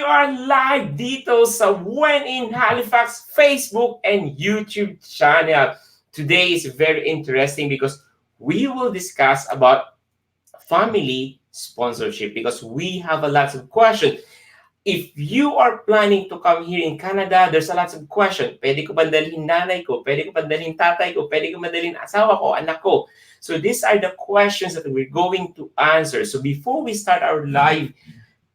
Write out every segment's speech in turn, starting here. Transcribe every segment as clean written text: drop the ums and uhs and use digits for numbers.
are live dito sa When in Halifax Facebook and YouTube channel. Today is very interesting because we will discuss about family sponsorship because we have a lot of questions. If you are planning to come here in Canada, there's a lot of questions. Pwede ko ba dalhin nanay ko? Pwede ko ba dalhin tatay ko? Pwede ko ba dalhin asawa ko, anak ko? So these are the questions that we're going to answer. So before we start our live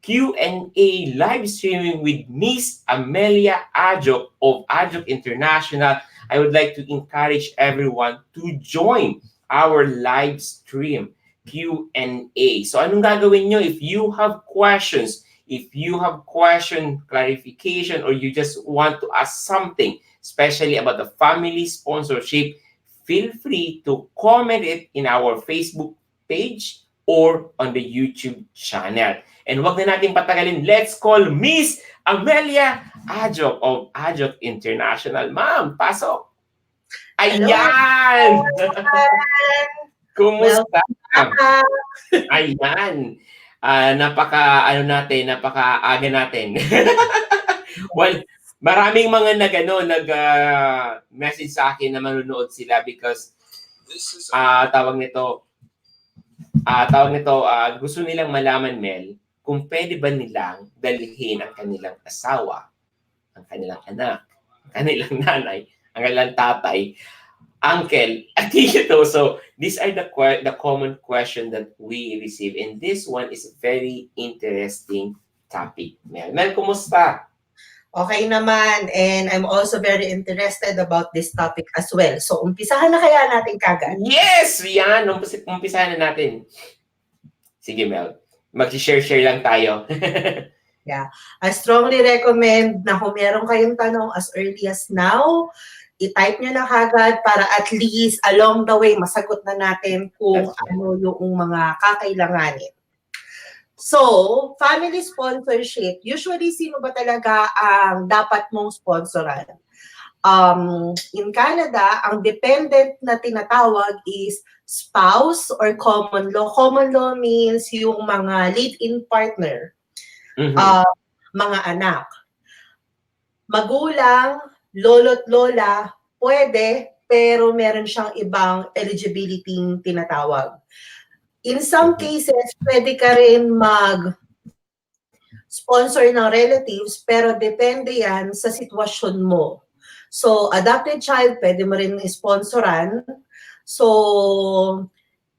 Q&A live streaming with Miss Amelia Ajok of Ajok International, I would like to encourage everyone to join our live stream Q&A. So anong gagawin nyo if you have questions? If you have question, clarification, or you just want to ask something, especially about the family sponsorship, feel free to comment it in our Facebook page or on the YouTube channel. And wag na natin patagalin, let's call Miss Amelia Ajok of Ajok International. Ma'am, pasok! Ayan! Kumusta? Ayan! Napaka-aga natin. Well, maraming mga nag-message sa akin na manunood sila because tawag nito, gusto nilang malaman, Mel, kung pwede ba nilang dalhin ang kanilang asawa, ang kanilang anak, ang kanilang nanay, ang kanilang tatay, uncle, at tito. So these are the common question that we receive, and this one is a very interesting topic. Mel, kumusta? Okay naman, and I'm also very interested about this topic as well. So, umpisahan na kaya natin kagad? Yes! Yan! Umpisahan na natin. Sige, Mel. Mag-share lang tayo. Yeah. I strongly recommend na kung meron kayong tanong as early as now, i-type nyo na kagad para at least along the way, masagot na natin kung ano yung mga kakailanganin. So, family sponsorship, usually sino ba talaga ang dapat mong sponsoran? In Canada, ang dependent na tinatawag is spouse or common law. Common law means yung mga live-in partner, mga anak. Magulang, lolo't lola, pwede, pero meron siyang ibang eligibility tinatawag. In some cases, pwede ka rin mag-sponsor ng relatives, pero depende yan sa sitwasyon mo. So, adopted child, pwede mo rin sponsoran. So,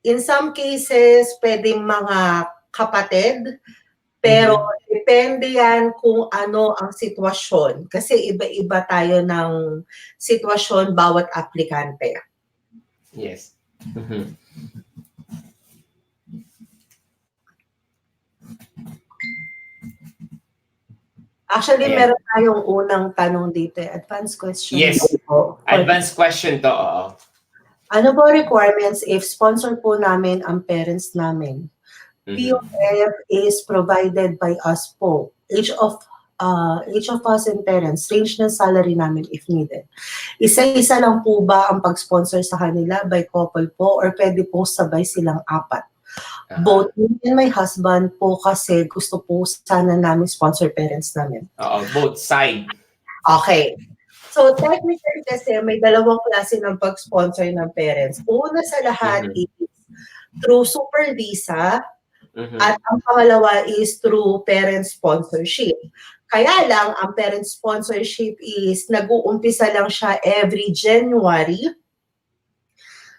in some cases, pwede mga kapatid, pero depende yan kung ano ang sitwasyon. Kasi iba-iba tayo ng sitwasyon bawat aplikante. Yes. Actually, meron tayong unang tanong dito. Advanced question. Yes. Advanced question to. Ano po requirements if sponsor po namin ang parents namin? POF is provided by us po. Each of us and parents, range ng salary namin if needed. Isa-isa lang po ba ang pag-sponsor sa kanila by couple po or pwede po sabay silang apat? Both me and my husband po kasi gusto po sana namin sponsor parents namin. Both side. Okay. So technically kasi may dalawang klase ng pag-sponsor ng parents. Una sa lahat is through super visa at ang pangalawa is through parent sponsorship. Kaya lang, ang parent sponsorship is nag-uumpisa lang siya every January.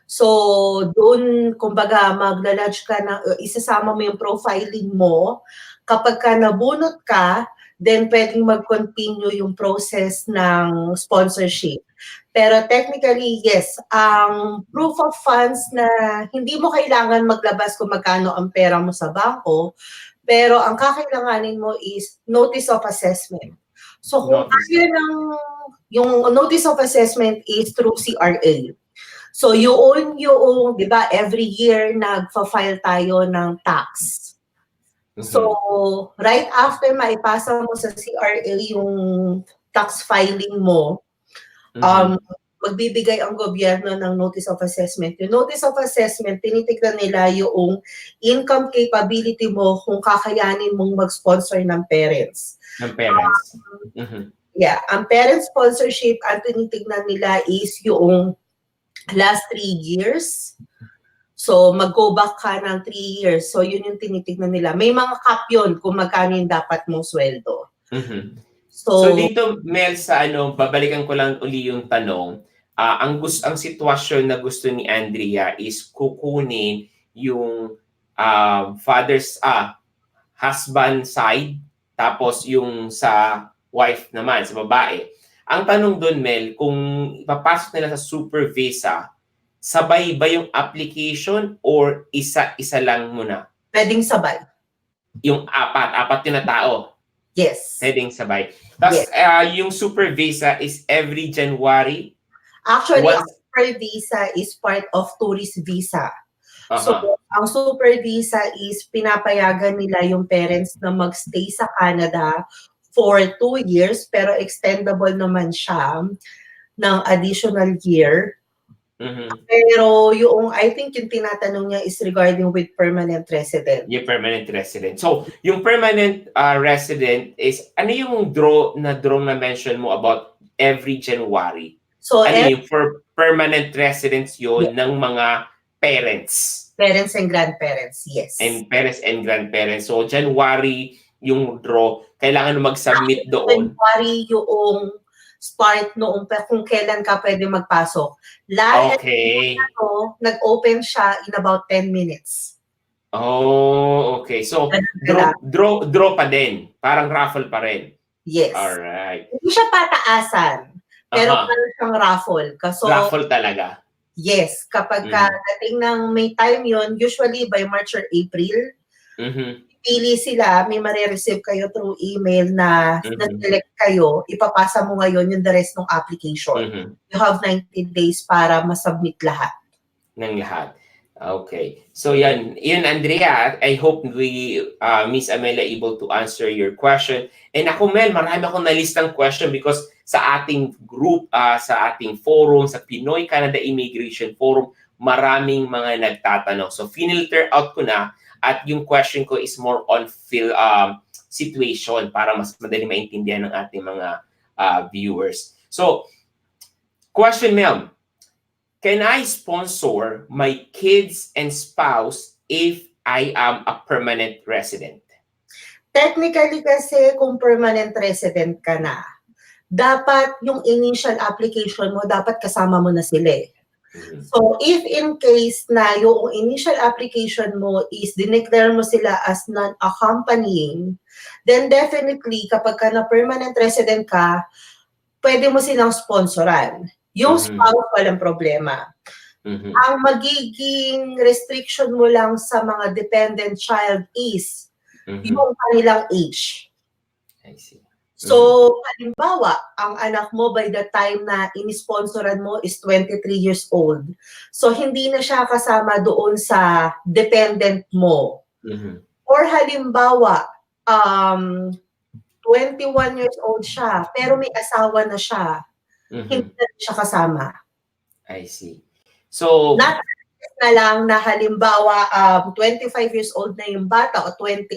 So, doon, kumbaga, magla-lodge ka na, isasama mo yung profiling mo. Kapag ka nabunot ka, then pwedeng mag-continue yung process ng sponsorship. Pero technically, yes, ang proof of funds na hindi mo kailangan maglabas kung magkano ang pera mo sa bangko, pero ang kakailanganin mo is notice of assessment. So, kung yung notice of assessment is through CRA. So, yung, di ba, every year nagfa-file tayo ng tax. So, right after maipasa mo sa CRA yung tax filing mo, magbibigay ang gobyerno ng notice of assessment. Yung notice of assessment, tinitignan nila yung income capability mo kung kakayanin mong mag-sponsor ng parents. Ng parents. Mhm. Yeah, ang parent sponsorship, ang tinitignan nila is yung last 3 years. So, mag-go back ka ng 3 years. So, yun yung tinitignan nila. May mga cap yun kung magkano yung dapat mong sweldo. Mhm. So So, dito, Mel, sa ano, babalikan ko lang uli yung tanong. Ang sitwasyon na gusto ni Andrea is kukunin yung husband side, tapos yung sa wife naman, sa babae. Ang tanong doon, Mel, kung ipapasok nila sa super visa, sabay ba yung application or isa-isa lang muna? pwedeng sabay. Yung apat yun na tao. Yes. Pwedeng sabay. Tapos, Yes. yung super visa is every January. Actually, ang Once, super visa is part of tourist visa. So, aha. ang super visa is pinapayagan nila yung parents na magstay sa Canada for 2 years, pero extendable naman siya ng additional year. Mhm. Pero yung, I think yung tinatanong niya is regarding with permanent resident. Yung permanent resident. So, yung permanent resident is, ano yung draw na mention mo about every January? So, Ano yung for permanent residents yun ng mga parents? parents and grandparents, yes. And parents and grandparents. So, January yung draw. Kailangan mag-submit doon. January yung start noong kung kailan ka pwede magpasok. Lahat Okay. nag-open siya in about 10 minutes. Oh, okay. So, draw pa din. Parang raffle pa rin. Yes. Alright. Hindi siya pataasan, pero parang siyang raffle. Raffle talaga. Yes. Kapag dating ng may time yon, usually by March or April, pili sila, may marireceive kayo through email na na-select kayo, ipapasa mo ngayon yung the rest ng application. You have 90 days para masubmit lahat. Ng lahat. Okay. So yun Andrea, I hope Miss Amela able to answer your question. And ako, Mel, marami akong nalistang question because sa ating group, sa ating forum, sa Pinoy Canada Immigration Forum, maraming mga nagtatanong. So finilter out ko na at yung question ko is more on situation para mas madali maintindihan ng ating mga viewers. So, question, Mel. Can I sponsor my kids and spouse if I am a permanent resident? Technically kasi kung permanent resident ka na, dapat yung initial application mo, dapat kasama mo na sila eh. So, if in case na yung initial application mo is dineclare mo sila as non-accompanying, then definitely kapag ka na permanent resident ka, pwede mo silang sponsoran. Yung spouse, walang problema. Ang magiging restriction mo lang sa mga dependent child is yung kanilang age. I see. So, halimbawa, ang anak mo by the time na inisponsoran mo is 23 years old. So, hindi na siya kasama doon sa dependent mo. Or halimbawa, 21 years old siya, pero may asawa na siya. Hindi na siya kasama. I see. So, not na lang na halimbawa 25 years old na yung bata o 28.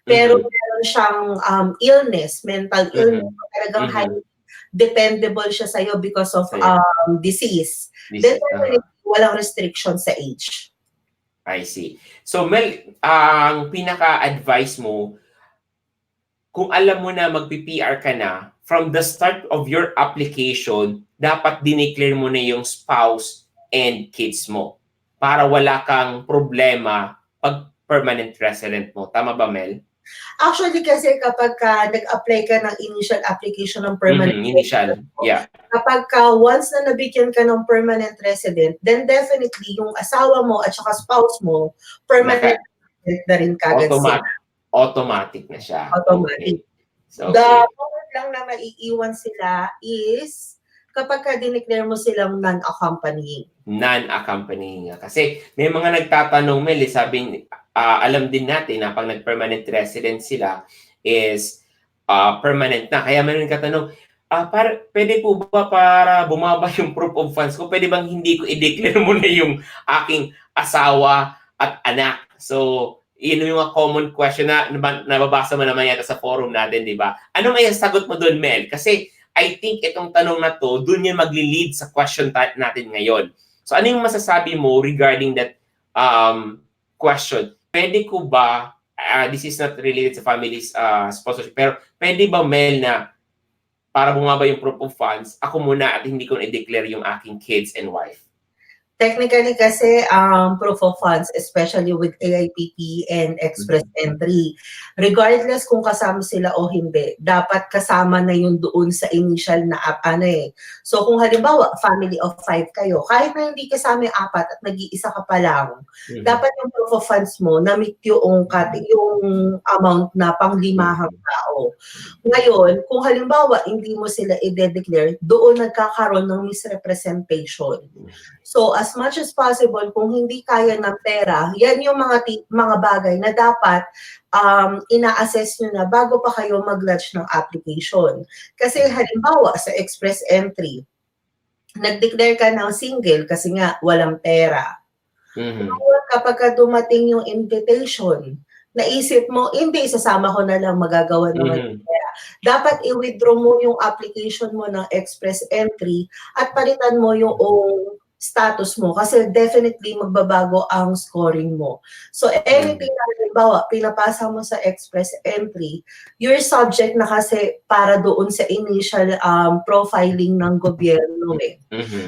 Pero meron siyang illness, mental illness, talagang highly dependable siya sa'yo because of disease. Then walang restriction sa age. I see. So Mel, ang pinaka-advice mo, kung alam mo na mag-PR ka na, from the start of your application, dapat dineclare mo na yung spouse and kids mo para wala kang problema pag permanent resident mo. Tama ba, Mel? Actually, kasi kapag nag-apply ka ng initial application ng permanent resident, kapag once na nabigyan ka ng permanent resident, then definitely yung asawa mo at saka spouse mo, permanent resident na rin kagad sila. Automatic na siya. Automatic. Okay. So, the moment lang na maiiwan sila is kapag dineclare mo silang non-accompanying. Non-accompanying nga. Kasi may mga nagtatanong, Mel, sabing, alam din natin na pag nag-permanent resident sila is permanent na. Kaya meron katanong, pwede po ba para bumaba yung proof of funds ko? Pwede bang hindi ko i-declare muna yung aking asawa at anak? So, yun yung mga common question na nababasa mo naman yata sa forum natin, di ba? Ano may sagot mo doon, Mel? Kasi I think itong tanong na to, doon yung magli-lead sa question natin ngayon. So ano yung masasabi mo regarding that question? Pwede ko ba, this is not related sa family's sponsorship, pero pwede ba, Mel, na para bumaba yung proof of funds, ako muna at hindi ko na-declare yung aking kids and wife? Technically kasi ang proof of funds, especially with AIPP and express entry, regardless kung kasama sila o hindi, dapat kasama na yun doon sa initial na So kung halimbawa, family of 5 kayo, kahit na hindi kasama yung 4 at nag-iisa ka pa lang, dapat yung proof of funds mo na-meet yung amount na panglimahang tao. Ngayon, kung halimbawa hindi mo sila i-declare, doon nagkakaroon ng misrepresentation. So as much as possible, kung hindi kaya ng pera, yan yung mga bagay na dapat ina-assess nyo na bago pa kayo mag-lodge ng application. Kasi halimbawa sa express entry, nag-declare ka ng single kasi nga walang pera. Kapag dumating yung invitation, naisip mo, hindi, isasama ko na lang, magagawa naman ng pera. Dapat i-withdraw mo yung application mo ng express entry at palitan mo yung status mo kasi definitely magbabago ang scoring mo. So anything na halimbawa, pinapasa mo sa express entry, you're subject na kasi para doon sa initial profiling ng gobyerno eh.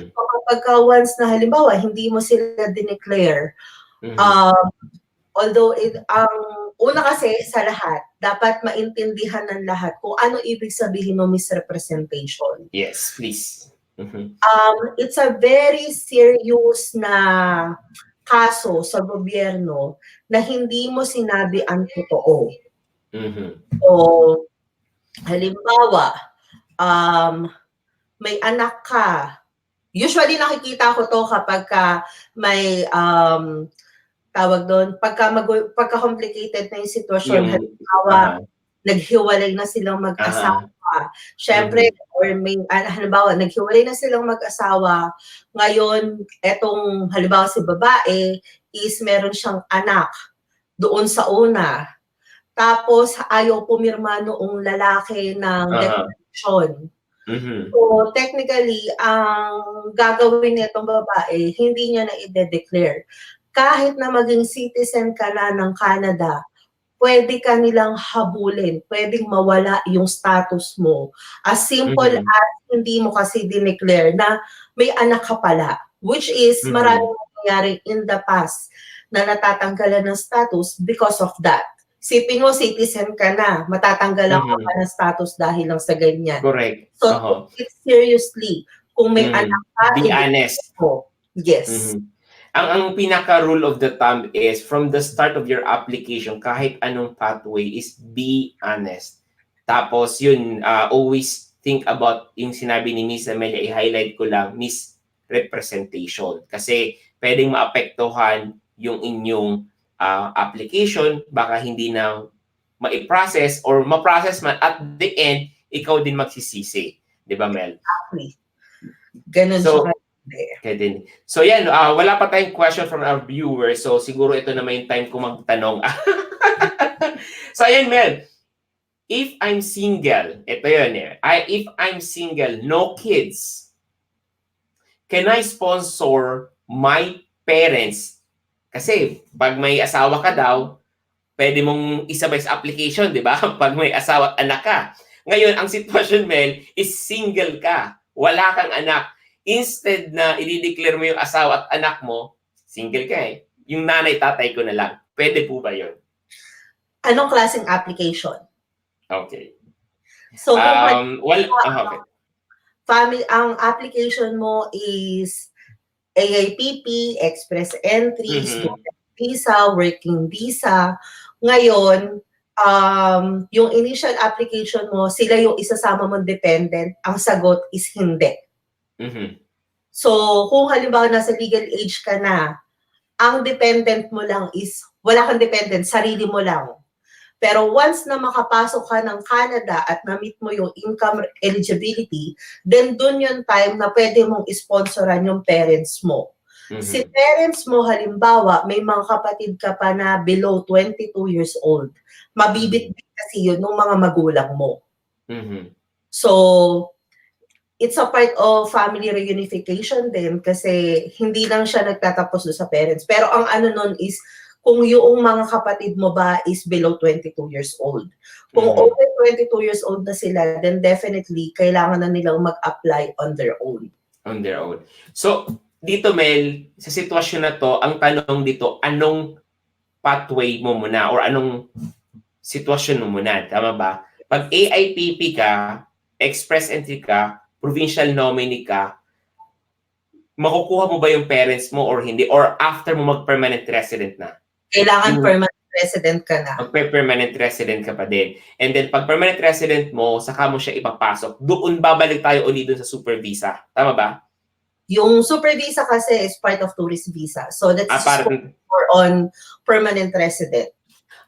So kapag once na halimbawa, hindi mo sila dineclare, although ang una kasi sa lahat, dapat maintindihan ng lahat kung ano ibig sabihin ng misrepresentation. Yes, please. It's a very serious na kaso sa gobyerno na hindi mo sinabi ang totoo. So, halimbawa, may anak ka. Usually nakikita ko to kapag may tawag doon, pagka-complicated na yung sitwasyon, halimbawa, naghiwalay na silang mag-asawa. Siyempre, or may, halimbawa, naghiwalay na silang mag-asawa, ngayon, etong, halimbawa si babae, is meron siyang anak doon sa una. Tapos, ayaw pumirma noong lalaki ng declaration. So, technically, ang gagawin nitong babae, hindi niya na i-declare. Kahit na maging citizen ka na ng Canada, pwede ka nilang habulin, pwedeng mawala yung status mo. As simple as hindi mo kasi dineclare na may anak ka pala, which is maraming nangyayari in the past na natatanggalan ng status because of that. Sipin mo, citizen ka na, matatanggalan ka pa ng status dahil lang sa ganyan. Correct. So, it's seriously, kung may anak ka, be honest. Yes. Ang pinaka rule of the thumb is from the start of your application, kahit anong pathway, is be honest. Tapos yun, always think about yung sinabi ni Miss Amelia, i-highlight ko lang, misrepresentation. Kasi pwedeng maapektuhan yung inyong application, baka hindi na ma-process or ma-process man, at the end, ikaw din magsisisi. Di ba, Mel? Exactly. Ganun so, siya. Okay din. So yan, wala pa tayong question from our viewers. So siguro ito na may time ko magtanong. So ayan, Mel. If I'm single, ito yun eh. If I'm single, no kids, can I sponsor my parents? Kasi pag may asawa ka daw, pwede mong isabay sa application, di ba? Pag may asawa at anak ka. Ngayon, ang sitwasyon, Mel, is single ka. Wala kang anak. Instead na i-declare mo yung asawa at anak mo, single ka eh. Yung nanay, tatay ko na lang. Pwede po ba yun? Anong klaseng application? Okay. So, okay. Ang application mo is AIPP, Express Entry, Student Visa, Working Visa. Ngayon, yung initial application mo, sila yung isasama mong dependent. Ang sagot is hindi. So, kung halimbawa nasa legal age ka na, ang dependent mo lang is, wala kang dependent, sarili mo lang. Pero once na makapasok ka ng Canada at na-meet mo yung income eligibility, then dun yung time na pwede mong isponsoran yung parents mo. Si Mhm. parents mo halimbawa, may mga kapatid ka pa na below 22 years old, Mhm. mabibitbit kasi yun ng mga magulang mo. Mhm. So, it's a part of family reunification din kasi hindi lang siya nagtatapos doon sa parents. Pero ang ano nun is kung yung mga kapatid mo ba is below 22 years old. Kung Mhm. over 22 years old na sila, then definitely kailangan na nilang mag-apply on their own. On their own. So, dito Mel, sa sitwasyon na 'to, ang tanong dito, anong pathway mo muna or anong sitwasyon mo muna, tama ba? 'Pag AIPP ka, express entry ka, provincial nominee ka, makukuha mo ba yung parents mo or hindi? Or after mo mag-permanent resident na? Kailangan Yung permanent resident ka na. magpe-permanent resident ka pa din. And then, pag permanent resident mo, saka mo siya ipapasok. Doon babalik tayo uli doon sa super visa. Tama ba? Yung super visa kasi is part of tourist visa. So that's just Parang more on permanent resident.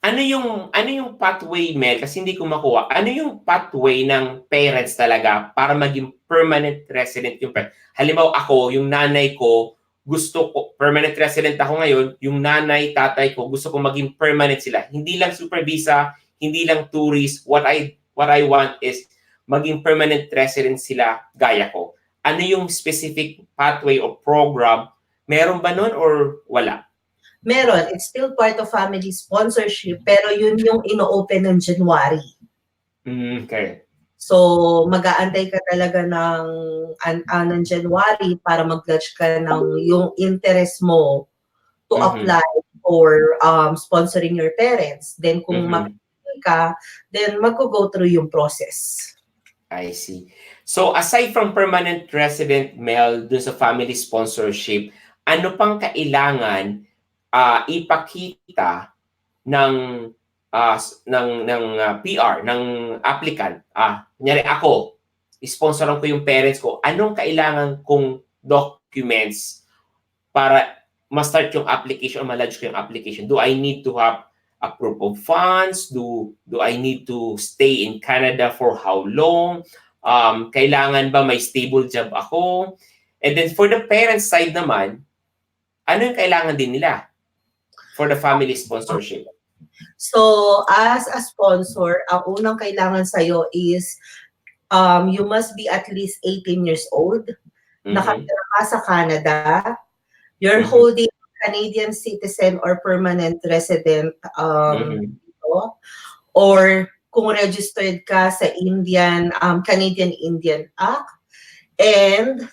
ano yung pathway, Mel? Kasi hindi ko makuha. Ano yung pathway ng parents talaga para maging permanent resident yung parents? Halimbawa ako, yung nanay ko, gusto ko, permanent resident ako ngayon, yung nanay, tatay ko, gusto ko maging permanent sila. Hindi lang super visa, hindi lang tourist. What I want is maging permanent resident sila gaya ko. Ano yung specific pathway o program? Meron ba nun or wala? Meron, it's still part of family sponsorship, pero yun yung ino-open ng January. Okay. So, mag-aantay ka talaga ng January para mag-lodge ka ng yung interest mo to Mhm. apply for sponsoring your parents. Then, kung Mhm. mapili ka, then mag-go through yung process. I see. So aside from permanent resident, Mel, dun sa family sponsorship, ano pang kailangan ipakita ng PR ng applicant? Kunyari ako, sponsoran ko yung parents ko. Anong kailangan kong documents para ma-start yung application o ma-lodge ko yung application? Do I need to have a proof of funds? Do I need to stay in Canada for how long? Kailangan ba may stable job ako? And then for the parents side naman, ano yung kailangan din nila for the family sponsorship? So, as a sponsor, ang unang kailangan sa'yo is you must be at least 18 years old, Mhm. nakatira ka sa Canada, you're Mhm. holding Canadian citizen or permanent resident Mhm. dito, or kung registered ka sa Canadian Indian Act, and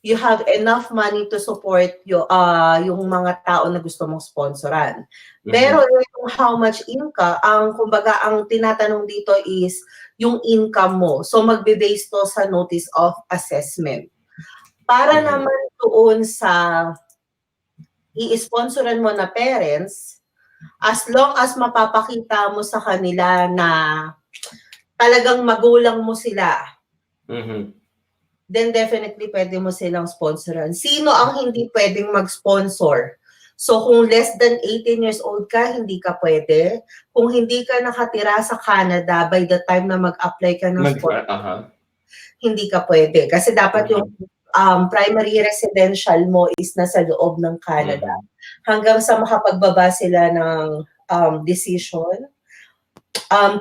you have enough money to support yung mga tao na gusto mong sponsoran. Pero Mhm. yung how much income, kumbaga ang tinatanong dito is yung income mo. So magbe-base to sa notice of assessment. Para Mhm. naman doon sa i-sponsoran mo na parents, as long as mapapakita mo sa kanila na talagang magulang mo sila, Mhm. then definitely pwede mo silang sponsoran. Sino ang hindi pwedeng mag-sponsor? So kung less than 18 years old ka, hindi ka pwede. Kung hindi ka nakatira sa Canada by the time na mag-apply ka ng sponsor, Aha. hindi ka pwede. Kasi dapat yung Mhm. primary residential mo is nasa loob ng Canada. Mhm. Hanggang sa makapagbaba sila ng decision.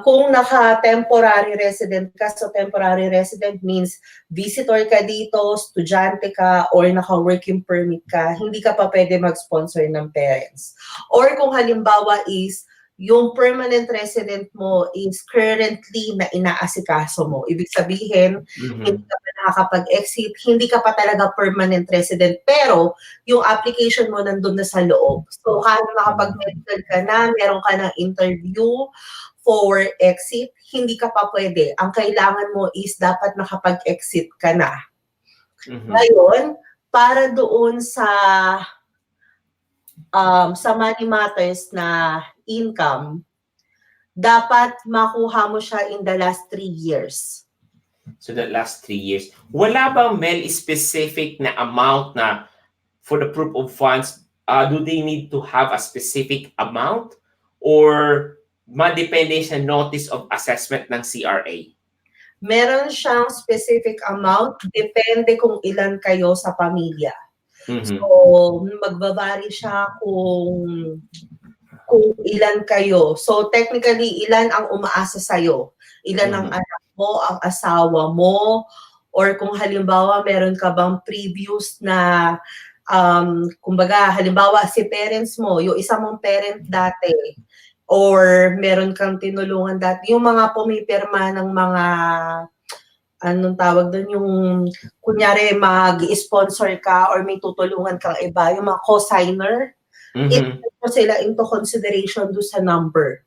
Kung naka-temporary resident ka, so temporary resident means visitor ka dito, estudyante ka, or naka-working permit ka, hindi ka pa pwede mag-sponsor ng parents. Or kung halimbawa is, yung permanent resident mo is currently na inaasikaso mo. Ibig sabihin, hindi Mhm. ka pa nakakapag-exit, hindi ka pa talaga permanent resident, pero yung application mo nandun na sa loob. So, kahit makapag-medical ka na, meron ka ng interview, for exit, hindi ka pa pwede. Ang kailangan mo is dapat nakapag-exit ka na. Mhm. Ngayon, para doon sa money matters na income, dapat makuha mo siya in the last 3 years. So that last 3 years. Wala bang Mel specific na amount na for the proof of funds, do they need to have a specific amount or madepende sa notice of assessment ng CRA? Meron siyang specific amount, depende kung ilan kayo sa pamilya. Mhm. So, magbabari siya kung ilan kayo. So, technically, ilan ang umaasa sa'yo? Ilan ang Mhm. anak mo, ang asawa mo, or kung halimbawa meron ka bang previous na kumbaga, halimbawa si parents mo, yung isa mong parent dati, or meron kang tinulungan dati, yung mga pumipirma ng mga anong tawag doon, yung kunyari mag-sponsor ka or may tutulungan kang iba, yung mga co-signer, Mhm. i-take mo sila into consideration doon sa number.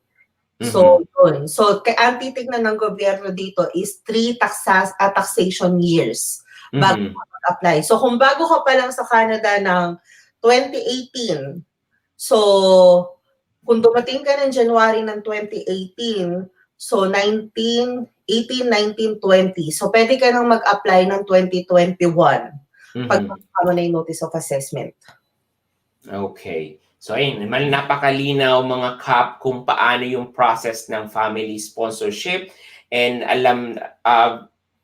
So, Mhm. yun. So, ang titignan ng gobyerno dito is 3 taxation years bago Mhm. ka mag-apply. So, kung bago ka pa lang sa Canada ng 2018, so, kung dumating ka ng January ng 2018, so 18, 19, 20. So, pwede ka nang mag-apply ng 2021 pag Mhm. makuha mo na yung notice of assessment. Okay. So ayun, napakalinaw mga kap kung paano yung process ng family sponsorship, and alam,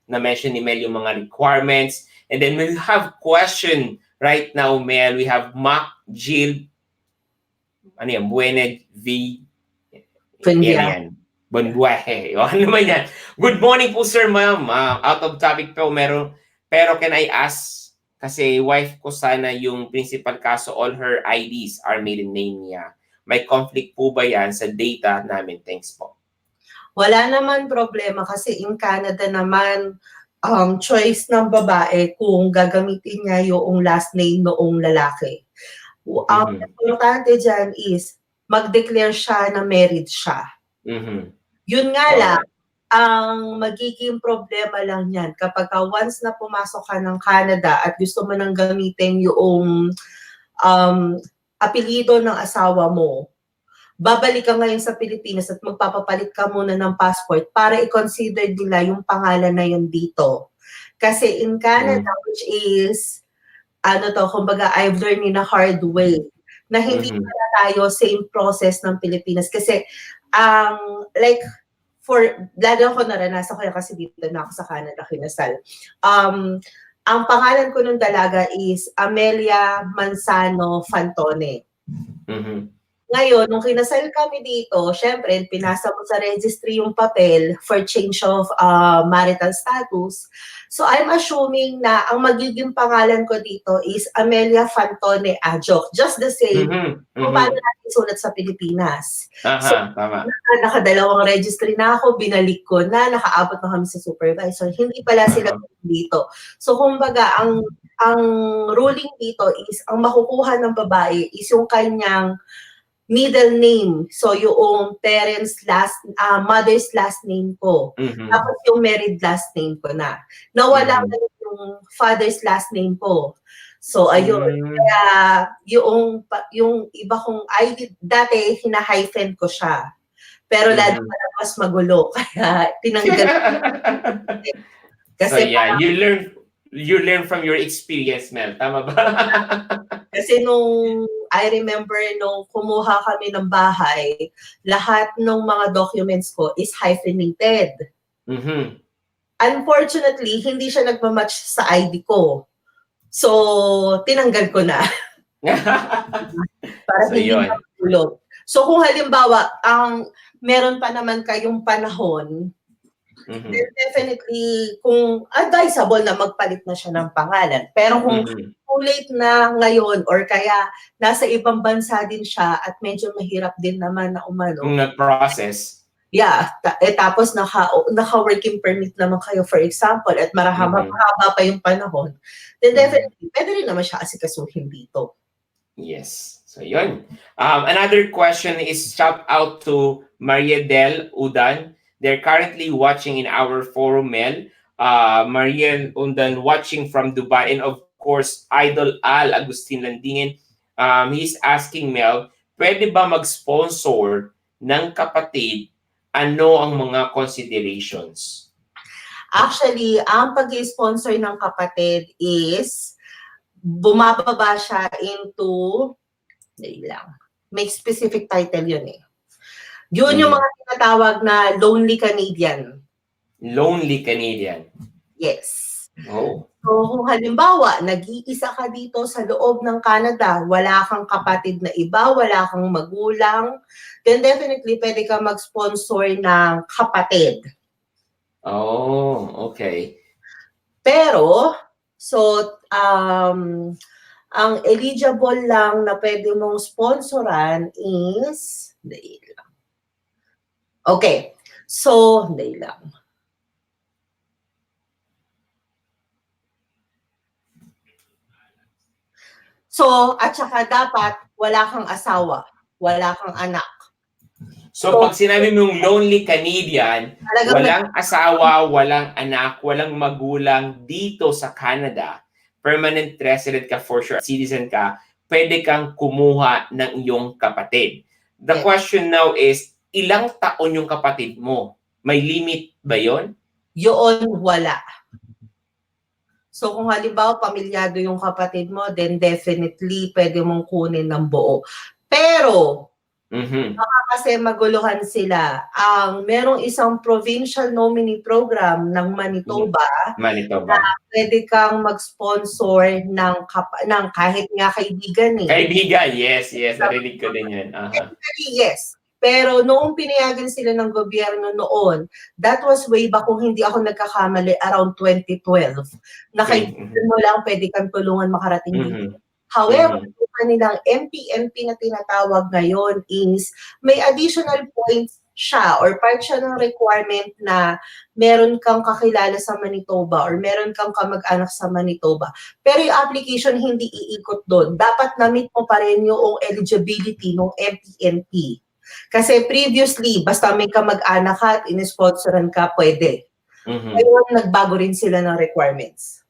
na-mention ni Mel yung mga requirements. And then we have question right now, Mel. We have Mac Jill, ano yan, Buene V. Fundia. Arian. Bonbuehe. O, ano naman yan? Good morning po, sir, ma'am. Out of topic po, pero can I ask, kasi wife ko sana yung principal kaso, all her IDs are maiden name niya. May conflict po ba yan sa data namin? Thanks po. Wala naman problema kasi in Canada naman, choice ng babae kung gagamitin niya yung last name noong lalaki. Ang Mhm. importante dyan is mag-declare siya na married siya. Mhm. Yun nga lang, Alright. ang magiging problema lang yan kapag once na pumasok ka ng Canada at gusto mo nang gamitin yung apelyido ng asawa mo, babalik ka ngayon sa Pilipinas at magpapapalit ka muna ng passport para i-consider nila yung pangalan na yun dito. Kasi in Canada, Mhm. which is, kumbaga, I've learned in a hard way, na hindi Mhm. pala tayo same process ng Pilipinas. Kasi, like, lalo ko naranasan ko yan kasi dito na ako sa Canada kinasal. Ang pangalan ko nung dalaga is Amelia Manzano Fantone. Mhm. Ngayon, nung kinasal kami dito, syempre, pinasa mo sa registry yung papel for change of marital status. So, I'm assuming na ang magiging pangalan ko dito is Amelia Fantone Ajok. Just the same Mhm. kung paano Mhm. natin isulat sa Pilipinas. So, Aha, tama. nakadalawang registry na ako, binalik ko na, nakaabot na kami sa supervisor. Hindi pala sila Aha. dito. So, kumbaga, ang ruling dito is, ang makukuha ng babae is yung kanyang middle name. So, yung mother's last name ko. Mhm. Tapos yung married last name ko na. Nawala Mhm. na yung father's last name ko. So, ayun. Mm. Kaya, yung iba kong ID, dati, hina-hyphen ko siya. Pero lalo Mhm. pa lang mas magulo. Kaya, tinanggal ko. So Kasi yeah, you learn from your experience, Mel. Tama ba? Kasi I remember nung kumuha kami ng bahay, lahat ng mga documents ko is hyphenated. Mhm. Unfortunately, hindi siya nagmamatch sa ID ko. So, tinanggal ko na para So hindi yon. mahulog. So, kung halimbawa, meron pa naman kayong panahon, then Mhm. definitely, kung advisable na magpalit na siya ng pangalan. Pero kung Mhm. too late na ngayon or kaya nasa ibang bansa din siya at medyo mahirap din naman na Kung umano, nag-process. tapos naka-working permit naman kayo, for example, at Mhm. mahaba pa yung panahon, then Mhm. definitely, pwede rin naman siya asikasuhin dito. Yes. So yon. Another question is shout out to Maria Del Udan. They're currently watching in our forum, Mel. Maria Udan watching from Dubai, and of course, Idol Al Agustin Landingin. He's asking Mel, pwede ba mag-sponsor ng kapatid? Ano ang mga considerations? Actually, ang pag-sponsor ng kapatid is bumababa siya into, dali lang, may specific title yun eh. Yun yung Mhm. mga tinatawag na lonely Canadian. Lonely Canadian. Yes. Oh. So, kung halimbawa, nag-iisa ka dito sa loob ng Canada, wala kang kapatid na iba, wala kang magulang, then definitely pwede ka mag-sponsor ng kapatid. Oh, okay. Pero, so, ang eligible lang na pwede mong sponsoran is, okay, so, hindi lang. So, at saka dapat wala kang asawa, wala kang anak. So, pag sinabi mong lonely Canadian, Talagang walang asawa, walang anak, walang magulang dito sa Canada, permanent resident ka for sure, citizen ka, pwede kang kumuha ng iyong kapatid. The Yes. question now is, ilang taon yung kapatid mo? May limit ba yon? Yun, wala. So kung halimbawa pamilyado yung kapatid mo, then definitely pwede mong kunin ng buo. Pero, baka kasi maguluhan sila. Merong isang provincial nominee program ng Manitoba Manitoba. na pwede kang mag-sponsor ng kahit nga kaibigan eh. Kaibigan, yes, narinig ko din yan. Technically, yes. Pero noong pinayagan sila ng gobyerno noon, that was way back kung hindi ako nagkakamali, around 2012. Na Okay. kaibigan mo lang, pwede kang tulungan makarating dito. However, yung kanilang MP na tinatawag ngayon is may additional points siya or part siya ng requirement na meron kang kakilala sa Manitoba or meron kang kamag-anak sa Manitoba. Pero yung application hindi iikot doon. Dapat na-meet mo pa rin yung eligibility ng MP. Kasi previously, basta may kamag-anak ka at inisponsoran ka, pwede. Ngayon, nagbago rin sila ng requirements.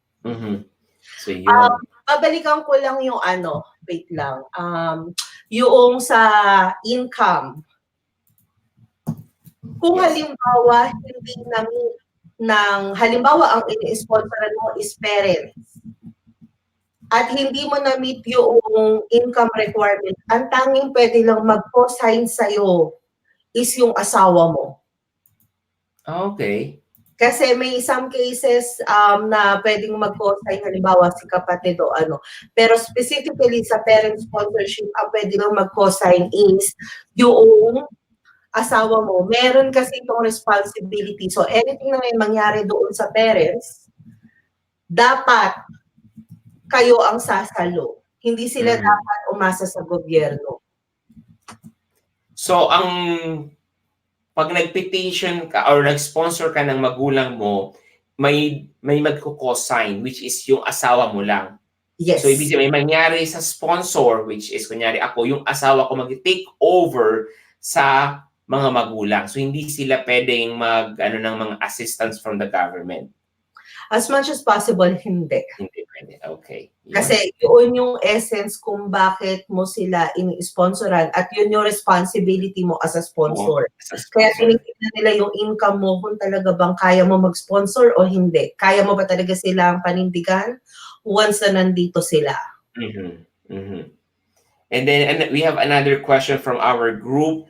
So, yun. Babalikan ko lang yung wait lang. Yung sa income. Kung halimbawa, hindi halimbawa, ang ini-sponsoran mo is parents, at hindi mo na-meet yung income requirement, ang tanging pwede lang mag-co-sign sa'yo is yung asawa mo. Okay. Kasi may some cases na pwedeng mag-co-sign, halimbawa si kapatid o ano. Pero specifically sa parent sponsorship, ang pwede lang mag-co-sign is yung asawa mo. Meron kasi itong responsibility. So anything na may mangyari doon sa parents, dapat kayo ang sasalo. Hindi sila dapat umasa sa gobyerno. So, pag nag-petition ka or nag-sponsor ka ng magulang mo, may magko-co-sign, which is yung asawa mo lang. Yes. So, ibig sabihin, may mangyari sa sponsor, which is, kunyari ako, yung asawa ko mag-take over sa mga magulang. So, hindi sila pwedeng ng mga assistance from the government. As much as possible, hindi. Hindi pwede. Okay. Yun. Kasi yun yung essence kung bakit mo sila ini-sponsoran at yun yung responsibility mo as a sponsor. Kaya tinitignan nila yung income mo kung talaga bang kaya mo mag-sponsor o hindi. Kaya mo ba talaga silang panindigan once na nandito sila? And then we have another question from our group.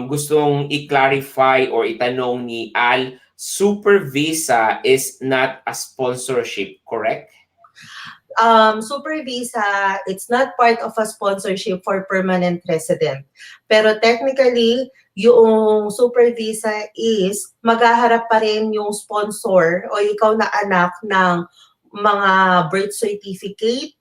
Gustong i-clarify or itanong ni Al, Super Visa is not a sponsorship, correct? Super Visa, it's not part of a sponsorship for permanent resident. Pero technically, yung Super Visa is maghaharap pa rin yung sponsor o ikaw na anak ng mga birth certificate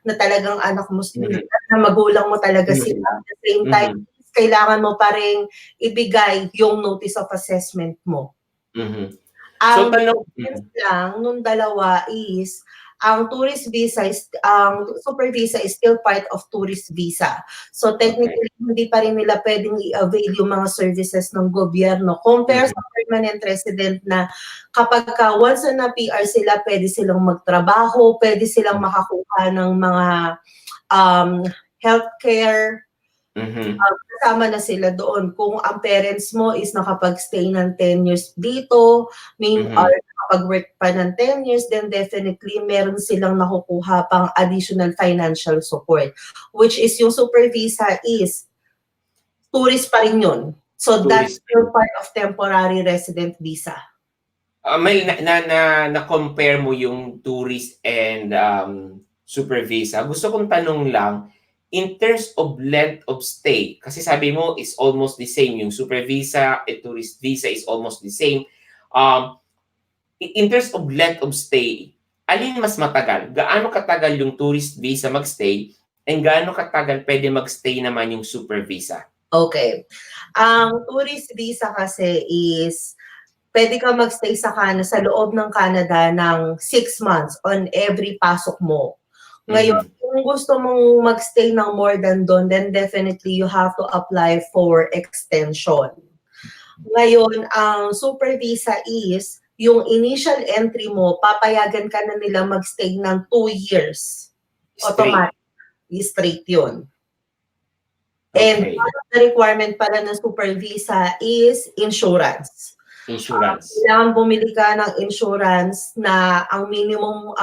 na talagang anak mo sila, na magulang mo talaga sila. At the same time, kailangan mo pa rin ibigay yung notice of assessment mo. Ang difference lang nung dalawa is, ang tourist visa ang Super Visa is still part of tourist visa. So technically, hindi pa rin nila pwedeng i-avail yung mga services ng gobyerno compare sa permanent resident na kapag once na PR sila, pwede silang magtrabaho, pwede silang makakuha ng mga healthcare, kasama na sila doon. Kung ang parents mo is nakapag-stay ng 10 years dito, or nakapag-work pa ng 10 years, then definitely meron silang nakukuha pang additional financial support. Which is yung Super Visa is tourist pa rin yun. So that's still part of temporary resident visa. May na-compare mo yung tourist and super visa. Gusto kong tanong lang, in terms of length of stay, kasi sabi mo is almost the same. Yung super visa and tourist visa is almost the same. Um, in terms of length of stay, alin mas matagal? Gaano katagal yung tourist visa magstay and gaano katagal pwede magstay naman yung super visa? Okay. Ang tourist visa kasi is pwede ka magstay sa loob ng Canada ng 6 months on every pasok mo. Ngayon, Mhm. kung gusto mong magstay ng more than doon, then definitely you have to apply for extension. Ngayon, ang super visa is, yung initial entry mo, papayagan ka na nila magstay ng 2 years. Straight. Automatic, straight yun. And Okay. part of the requirement pala ng super visa is insurance. Insurance. Kailangan bumili ka ng insurance na ang minimum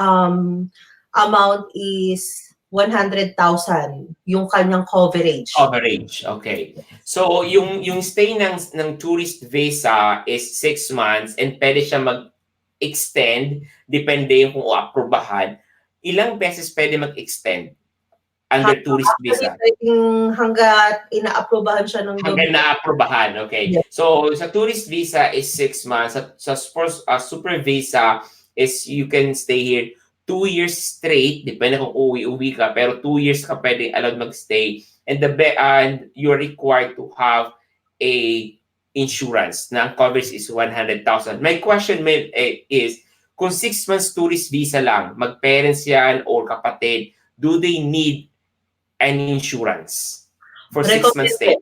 amount is 100,000 yung kanyang coverage. Coverage, okay. So, yung stay ng tourist visa is 6 months and pwede siya mag-extend, depende yung kung uaprubahan. Ilang beses pwede mag-extend under tourist Actually, visa? pwedeng hanggat ina-aprobahan siya ng Hanggang gobyerno. naaprubahan, okay. Yes. So, sa tourist visa is 6 months. Sa sports, super visa is you can stay here 2 years straight, depende kung uwi-uwi ka, pero 2 years ka pwede allowed magstay. And you're required to have a insurance na ang coverage is 100,000. My question is, kung 6 months tourist visa lang, mag-parents yan or kapatid, do they need an insurance for 6 months stay?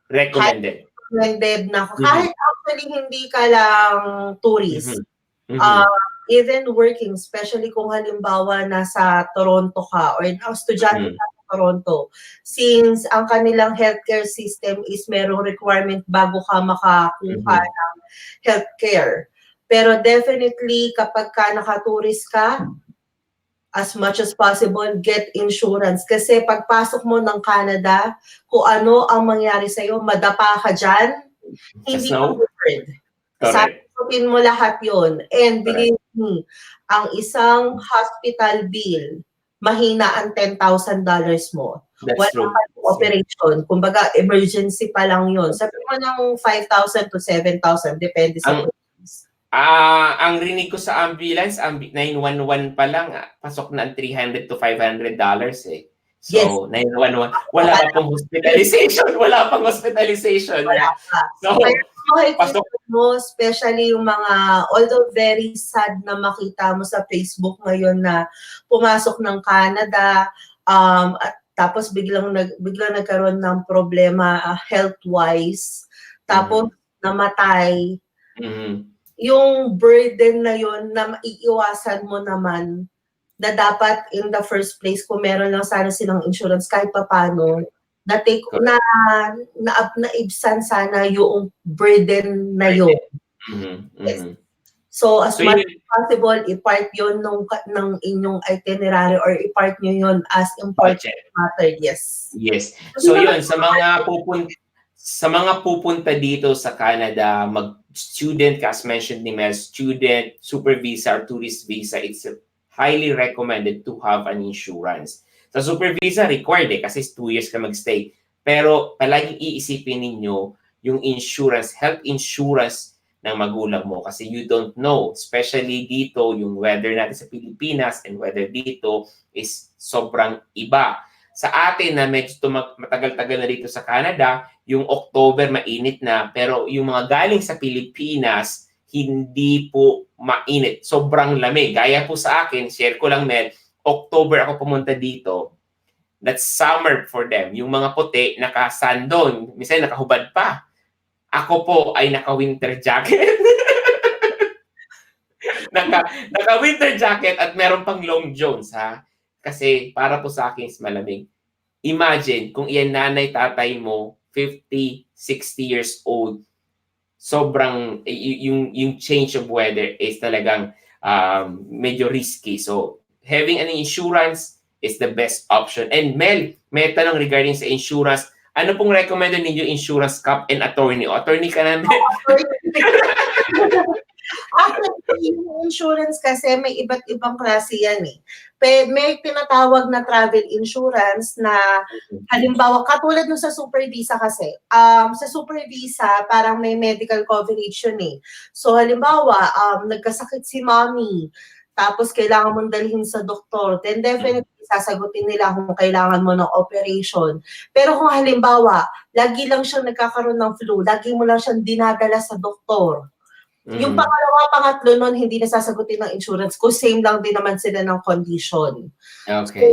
Recommended. Highly Recommended. recommended na Mhm. kahit actually hindi ka lang tourist. Mhm. Mhm. Even working, especially kung halimbawa nasa Toronto ka or estudyante Mhm. ka sa Toronto, since ang kanilang healthcare system is merong requirement bago ka makakuha Mhm. ng healthcare. Pero definitely, kapag ka nakatourist ka, as much as possible, get insurance. Kasi pagpasok mo ng Canada, kung ano ang mangyari sa'yo, madapa ka dyan, Sa hindi ka snow? covered. Correct. Sasagutin mo lahat yon. And Correct. believe me, ang isang hospital bill, mahina ang $10,000 mo. That's Wala true. pa yung operation. Kumbaga, emergency pa lang yun. Sabi mo ng 5,000 to 7,000, depende sa Ang province. ang rinig ko sa ambulance, 911 pa lang, pasok na ang $300 to $500 eh. Yes, So, 911, wala wala pa pong hospitalization, wala pang hospitalization wala na. pa. Kaya So, makikita pasok. mo, especially yung mga, although very sad na makita mo sa Facebook ngayon na pumasok ng Canada, at tapos biglang nagkaroon ng problema health-wise, tapos Mhm. namatay, Mhm. yung burden na yun na maiiwasan mo naman na dapat in the first place kung meron lang sana silang insurance kahit papaano na take Correct. na naibsan sana yung burden na yun. Right. Mhm. Yes. Mhm. So as So, much yun, as possible, i-part yun ng inyong itinerary or i-part nyo yun as important budget. matter. Yes. Yes. Hindi So naman yun, sa mga pupunta dito sa Canada, mag-student ka, as mentioned ni Mel, student, super visa, or tourist visa, it's highly recommended to have an insurance. Sa super visa, required kasi 2 years ka magstay. Pero palaging iisipin ninyo yung insurance, health insurance ng magulang mo kasi you don't know, especially dito, yung weather natin sa Pilipinas and weather dito is sobrang iba sa atin na medyo matagal-tagal na dito sa Canada, yung October mainit na, pero yung mga galing sa Pilipinas, hindi po mainit. Sobrang lamig. Gaya po sa akin, share ko lang, Mel, October ako pumunta dito. That's summer for them. Yung mga puti, naka-sandon. Minsan nakahubad pa. Ako po ay naka-winter jacket. Naka-winter jacket at meron pang long johns, ha? Kasi para po sa akin is malamig. Imagine kung iyan nanay tatay mo 50, 60 years old, sobrang yung change of weather is talagang medyo risky. So having an insurance is the best option. And Mel, may tanong regarding sa insurance. Ano pong recommended ninyo insurance cap and attorney? O, attorney ka na, Mel? Actually, Yung insurance kasi may iba't ibang klase yan eh. May tinatawag na travel insurance na halimbawa, katulad nung sa Super Visa kasi, sa Super Visa, parang may medical coverage yun eh. So halimbawa, nagkasakit si mommy, tapos kailangan mong dalhin sa doktor, then definitely sasagutin nila kung kailangan mo ng operation. Pero kung halimbawa, lagi lang siyang nagkakaroon ng flu, lagi mo lang siyang dinadala sa doktor, yung pangalawa, pangatlo nun, hindi na sasagutin ng insurance kung same lang din naman sila ng condition. So, Okay.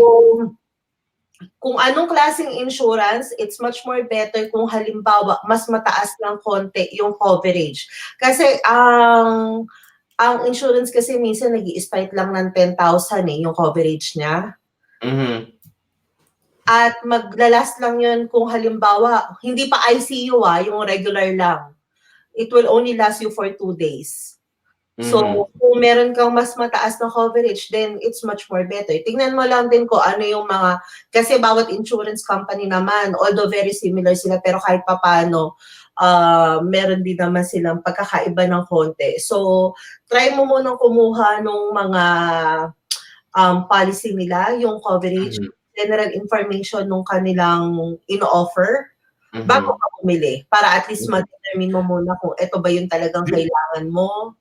kung anong klaseng insurance, it's much more better kung halimbawa, mas mataas ng konti yung coverage. Kasi ang insurance kasi minsan nag-i-start lang ng 10,000 eh, yung coverage niya. At maglalast lang yun kung halimbawa, hindi pa ICU yung regular lang. It will only last you for 2 days. So, kung meron kang mas mataas na coverage, then it's much more better. Tingnan mo lang din kung ano yung mga, kasi bawat insurance company naman, although very similar sila, pero kahit papano, meron din naman silang pagkakaiba ng konti. So, try mo munang kumuha ng mga policy nila, yung coverage, general information nung kanilang ino-offer, bago ka bumili. Para at least ma-determine mo muna kung ito ba yung talagang kailangan mo.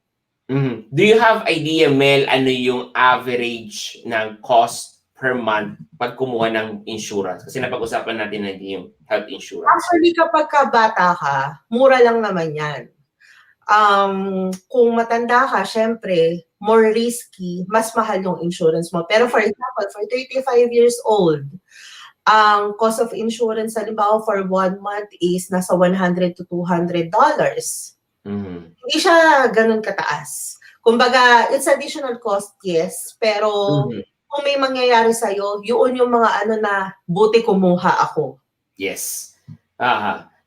Do you have idea, Mel, ano yung average ng cost per month pag kumuha ng insurance? Kasi napag-usapan natin na yung health insurance. Actually, kapag kabata ka, mura lang naman yan. Kung matanda ka, syempre, more risky, mas mahal yung insurance mo. Pero for example, for 35 years old, ang cost of insurance, halimbawa for 1 month is nasa $100 to $200. Hindi siya ganun kataas. Kumbaga, it's additional cost, yes. Pero kung may mangyayari sa'yo, yun yung mga ano na buti kumuha ako. Yes.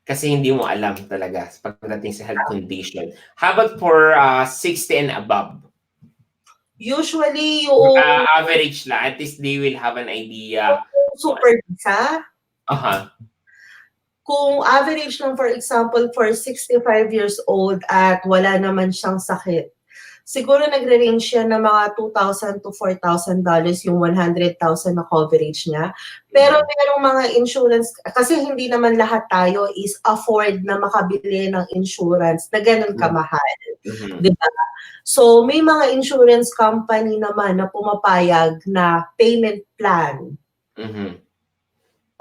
Kasi hindi mo alam talaga pagdating sa health condition. How about for 60 and above? Usually, yung average lang. At least they will have an idea. Super Visa, Aha. kung average lang, for example, for 65 years old at wala naman siyang sakit, siguro nagre-range siya ng mga $2,000 to $4,000 yung 100,000 na coverage niya. Pero merong mga insurance, kasi hindi naman lahat tayo is afford na makabili ng insurance na ganun kamahal. Diba? So, may mga insurance company naman na pumapayag na payment plan.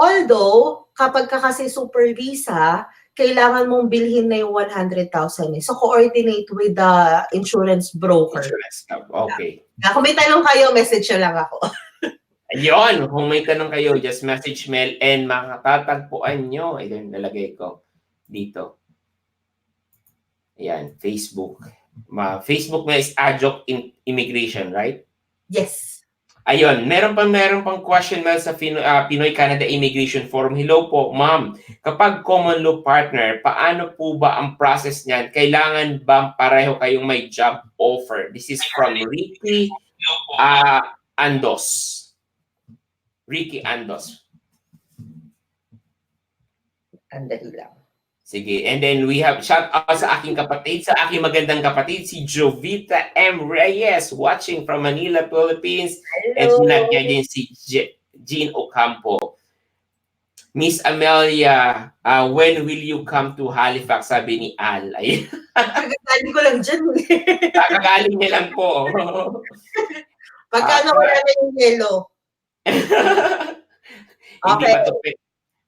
Although, kapag ka kasi Super Visa, kailangan mong bilhin na yung 100,000 eh. So, coordinate with the insurance broker. Okay. Kung may tanong kayo, message nyo lang ako. Ayun, kung may tanong kayo, just message Mel and makatatagpuan nyo. Ayun, nalagay ko dito. Ayan, Facebook. Facebook mo is Adjunct Immigration, right? Yes. Ayun, meron pang question Mel sa Pinoy Canada Immigration Forum. Hello po, ma'am. Kapag common law partner, paano po ba ang process niyan? Kailangan ba pareho kayong may job offer? This is from Ricky Andos. Ricky Andos. Andali lang. Sige, and then we have shout out sa aking kapatid, sa aking magandang kapatid, si Jovita M. Reyes, watching from Manila, Philippines. Hello. And sinat niya din si Jean Ocampo. Miss Amelia, when will you come to Halifax? Sabi ni Al. Kagagaling ko lang dyan. Kakagaling niya lang po. Pagkano wala na yung yelo? Hindi pa to.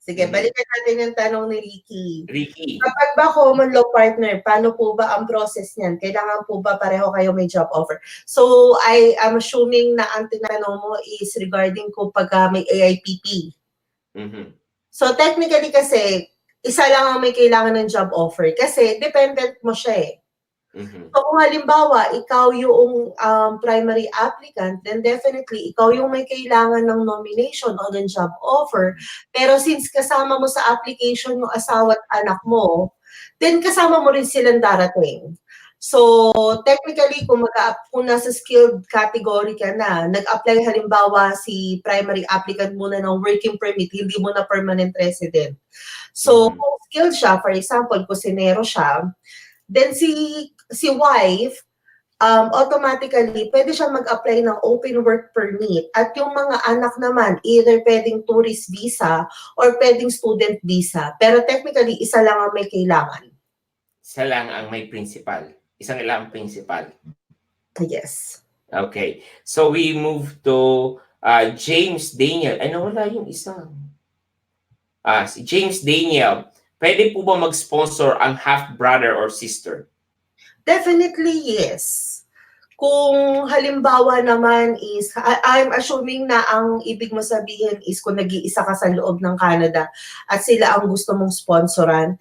Sige, balikan natin yung tanong ni Ricky. Ricky. Kapag ba common law partner, paano po ba ang process niyan? Kailangan po ba pareho kayo may job offer? So, I am assuming na ang tinanong mo is regarding kung pag may AIPP. So, technically kasi, isa lang ang may kailangan ng job offer kasi dependent mo siya eh. So, kung halimbawa, ikaw yung primary applicant, then definitely, ikaw yung may kailangan ng nomination o ng job offer. Pero since kasama mo sa application yung asawa at anak mo, then kasama mo rin silang darating. So, technically, kung nasa skilled category ka na, nag-apply halimbawa si primary applicant muna ng working permit, hindi mo na permanent resident. So, kung skilled siya, for example, kusinero siya, then si wife, automatically, pwede siya mag-apply ng open work permit. At yung mga anak naman, either pwedeng tourist visa or pwedeng student visa. Pero technically, isa lang ang may kailangan. Isa lang ang may principal. Isang lang principal. Yes. Okay. So we move to James Daniel. Ano wala yung isang? Si James Daniel. Pwede po ba mag-sponsor ang half-brother or sister? Definitely yes. Kung halimbawa naman is, I'm assuming na ang ibig mo sabihin is kung nag-iisa ka sa loob ng Canada at sila ang gusto mong sponsoran,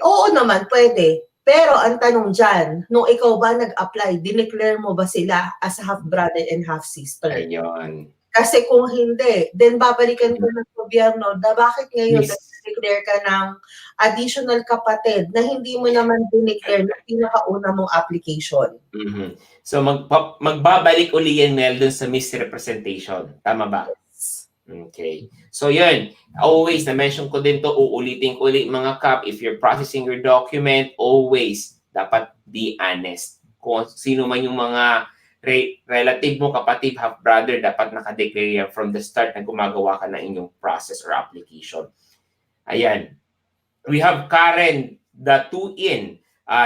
oo naman, pwede. Pero ang tanong dyan, nung ikaw ba nag-apply, dineclare mo ba sila as half-brother and half-sister? Ayun. Kasi kung hindi, then babalikan ko ng gobyerno na bakit ngayon Yes. nag-declare ka ng additional kapatid na hindi mo naman dineclare na pinakauna mong application. Mhm. So magbabalik uli yan, Mel, dun sa misrepresentation. Tama ba? Okay. So yun, always na-mention ko din to, uulitin ko ulit mga kap, if you're processing your document, always dapat be honest. Kung sino man yung mga relative mo, kapatid, half-brother, dapat nakadeclare yan from the start na gumagawa ka ng inyong process or application. Ayan. We have Karen, the 2-in.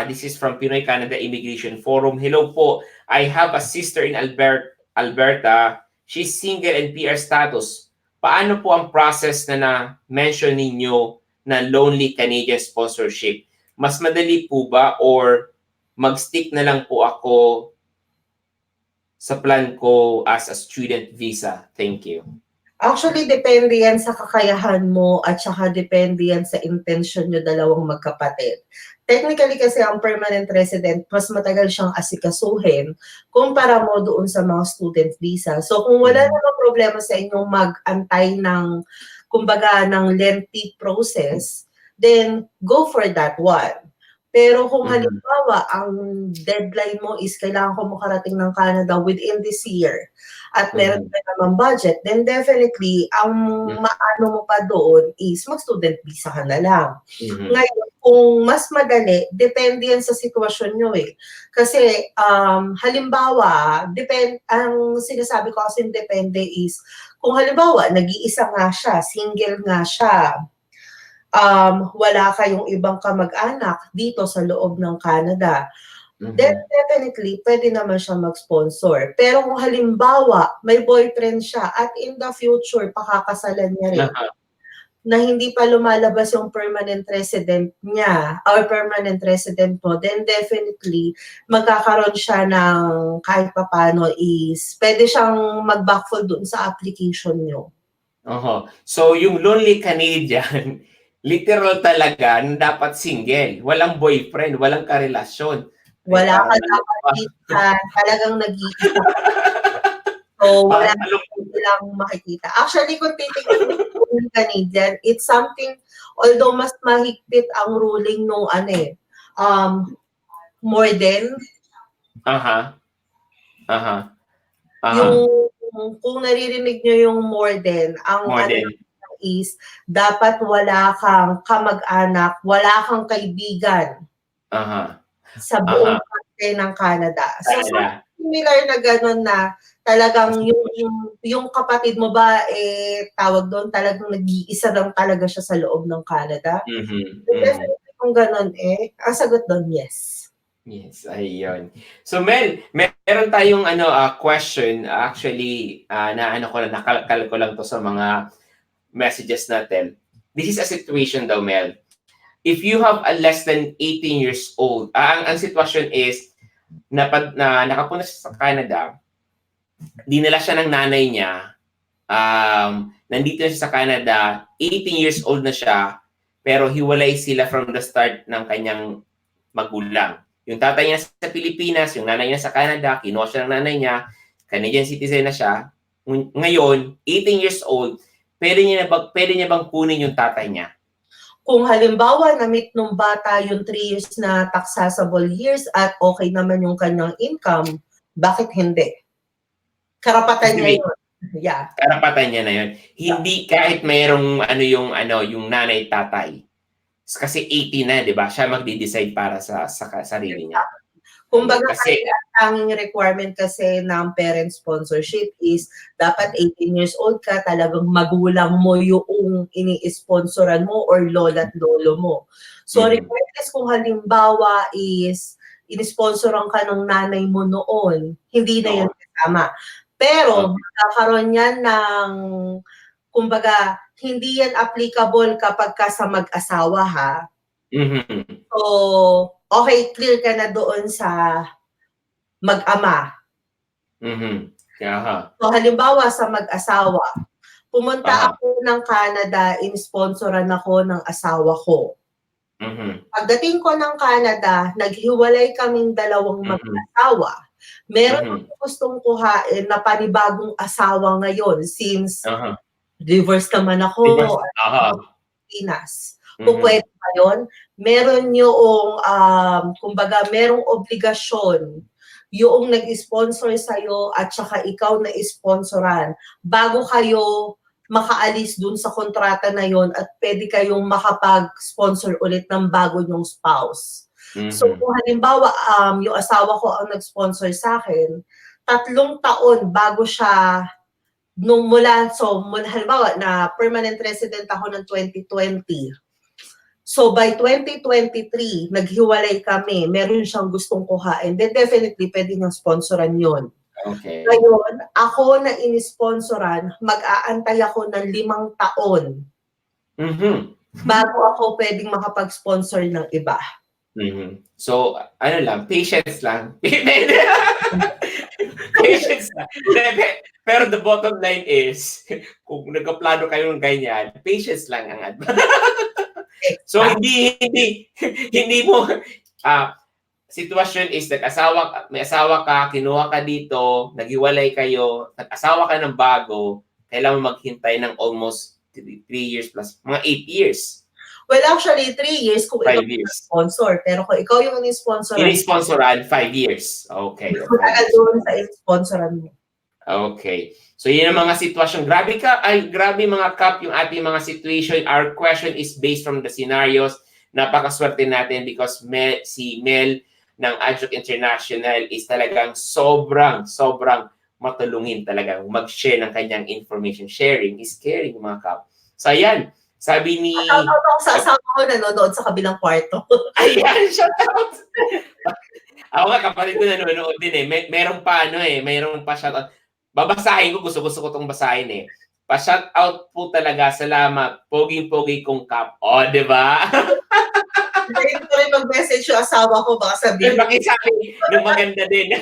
This is from Pinoy Canada Immigration Forum. Hello po. I have a sister in Alberta. She's single and PR status. Paano po ang process na na-mention ninyo na lonely Canadian sponsorship? Mas madali po ba or mag-stick na lang po ako sa plan ko as a student visa? Thank you. Actually, depende yan sa kakayahan mo at saka depende yan sa intention nyo dalawang magkapatid. Technically kasi ang permanent resident, mas matagal siyang asikasuhin kumpara mo doon sa mga student visa. So kung wala namang problema sa inyong mag-antay ng, kumbaga, ng lengthy process, then go for that one. Pero kung halimbawa, ang deadline mo is kailangan ko makarating ng Canada within this year at meron ka naman budget, then definitely, ang maano mo pa doon is mag-student visa ka na lang. Ngayon, kung mas madali, depende yan sa sitwasyon nyo eh. Kasi, halimbawa, ang sinasabi ko kasi depende is, kung halimbawa, nag-iisa nga siya, single nga siya, wala kayong ibang kamag-anak dito sa loob ng Canada, then definitely, pwede naman siya mag-sponsor. Pero kung halimbawa, may boyfriend siya at in the future, pakakasalan niya rin, na hindi pa lumalabas yung permanent resident niya or permanent resident mo, then definitely, magkakaroon siya ng kahit papano is, pwede siyang mag-backfill dun sa application niyo. So, yung lonely Canadian, literal talaga na dapat single. Walang boyfriend, walang karelasyon. Wala ka dapat kita, talagang nag-iisa. So, wala silang makikita. Actually, kung titignan yung Canadian, it's something, although mas mahigpit ang ruling nung more than. Yung, kung naririnig nyo yung more than, ang is, dapat wala kang kamag-anak, wala kang kaibigan sa buong parte ng Canada. So, similar na gano'n na talagang yung kapatid mo ba, tawag doon, talagang nag-iisa lang talaga siya sa loob ng Canada. Definitely kung gano'n ang sagot doon, yes. Yes, ayun. So Mel, meron tayong question actually nakal ko lang to sa mga messages natin. This is a situation daw, Mel. If you have a less than 18 years old, ang sitwasyon is nakapunta siya sa Canada, dinala siya ng nanay niya, nandito na siya sa Canada, 18 years old na siya, pero hiwalay sila from the start ng kanyang magulang. Yung tatay niya sa Pilipinas, yung nanay niya sa Canada, kinuha siya ng nanay niya, Canadian citizen na siya. Ngayon, 18 years old, pwede niya bang kunin yung tatay niya? Kung halimbawa, na-meet nung bata yung 3 years na taxable years at okay naman yung kanyang income, bakit hindi? Karapatan niya yun. Yeah. Karapatan niya na yun. Hindi kahit mayroong yung nanay-tatay. Kasi 18 na, di ba? Siya magde-decide para sa sarili niya. Kumbaga Kasi, kasi ang tanging requirement kasi ng parent sponsorship is dapat 18 years old ka, talagang magulang mo yung ini-sponsoran mo or lola't lolo mo. So mhm, regardless kung halimbawa is inisponsoran ka ng nanay mo noon, hindi na yan oo, kasama. Pero okey. magkakaroon yan ng, kumbaga, hindi yan applicable kapag ka sa mag-asawa ha. Mhm, So, okay, clear ka na doon sa mag-ama. mhm, aha, So, halimbawa sa mag-asawa, pumunta aha, ako ng Canada, in-sponsoran ako ng asawa ko. mhm, Pagdating ko ng Canada, naghiwalay kaming dalawang mhm, mag-asawa. Meron mhm, akong gustong kuhain na panibagong asawa ngayon since aha, divorce naman 'di ba? ako at Aha, Pilipinas. mhm, Pupuwede ba yun? Meron yoong, kumbaga merong obligasyon yoong nag-sponsor sa'yo at saka ikaw na sponsoran bago kayo makaalis dun sa kontrata na yon at pwede kayong makapag-sponsor ulit ng bago nyong spouse. So mhm, kung halimbawa, yung asawa ko ang nag-sponsor sa'kin, 3 taon bago siya nung mula, so halimbawa na permanent resident ako ng 2020. So by 2023, naghiwalay kami, meron siyang gustong kuhain, then definitely pwede niyang sponsoran yon. okey. Ngayon, ako na inisponsoran, mag-aantay ako ng 5 taon Mhm, bago ako pwedeng makapag-sponsor ng iba. mhm. So, ano lang, patience lang. Patience lang. Hindi, pero the bottom line is, kung nagkaplano kayo ng ganyan, patience lang ang so, Extra. hindi mo, ah, sitwasyon is may asawa ka, kinuha ka dito, naghiwalay kayo, nag-asawa ka ng bago, kailangan mo maghintay ng almost 3 years plus, mga 8 years, Well, actually, 3 years kung ikaw 5 years. yung sponsor. Pero kung ikaw yung inisponsoran, Ini-sponsoran, 5 years. Okay, mas o 5 matagal years. doon sa inisponsoran mo. Okay. So, yun ang mga sitwasyon. Grabe mga kap yung ating mga situation. Our question is based from the scenarios. Napakaswerte natin because si Mel ng Adjunct International is talagang sobrang matulungin talagang mag-share ng kanyang information. Sharing is caring, mga kap. So, ayan. Sabi ni... Shoutout ako sa asawa ko nanonood sa kabilang kwarto. Ayan, shout out! Ako nga, kapatid ko nanonood din eh. Meron pa meron pa shoutout. Babasahin ko, gusto ko 'tong basahin eh. Pa-shoutout po talaga, salamat. Poging-pogi kong kap. Oh, 'di ba? Hintayin ko rin mag-message yung asawa ko, baka May sabihin. pakisabi ng maganda din.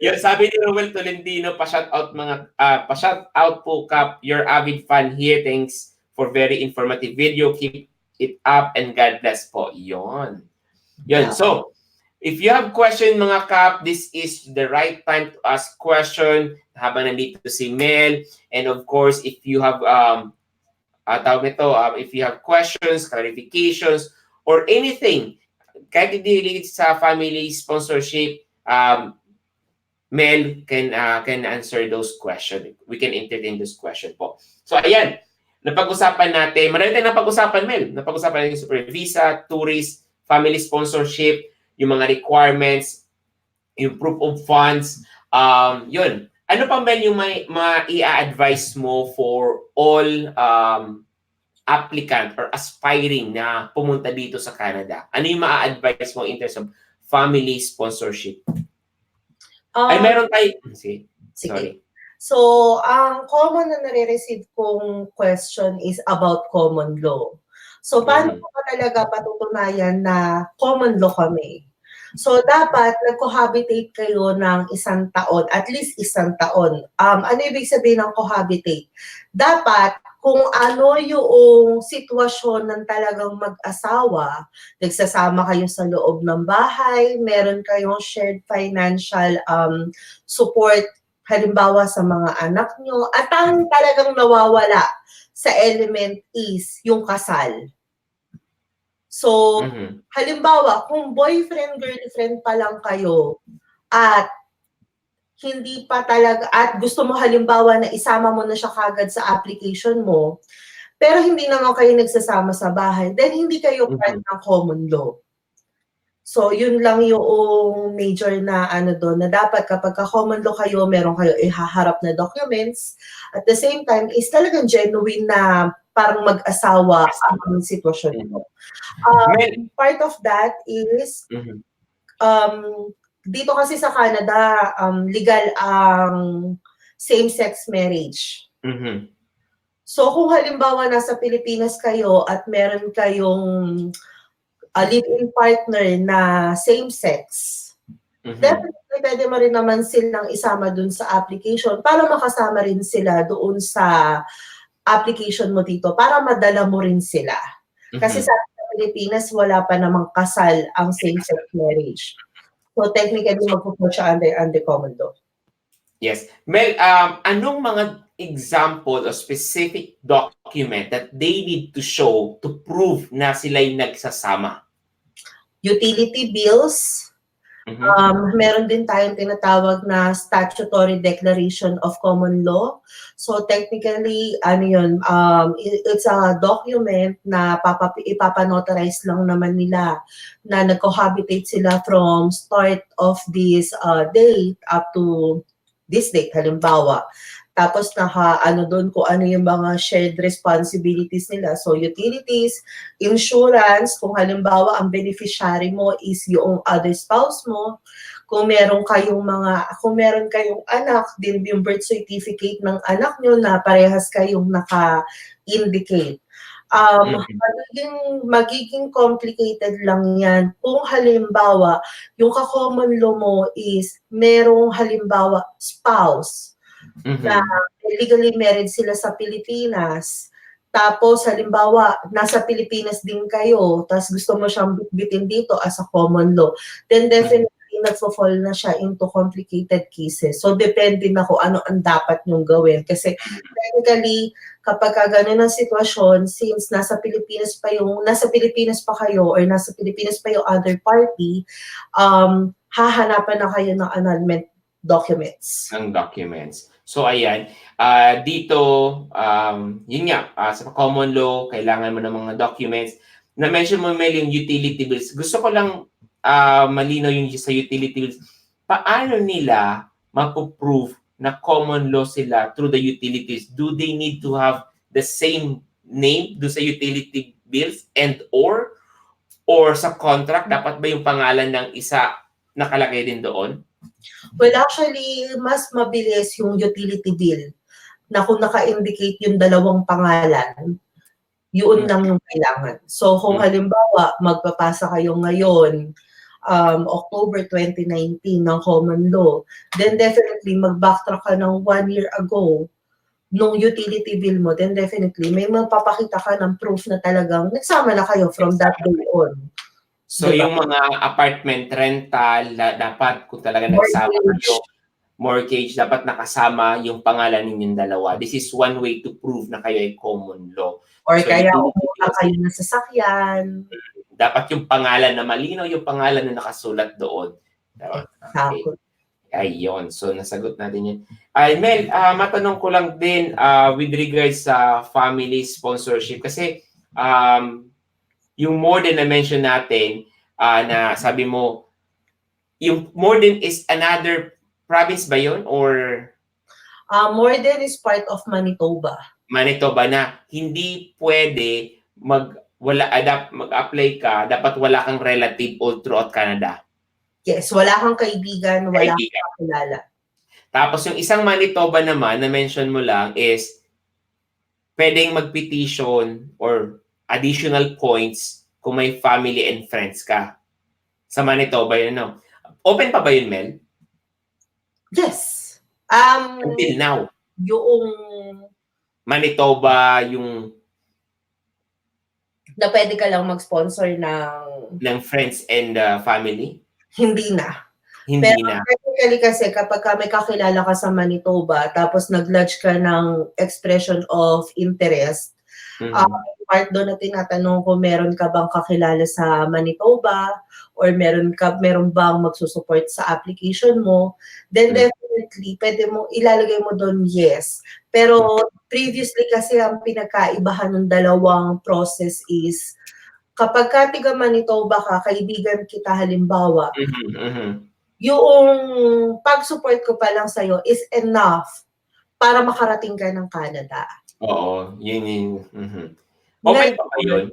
Yun, sabi ni Ruel Tolentino, pa-shoutout po kap. Your avid fan here. Thanks for very informative video. Keep it up and God bless po. Yon. Yun. So, if you have question mga kap, this is the right time to ask question habang nandito si Mel. And of course, if you have if you have questions, clarifications, or anything, kahit hindi related sa family sponsorship, Mel can answer those questions. We can entertain those questions po. So ayan, napag-usapan natin, marami tayong napag-usapan, Mel. Napag-usapan natin yung super visa, tourist, family sponsorship, yung mga requirements, yung proof of funds, yun. Ano pa, Mel, yung i-advise mo for all applicant or aspiring na pumunta dito sa Canada? Ano yung ma-advise mo in terms of family sponsorship? Ay, Um, meron tayo. Sige, sorry. Sige. So, ang common na nare-receive kong question is about common law. So, paano Mhm. ko ba talaga patutunayan na common law kami? So, dapat nag-cohabitate kayo ng 1 taon, at least 1 taon. Ano ibig sabihin ng cohabitate? Dapat kung ano yung sitwasyon ng talagang mag-asawa, nagsasama kayo sa loob ng bahay, meron kayong shared financial support, halimbawa sa mga anak nyo, at ang talagang nawawala sa element is yung kasal. So, Mhm. halimbawa, kung boyfriend, girlfriend pa lang kayo, at hindi pa talaga, at gusto mo halimbawa na isama mo na siya kagad sa application mo, pero hindi naman kayo nagsasama sa bahay, then hindi kayo part Mhm. ng common law. So, yun lang yung major na ano doon, na dapat kapag ka-common law kayo, meron kayo ihaharap na documents. At the same time, is talagang genuine na parang mag-asawa ang sitwasyon Mhm. mo. Mel, Part of that is, mhm, dito kasi sa Canada, legal ang same-sex marriage. mhm, So, kung halimbawa nasa Pilipinas kayo at meron kayong live-in partner na same-sex, mhm, definitely pwede mo rin naman silang isama dun sa application para makasama rin sila doon sa application mo dito para madala mo rin sila. Kasi sa mhm. Pilipinas, wala pa namang kasal ang same-sex marriage. So technically, magpo-fall siya under common law. Yes. Mel, anong mga example o specific document that they need to show to prove na sila'y nagsasama? Utility bills, Mhm, meron din tayong tinatawag na statutory declaration of common law. So technically, ano yun, it's a document na ipapanotarize lang naman nila na nag-cohabitate sila from start of this date up to this date, halimbawa. Tapos ano doon kung ano yung mga shared responsibilities nila. So utilities, insurance, kung halimbawa ang beneficiary mo is yung other spouse mo, kung meron kayong anak, din yung birth certificate ng anak nyo na parehas kayong naka-indicate. mhm, Magiging complicated lang yan kung halimbawa, yung ka-common law mo is merong halimbawa spouse na mhm, legally married sila sa Pilipinas. Tapos, halimbawa, nasa Pilipinas din kayo, tapos gusto mo siyang bitbitin dito as a common law, then mhm. definitely nagfo-fall na siya into complicated cases. So, depende na kung ano ang dapat niyong gawin. Kasi, technically, kapag ganun ang sitwasyon, since nasa Pilipinas pa kayo, or nasa Pilipinas pa yung other party, hahanapan na kayo ng annulment documents. Ng documents. So ayan, dito, yun nga, sa common law, kailangan mo ng mga documents. Na-mention mo, Mel, yung utility bills. Gusto ko lang malinaw yung sa utility bills. Paano nila mapoprove na common law sila through the utilities? Do they need to have the same name do sa utility bills or sa contract, dapat ba yung pangalan ng isa nakalagay din doon? Well, actually, mas mabilis yung utility bill na kung naka-indicate yung dalawang pangalan, yun Mm, lang yung kailangan. So, kung mm, halimbawa, magpapasa kayo ngayon, October 2019 ng common law, then definitely mag-backtrack ka ng 1 year ago nung utility bill mo, then definitely may magpapakita ka ng proof na talagang nagsama na kayo from that day on. So Diba? yung mga apartment rental, dapat kung talaga nagsama Mortgage, kayo, mortgage, dapat nakasama yung pangalan ninyong dalawa. This is one way to prove na kayo ay common law. or So kaya utility umutang bills, kayo ng sasakyan. dapat yung pangalan na malinaw, yung pangalan na nakasulat doon. Diba? Okay. Exactly. Ayun. So nasagot natin yun. Ay, Mel, matanong ko lang din with regards sa family sponsorship. Kasi yung more than na mention natin, na sabi mo, yung more than is another province ba yun? Or Morden is part of Manitoba. Manitoba na hindi pwede mag-apply ka, dapat wala kang relative all throughout Canada. Yes, wala kang kaibigan, wala kang Kaibigan. kakilala. Tapos yung isang Manitoba naman, na mention mo lang is pwedeng mag-petition or additional points kung may family and friends ka. Sa Manitoba yun, no? Open pa ba yun, Mel? Yes. Until now. Yung Manitoba yung na pwede ka lang mag-sponsor ng ng friends and family? hindi na. Hindi Pero na. technically kasi kapag may kakilala ka sa Manitoba tapos nag-lodge ka ng expression of interest, Mhm. part doon na tinatanong kung meron ka bang kakilala sa Manitoba or meron bang magsusupport sa application mo, then Mm. definitely pwede mo ilalagay mo doon yes. Pero previously kasi ang pinagkaibahan ng dalawang process is kapag ka tiga Manitoba ka, kaibigan kita halimbawa, Mhm, mhm. yung pag-support ko pa lang sa'yo is enough para makarating ka ng Canada. Oo, yun, mhm. Open pa ba Ngayon yun?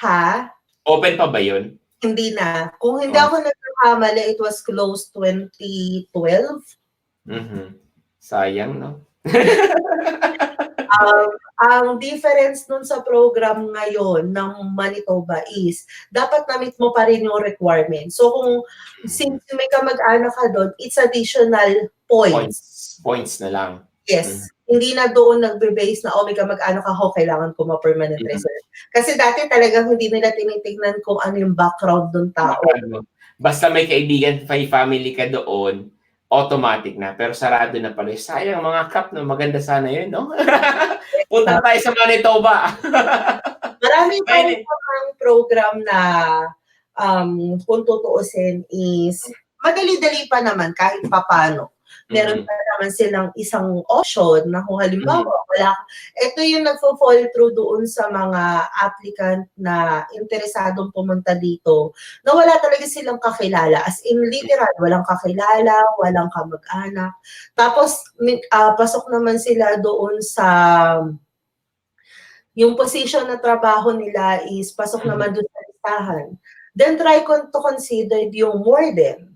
ha? Open pa ba yun? Hindi na. Kung hindi Oh, ako nagkakamali, it was closed 2012. mhm. Sayang 'no? Um, ang difference nun sa program ngayon ng Manitoba is dapat na-meet mo pa rin yung requirement. So kung Mhm. since may kamag-anak ka dun, it's additional points. Points na lang. Yes. Mhm, Hindi na doon nagbe-base na, oh, may kamag-anak ako, kailangan ko ma-permanent mhm. resident. Kasi dati talagang hindi nila tinitignan kung ano yung background ng tao. Basta may kaibigan, may family ka doon, automatic na. Pero sarado na pala. Sayang mga Kap 'no, maganda sana yun 'no? Punta tayo sa Manitoba. Marami pa rin Ayun, namang program na kung tutuusin is madali-dali pa naman kahit papaano. Meron mhm, pa naman silang isang option na kung halimbawa mhm, ito yung nagfo-fall through doon sa mga applicant na interesadong pumunta dito na wala talaga silang kakilala. As in literal, walang kakilala, walang kamag-anak. Tapos pasok naman sila doon sa yung position na trabaho nila is pasok mhm. naman doon sa listahan. Then try to consider yung warden.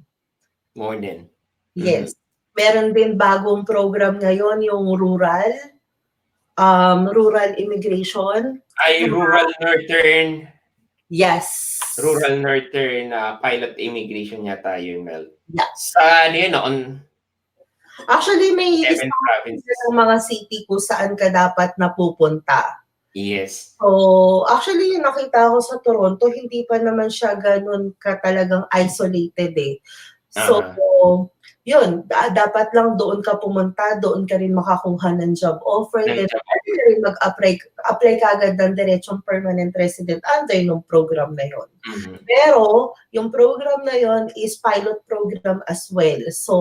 More than. Mhm. Yes. Meron din bagong program ngayon, yung rural immigration. Ay, Yes. pilot immigration yata yun, Mel. Yeah. Sa ano yun, on Actually, may 7 listahan sila provinces. ng mga city kung saan ka dapat napupunta. Yes. So, actually, yung nakita ko sa Toronto, hindi pa naman siya ganun ka talagang isolated eh. So, Aha. yun, dapat lang doon ka pumunta, doon ka rin makakuha ng job offer, Ng then job pwede offer. ka rin apply ka agad ng diretsong permanent resident under yung program na yun. Mhm. Pero, yung program na yun is pilot program as well. So,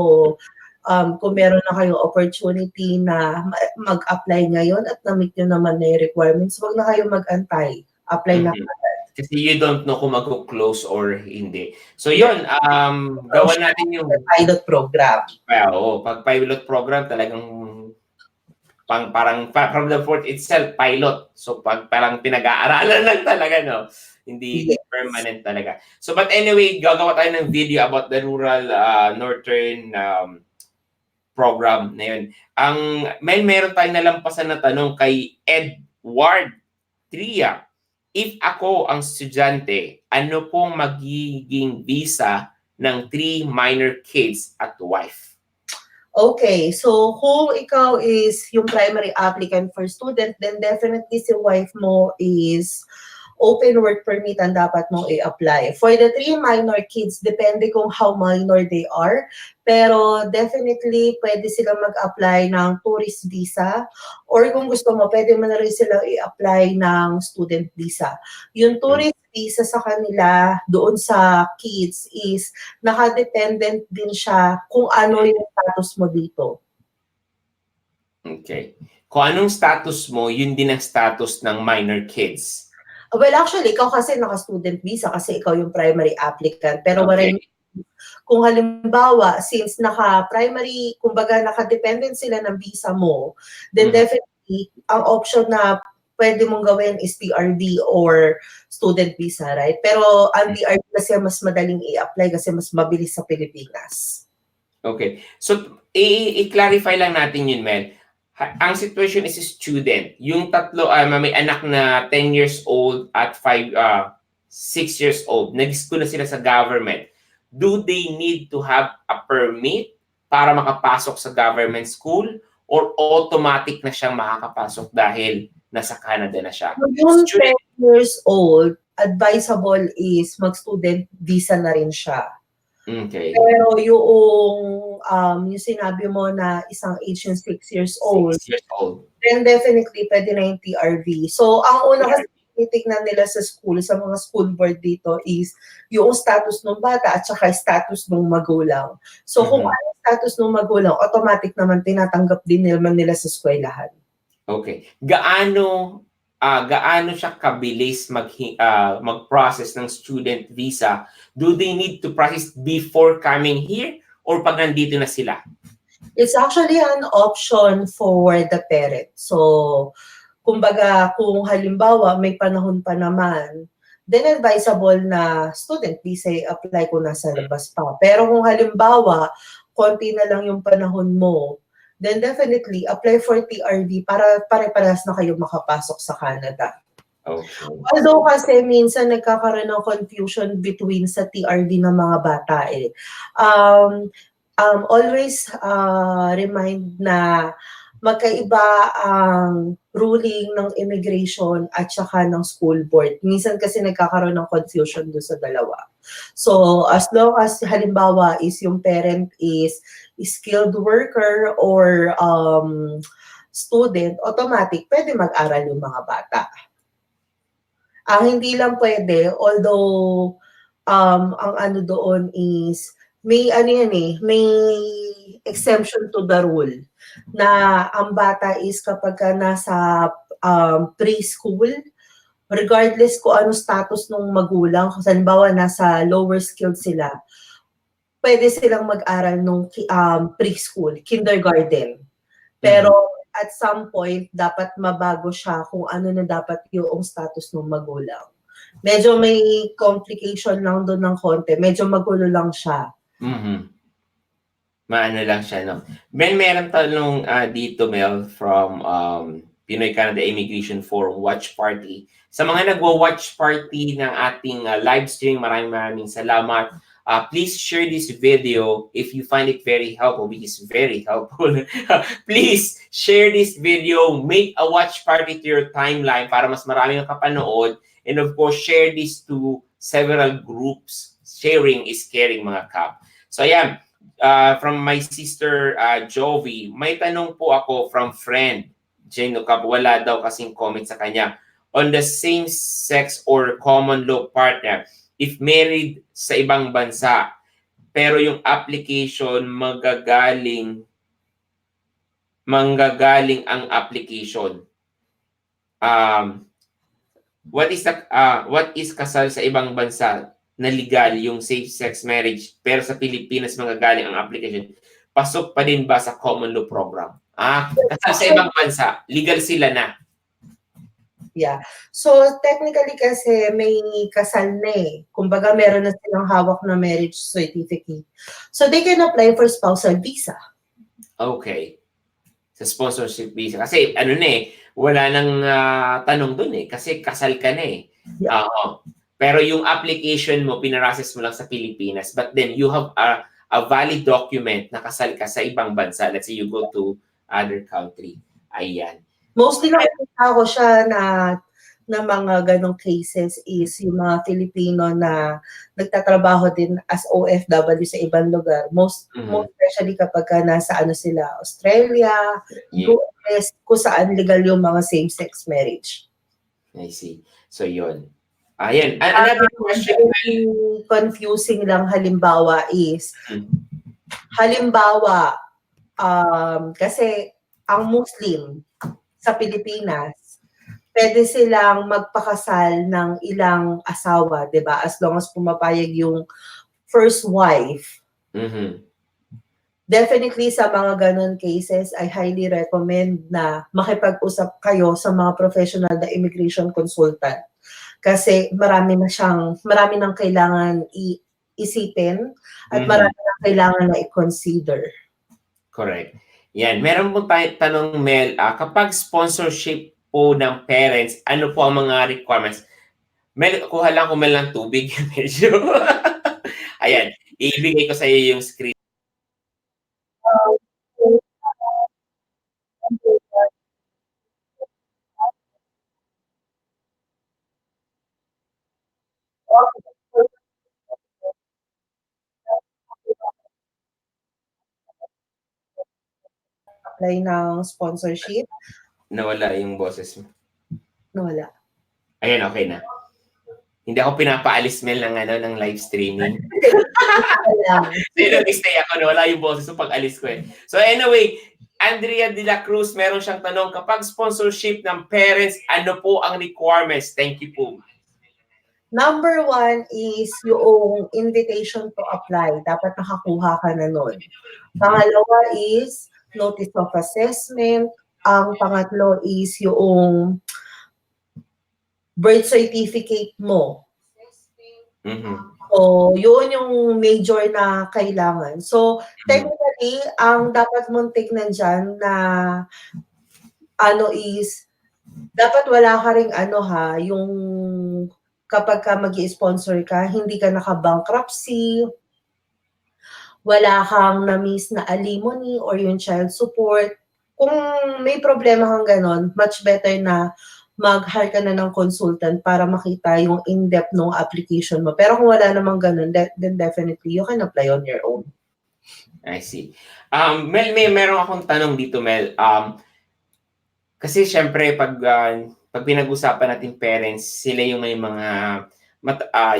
kung meron na kayong opportunity na mag-apply ngayon at na-meet nyo naman na yung requirements, huwag na kayo mag-antay. Apply na Mhm. Kasi you don't know kung magko-close or hindi. So yun, gawan natin yung pilot program. oo, 'pag pilot program talagang parang from the fort itself, pilot. So parang pinag-aaralan lang talaga 'no, hindi Yes. permanent talaga. So but anyway, gagawa tayo ng video about the rural, northern, program na yun. Meron tayong nalampasan na tanong kay Edward Tria. If ako ang estudyante, ano pong magiging visa ng 3 minor kids at wife? Okay, so kung ikaw is yung primary applicant for student, then definitely si wife mo is open work permit ang dapat mong i-apply. For the 3 minor kids, depende kung how minor they are. Pero definitely, pwede silang mag-apply ng tourist visa. Or kung gusto mo, pwede mo na rin silang i-apply ng student visa. Yung Hmm, tourist visa sa kanila, doon sa kids, is nakadependent din siya kung ano yung status mo dito. okay. Kung anong status mo, yun din ang status ng minor kids. Well, actually, ikaw kasi naka-student visa kasi ikaw yung primary applicant. Pero Okay. kung halimbawa, since naka-primary, kumbaga naka-dependent sila ng visa mo, then Mhm. definitely, ang option na pwede mong gawin is PRD or student visa, right? Pero ang PRD kasi mas madaling i-apply kasi mas mabilis sa Pilipinas. Okay. So, i-clarify lang natin yun, Mel. Ang situation is student. Yung tatlo, may anak na 10 years old at 6 years old. Nag-school na sila sa government. Do they need to have a permit para makapasok sa government school or automatic na siyang makakapasok dahil nasa Canada na siya? So, yung Student. 10 years old, advisable is mag-student visa na rin siya. Okay. Pero yung sinabi mo na isang age yung 6 years old, 6 years old. then definitely pwede na yung TRV. So, ang una kasi tinitignan nila sa school, sa mga school board dito is yung status ng bata at saka status ng magulang. So, kung ano yung status ng magulang, automatic naman tinatanggap din naman nila sa eskwelahan. Okay. Gaano gaano siya kabilis mag-process ng student visa? Do they need to process before coming here or pag nandito na sila? It's actually an option for the parent. So, kumbaga, kung halimbawa may panahon pa naman, then advisable na student visa apply kung nasa labas pa. Pero kung halimbawa, konti na lang yung panahon mo, then definitely apply for TRD para pare-parehas na kayo makapasok sa Canada. Okay. Although kasi minsan nagkakaroon ng confusion between sa TRD ng mga bata eh. Always remind na magkaiba ang ruling ng immigration at saka ng school board. Minsan kasi nagkakaroon ng confusion doon sa dalawa. So, as long as halimbawa is yung parent is skilled worker or student, automatic, pwede mag-aral yung mga bata. Ang hindi lang pwede, although ang ano doon is may ano yan eh, may exemption to the rule na ang bata is kapag ka nasa preschool, regardless kung ano status ng magulang, kung halimbawa nasa lower skilled sila, pwede silang mag-aral nung preschool, kindergarten. Pero at some point, dapat mabago siya kung ano na dapat yung status ng magulang. Medyo may complication lang doon ng konti. Medyo magulo lang siya. Maano lang siya, no? Meron tanong dito, Mel, from Pinoy Canada Immigration Forum Watch Party. Sa mga nagwa-watch party ng ating live stream, maraming salamat. Please share this video if you find it very helpful, which is very helpful. Please share this video, make a watch party to your timeline para mas marami ang kapanood. And of course, share this to several groups. Sharing is caring, mga kap. So ayan, from my sister Jovi, may tanong po ako from friend Jeno Cap, wala daw kasing comment sa kanya. On the same sex or common law partner, if married sa ibang bansa, pero yung application manggagaling ang application. What is kasal sa ibang bansa na legal yung same-sex marriage pero sa Pilipinas manggagaling ang application? Pasok pa din ba sa common law program? Kasal sa ibang bansa, legal sila na. Yeah. So, technically kasi may kasal na eh. Kumbaga, meron na silang hawak na marriage certificate. So, they can apply for spousal visa. Okay. Sa sponsorship visa. Kasi ano na eh, wala nang tanong dun eh. Kasi kasal ka na eh. Yeah. Pero yung application mo, pinarases mo lang sa Pilipinas. But then, you have a valid document na kasal ka sa ibang bansa. Let's say you go to other country. Ayan. Mostly nakikita ko siya na mga ganong cases is yung mga Filipino na nagtatrabaho din as OFW sa ibang lugar. Most especially kapag nasa sila, Australia, US, kung saan legal yung mga same-sex marriage. I see. So, yun. Ayan. Another question. Confusing lang halimbawa is, halimbawa, kasi ang Muslim sa Pilipinas, pwede silang magpakasal ng ilang asawa, 'di ba? As long as pumapayag yung first wife. Definitely sa mga ganon cases, I highly recommend na makipag-usap kayo sa mga professional na immigration consultant. Kasi marami nang kailangan isipin at marami nang kailangan na i-consider. Correct. Yan. Meron po tayo tanong, Mel, kapag sponsorship po ng parents, ano po ang mga requirements? Mel, kuha lang ko Mel ng tubig. Medyo. Ayan. Ibigay ko sa iyo yung screen. Apply ng sponsorship. Nawala yung boses mo. Nawala. Ayan, okay na. Hindi ako pinapaalis, Mel, ng live streaming. So, nag-stay ako, nawala yung boses mo pag alis ko eh. So anyway, Andrea de la Cruz, meron siyang tanong, kapag sponsorship ng parents, ano po ang requirements? Thank you po. Number 1 is yung invitation to apply. Dapat nakakuha ka na nun. Pangalawa is notice of assessment. Ang pangatlo is yung birth certificate mo. So, yun yung major na kailangan. So, technically, ang dapat mong tignan dyan na is, dapat wala ka ring yung kapag ka mag-i-sponsor ka, hindi ka naka-bankruptcy, wala kang na-miss na alimony or yung child support. Kung may problema kang ganon, much better na mag-hire ka na ng consultant para makita yung in-depth ng application mo. Pero kung wala namang ganon, then definitely you can apply on your own. I see. Mel, meron akong tanong dito, Mel. Kasi syempre, pag pinag-usapan natin parents, sila yung may mga,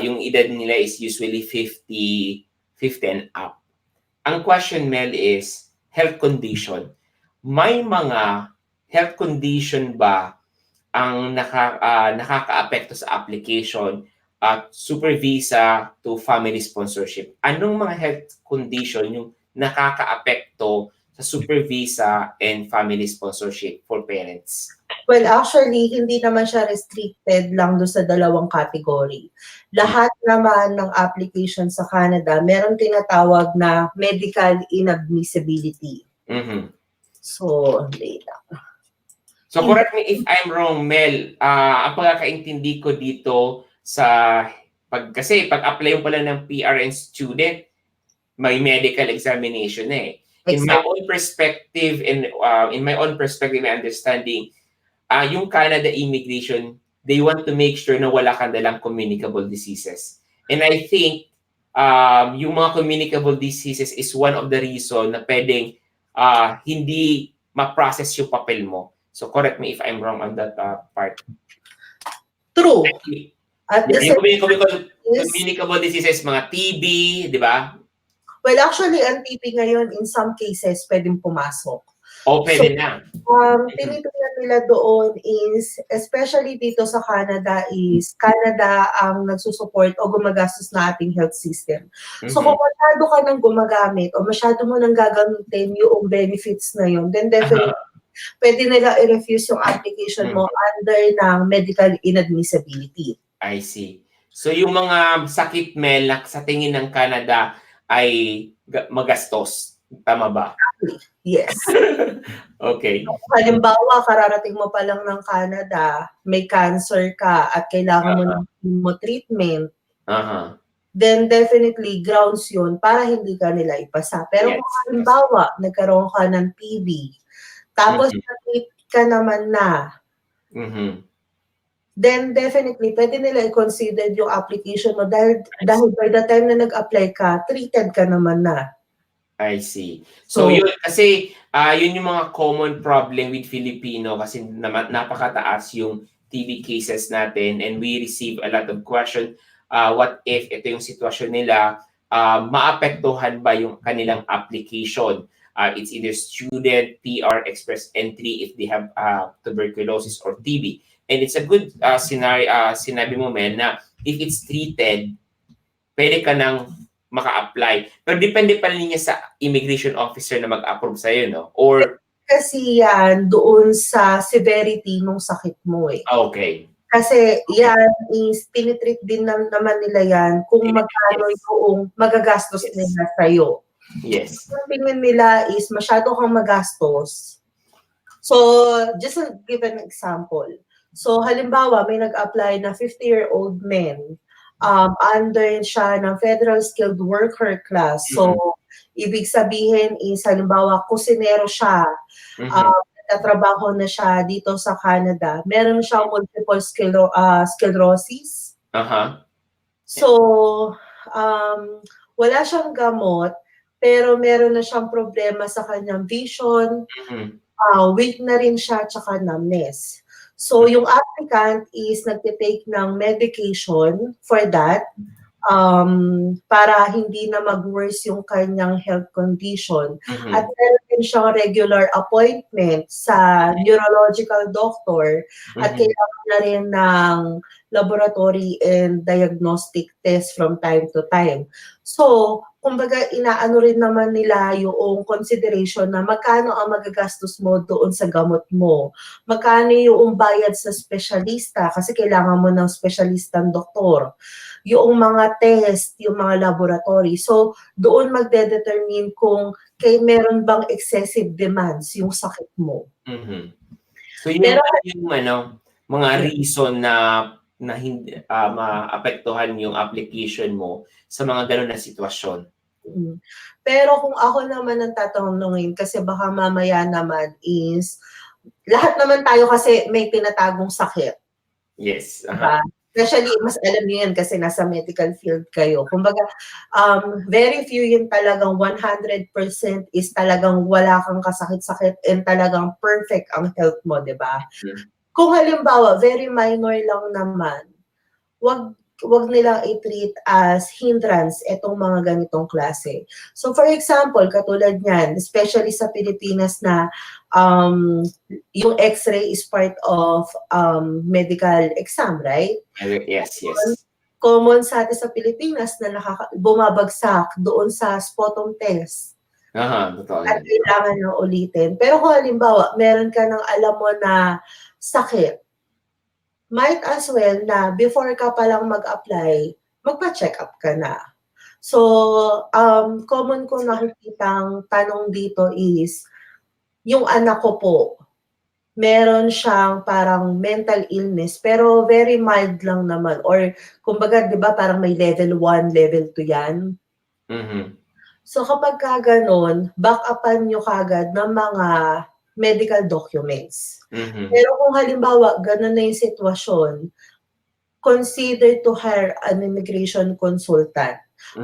yung edad nila is usually 50 and up. Ang question, Mel, is health condition. May mga health condition ba ang nakaka-apekto sa application at super visa to family sponsorship? Anong mga health condition yung nakaka-apekto sa super visa and family sponsorship for parents? Well, actually, hindi naman siya restricted lang doon sa dalawang category. Lahat naman ng application sa Canada, meron tinatawag na medical inadmissibility. So, wait lang. So, correct me if I'm wrong, Mel. Ang pagkakaintindi ko dito sa kasi pag-apply mo pala ng PRN student, may medical examination eh. In my own perspective and in my own perspective and understanding, yung Canada immigration, they want to make sure na wala kang dalang communicable diseases. And I think yung mga communicable diseases is one of the reason na pwedeng hindi ma-process yung papel mo. So correct me if I'm wrong on that part. True. At the yung communicable diseases, mga TB, di ba? Well, actually, ang TB ngayon, in some cases, pwedeng pumasok. Pwede na. Tinitingnan nila doon is, especially dito sa Canada, is Canada ang nagsusupport o gumagastos na ating health system. So, kung masyado ka nang gumagamit o masyado mo nang gagamitin yung benefits na yun, then definitely, pwede nila i-refuse yung application mo under ng medical inadmissibility. I see. So, yung mga sakit, Mel, na sa tingin ng Canada ay magastos. Tama ba? Yes. Okay. Halimbawa, kararating mo pa lang ng Canada, may cancer ka at kailangan mo ng chemo treatment, then definitely grounds yun para hindi ka nila ipasa. Pero kung halimbawa, nagkaroon ka ng TB, tapos na-treat ka naman na, then definitely, pwede nila i-consider yung application mo dahil by the time na nag-apply ka, treated ka naman na. I see. So yun, kasi yun yung mga common problem with Filipino kasi napakataas yung TB cases natin and we receive a lot of question. What if ito yung sitwasyon nila, maapektuhan ba yung kanilang application? It's either student, PR, express entry if they have tuberculosis or TB. And it's a good scenario, sinabi mo, Mel, na if it's treated, pwede ka nang maka-apply. Pero depende pa rin niya sa immigration officer na mag-approve sa'yo, no? Or kasi yan doon sa severity ng sakit mo eh. Okay. Kasi yan is tinitreat din naman nila yan kung magkano yung magagastos nila sa'yo. Yes. Ang tingin nila is masyado kang magastos. So, just to give an example. So, halimbawa, may nag-apply na 50-year-old men. Under siya ng Federal Skilled Worker Class. So, ibig sabihin is, halimbawa, kusinero siya, nagtatrabaho na siya dito sa Canada. Meron siyang multiple sclerosis. So, wala siyang gamot, pero meron na siyang problema sa kanyang vision, weak na rin siya, tsaka numbness. So, yung applicant is nagtitake ng medication for that para hindi na mag-worse yung kanyang health condition. At meron din din siyang regular appointment sa neurological doctor at Mhm. kailangan na rin ng laboratory and diagnostic test from time to time. So, kumbaga inaano rin naman nila yung consideration na magkano ang magagastos mo doon sa gamot mo. Magkano yung bayad sa specialista kasi kailangan mo ng specialistang doktor. Yung mga test, yung mga laboratory. So, doon magde-determine kung meron bang excessive demands yung sakit mo. Mhm. So yun Pero pala yung ano, mga yeah, reason na hindi maapektuhan yung application mo sa mga gano'n na sitwasyon. pero kung ako naman ang tatanungin kasi baka mamaya naman is lahat naman tayo kasi may tinatagong sakit. Yes, Diba? Especially, mas alam niyo yan kasi nasa medical field kayo. Kumbaga, very few yung talagang 100% is talagang wala kang kasakit-sakit and talagang perfect ang health mo, di ba? Mhm. Kung halimbawa, very minor lang naman, wag wag nilang i-treat as hindrance itong mga ganitong klase. So for example, katulad niyan, especially sa Pilipinas na um, yung X-ray is part of medical exam, right? Yes, yes. Common sa atin sa Pilipinas na bumabagsak doon sa sputum test Totoo at yan. kailangan na ulitin. Pero kung halimbawa, meron ka ng alam mo na sakit, might as well na before ka palang mag-apply, magpa-check up ka na. So, common ko nakikitang tanong dito is, yung anak ko po, meron siyang parang mental illness, pero very mild lang naman. Or, kumbaga, di ba, parang may level 1, level 2 yan. Mhm. So, kapag ka ganun, back upan nyo kagad ng mga medical documents. Mhm. Pero kung halimbawa, ganun na yung sitwasyon, consider to hire an immigration consultant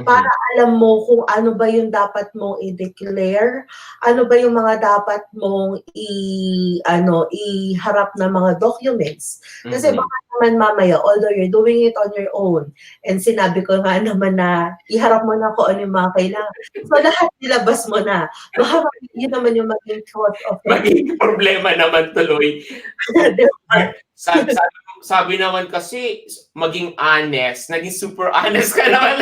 para Mhm. alam mo kung ano ba yung dapat mong i-declare, ano ba yung mga dapat mong iharap na mga documents. Kasi Mhm. baka naman mamaya, although you're doing it on your own, and sinabi ko nga naman na iharap mo na kung ano yung mga kailangan. So lahat nilabas mo na. Baka yun naman yung maging cause of it. Magiging problema naman tuloy. Di ba? Sabi naman kasi maging honest, naging super honest ka naman.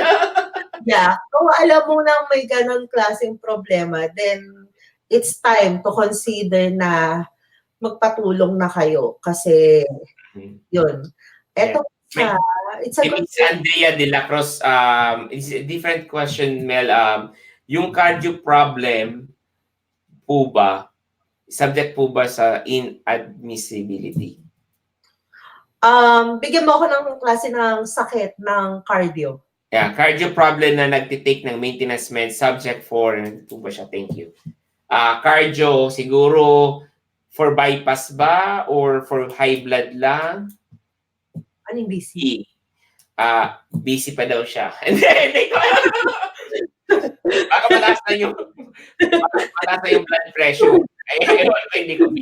Yeah, kung alam mo na may gano'n klaseng problema, then it's time to consider na magpatulong na kayo kasi yun. Yeah. Eto May sa it's a good Miss thing. Andrea de la Cruz, it's a different question, Mel. Yung cardio problem po ba, subject po ba sa inadmissibility? Bigyan mo ako ng klase ng sakit ng cardio. Yeah, cardio problem na nagtitake ng maintenance meds, subject for, ano po ba siya? Thank you. Cardio, siguro for bypass ba or for high blood lang? Ano yung busy? Busy pa daw siya. Hindi ko alam. Baka mataas na yung blood pressure. Ay, ewan ko, hindi ko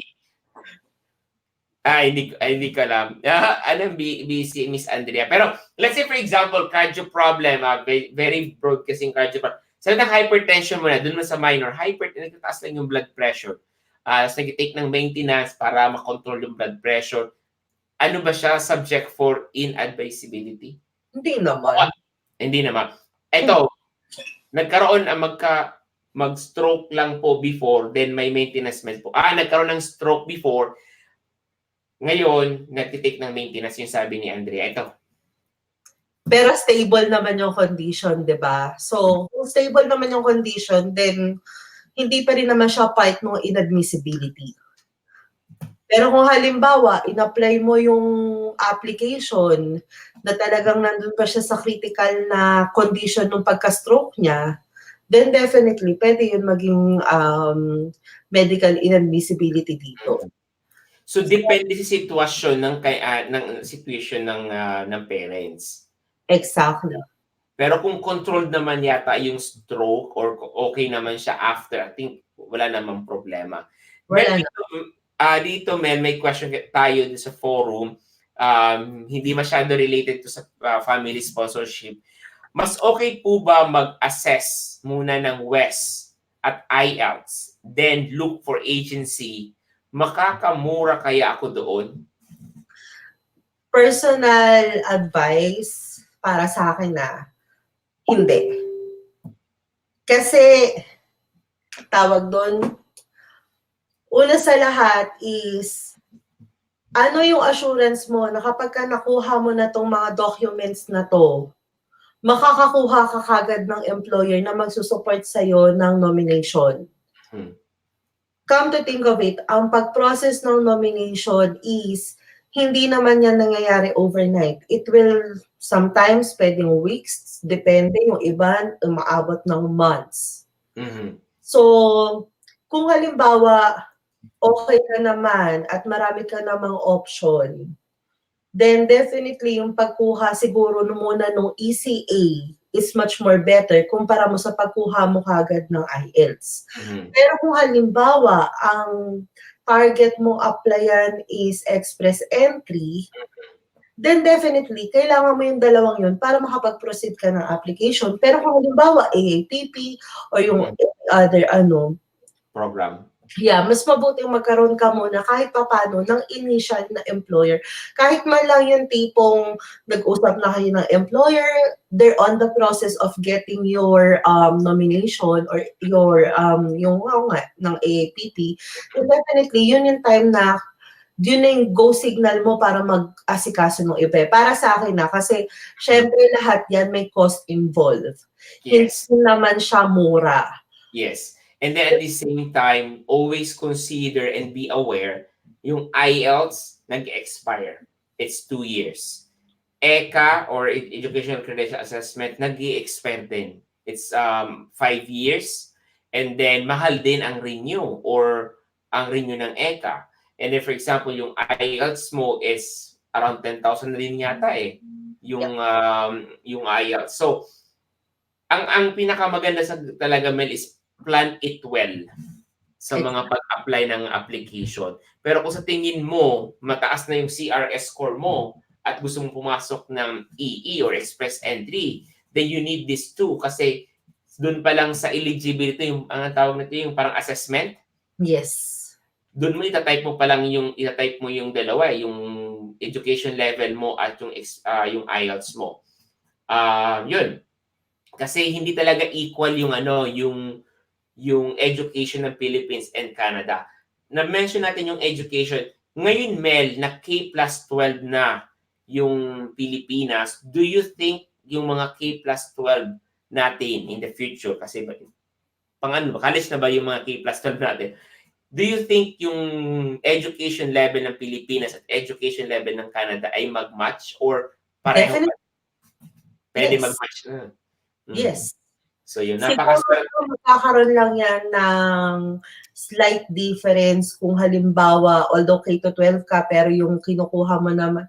hindi ko alam. Anong busy, Miss Andrea? Pero, let's say for example, cardio problem, very broad kasing cardio problem. Sabi ng hypertension mo na, dun mo sa minor, nagtataas lang yung blood pressure. Nag-take ng maintenance para makontrol yung blood pressure. Ano ba siya subject for inadvisability? Hindi naman. Hindi naman. Ito, nagkaroon mag-stroke lang po before, then may maintenance meds po. Nagkaroon ng stroke before, ngayon, nagtitake ng maintenance yung sabi ni Andrea. Ito. Pero stable naman yung condition, di ba? So, kung stable naman yung condition, then hindi pa rin naman siya part ng inadmissibility. Pero kung halimbawa, in-apply mo yung application na talagang nandun pa siya sa critical na condition ng pagka-stroke niya, then definitely, pwede yun maging medical inadmissibility dito. So, depende sa sitwasyon ng situation ng parents. Exactly. Pero kung controlled naman yata yung stroke or okay naman siya after, I think wala namang problema. Wala na. Dito, Mel, may question tayo sa forum. Hindi masyado related to sa family sponsorship. Mas okay po ba mag-assess muna ng WES at IELTS, then look for agency, makakamura kaya ako doon? Personal advice para sa akin na hindi. Kasi, tawag doon, una sa lahat is, ano yung assurance mo na kapag ka nakuha mo na tong mga documents na to, makakakuha ka kagad ng employer na magsusupport sa'yo ng nomination. Come to think of it, ang pag-process ng nomination is hindi naman yan nangyayari overnight. It will sometimes pwedeng weeks, depende, yung iba umaabot ng months. So, kung halimbawa, okay ka naman at marami ka namang option, then definitely yung pagkuha siguro muna ng ECA is much more better kumpara mo sa pagkuha mo kagad ng IELTS. Pero kung halimbawa, ang target mo applyan is express entry, then definitely, kailangan mo yung dalawang yun para makapag-proceed ka ng application. Pero kung halimbawa, AAPP or yung other program. Yeah, mas mabuting magkaroon ka muna kahit papaano ng initial na employer. Kahit man lang yung tipong nag-usap na kayo ng employer, they're on the process of getting your nomination or your yung ng AAPP. And definitely, yun yung time na yun na yung go signal mo para mag-asikaso ng iba. Para sa akin na, kasi syempre lahat yan may cost involved. Yes. Hindi naman siya mura. Yes. And then at the same time, always consider and be aware, yung IELTS nag-expire. It's 2 years. ECA or Educational Credential Assessment nag-expire din. It's 5 years. And then mahal din ang renew or ang renew ng ECA. And then for example, yung IELTS mo is around 10,000 na din yata eh. Yung IELTS. So, ang pinakamaganda sa talaga, Mel, is plan it well sa mga pag-apply ng application. Pero kung sa tingin mo, mataas na yung CRS score mo at gusto mong pumasok ng EE or Express Entry, then you need this too. Kasi doon pa lang sa eligibility, yung ang tawag nito yung parang assessment. Yes. Doon mo itatype mo yung dalawa, yung education level mo at yung IELTS mo. Yun. Kasi hindi talaga equal yung education ng Philippines and Canada. Na-mention natin yung education. Ngayon, Mel, na K+12 na yung Pilipinas, do you think yung mga K+12 natin in the future, kasi college na ba yung mga K+12 natin? Do you think yung education level ng Pilipinas at education level ng Canada ay mag-match or pareho? Pwede mag-match na. Yes. So yun, siguro magkakaroon lang yan ng slight difference kung halimbawa, although K-12 ka, pero yung kinukuha mo naman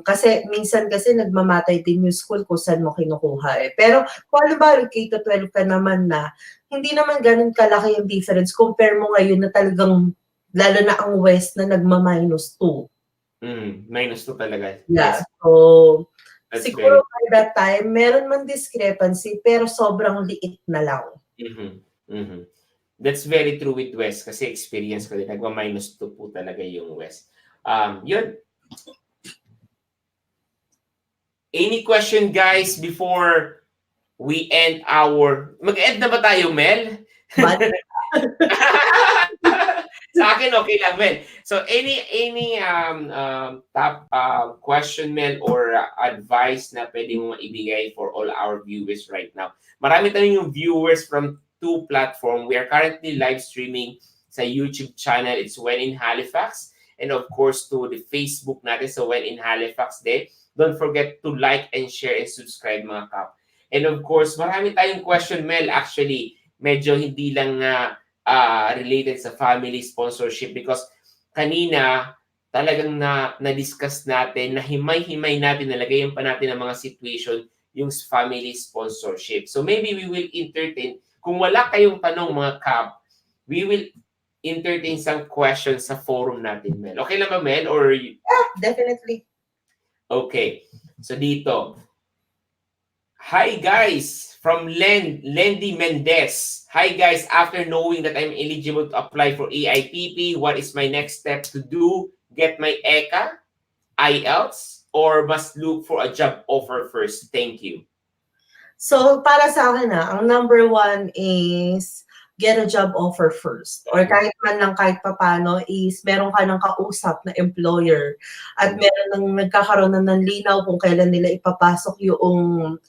kasi minsan kasi nagmamatay din yung school kung saan mo kinukuha eh. Pero kung halimbawa K-12 ka naman na, hindi naman ganun kalaki yung difference. Compare mo ngayon na talagang, lalo na ang West na nagma--2. -2 talaga. Yeah, Yes. so siguro by that time, meron man discrepancy, pero sobrang liit na lang. That's very true with West kasi experience ko din. Nagma-2 po talaga yung West. Yun. Any question, guys, before we end Mag-end na ba tayo, Mel? Sa akin, okay lang, Mel. So, any top question, Mel, or advice na pwede mo maibigay for all our viewers right now? Marami tayong yung viewers from 2 platforms. We are currently live streaming sa YouTube channel. It's When in Halifax. And of course, to the Facebook natin sa When in Halifax din. Don't forget to like and share and subscribe, mga kap. And of course, marami tayong question, Mel. Actually, medyo hindi lang related sa family sponsorship because kanina talagang na-discuss natin, na himay-himay natin, nalagayan pa natin ang mga situation yung family sponsorship. So maybe we will entertain, kung wala kayong tanong mga kap, we will entertain some questions sa forum natin, Mel. Okay lang ba, Mel? Or definitely. Okay. So dito, Hi guys from Lendy Mendez. Hi guys, after knowing that I'm eligible to apply for AIPP, what is my next step to do? Get my ECA, IELTS, or must look for a job offer first? Thank you. So, para sa akin ang number one is get a job offer first. Or Mhm. kahit man lang kahit papano is meron ka ng kausap na employer at Mhm. meron ng nagkakaroon na ng linaw kung kailan nila ipapasok yung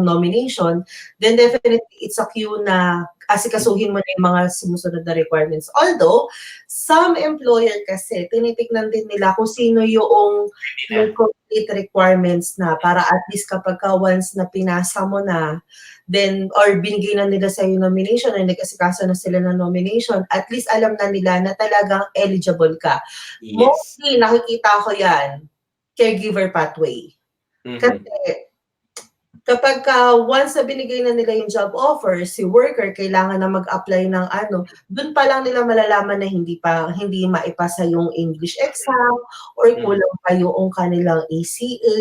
nomination, then definitely it's a cue na asikasuhin mo na yung mga sumusunod na requirements. Although, some employer kasi tinitignan din nila kung sino yung may complete requirements na para at least kapag once na pinasa mo na, then or binigay na nila sa yung nomination or nag-asikaso na sila ng nomination, at least alam na nila na talagang eligible ka. Yes. Mostly nakikita ko yan, caregiver pathway. Mhm. Kasi kapagka once na binigay na nila yung job offer, si worker kailangan na mag-apply ng ano, dun pa lang nila malalaman na hindi maipasa yung English exam or Mhm. kulang pa yung kanilang ACA.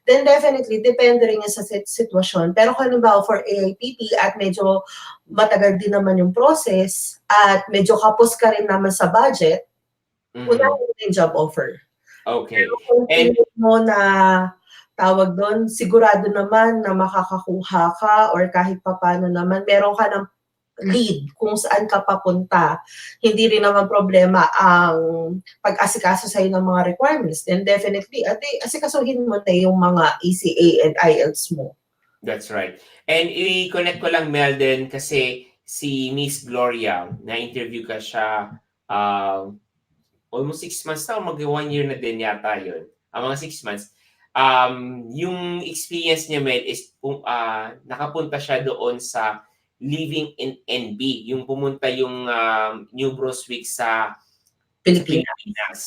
Then definitely depende rin yan sa sitwasyon. Pero kung halimbawa for AIPP at medyo matagal din naman yung process at medyo kapos ka rin naman sa budget, Mhm. unahin mo yung job offer. Pero Okay. kung And tingin mo na tawag do'n, sigurado naman na makakakuha ka or kahit papaano naman meron ka ng lead kung saan ka papunta. Hindi rin naman problema ang pag-asikaso sa'yo ng mga requirements, then definitely asikasuhin mo na yung mga ECA and IELTS mo. that's right. And i-connect ko lang Mel din kasi si Miss Gloria, na-interview ka siya almost 6 months na o mag-1 year na din yata yun. Ang mga 6 months. Yung experience niya, Mel, is nakapunta siya doon sa Living in NB. Yung pumunta yung New Brunswick sa Pilipinas. Pilipinas.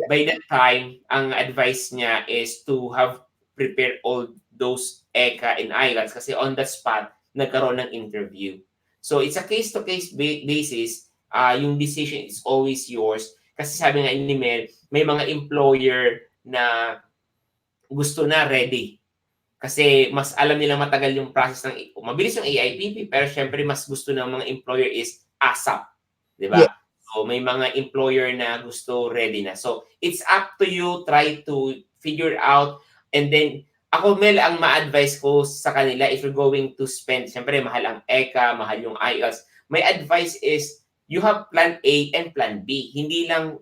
By that time, ang advice niya is to have prepared all those ECA and IELTS kasi on the spot, nagkaroon ng interview. So, it's a case-to-case basis. Yung decision is always yours. Kasi sabi nga ni Mel, may mga employer na gusto na ready. Kasi mas alam nila matagal yung process mabilis yung AIPP, pero syempre mas gusto ng mga employer is ASAP. Di Yes. ba? So, may mga employer na gusto ready na. So, it's up to you. Try to figure out. And then, ako, Mel, ang ma-advise ko sa kanila, if you're going to spend, syempre, mahal ang ECA, mahal yung IELTS. My advice is, you have plan A and plan B. Hindi lang,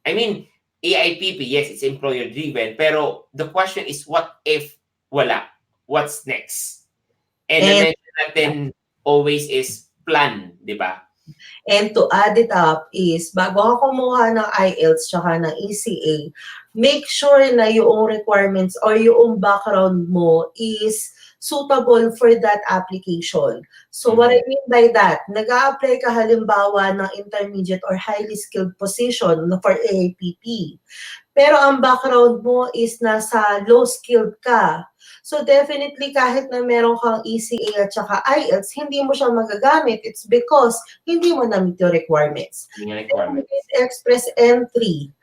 I mean, AIPP, yes, it's employer-driven. Pero, the question is, what if wala? What's next? And And na-mention natin always is plan, di ba? And to add it up is, bago ka kumuha ng IELTS tsaka ng ECA, make sure na yung requirements or yung background mo is suitable for that application. So what I mean by that, nag-a-apply ka halimbawa ng intermediate or highly skilled position for AAPP. Pero ang background mo is nasa low skilled ka. So definitely kahit na meron kang ECA at saka IELTS, hindi mo siya magagamit. It's because hindi mo na-meet yung requirements. Yung Then with requirements. express entry,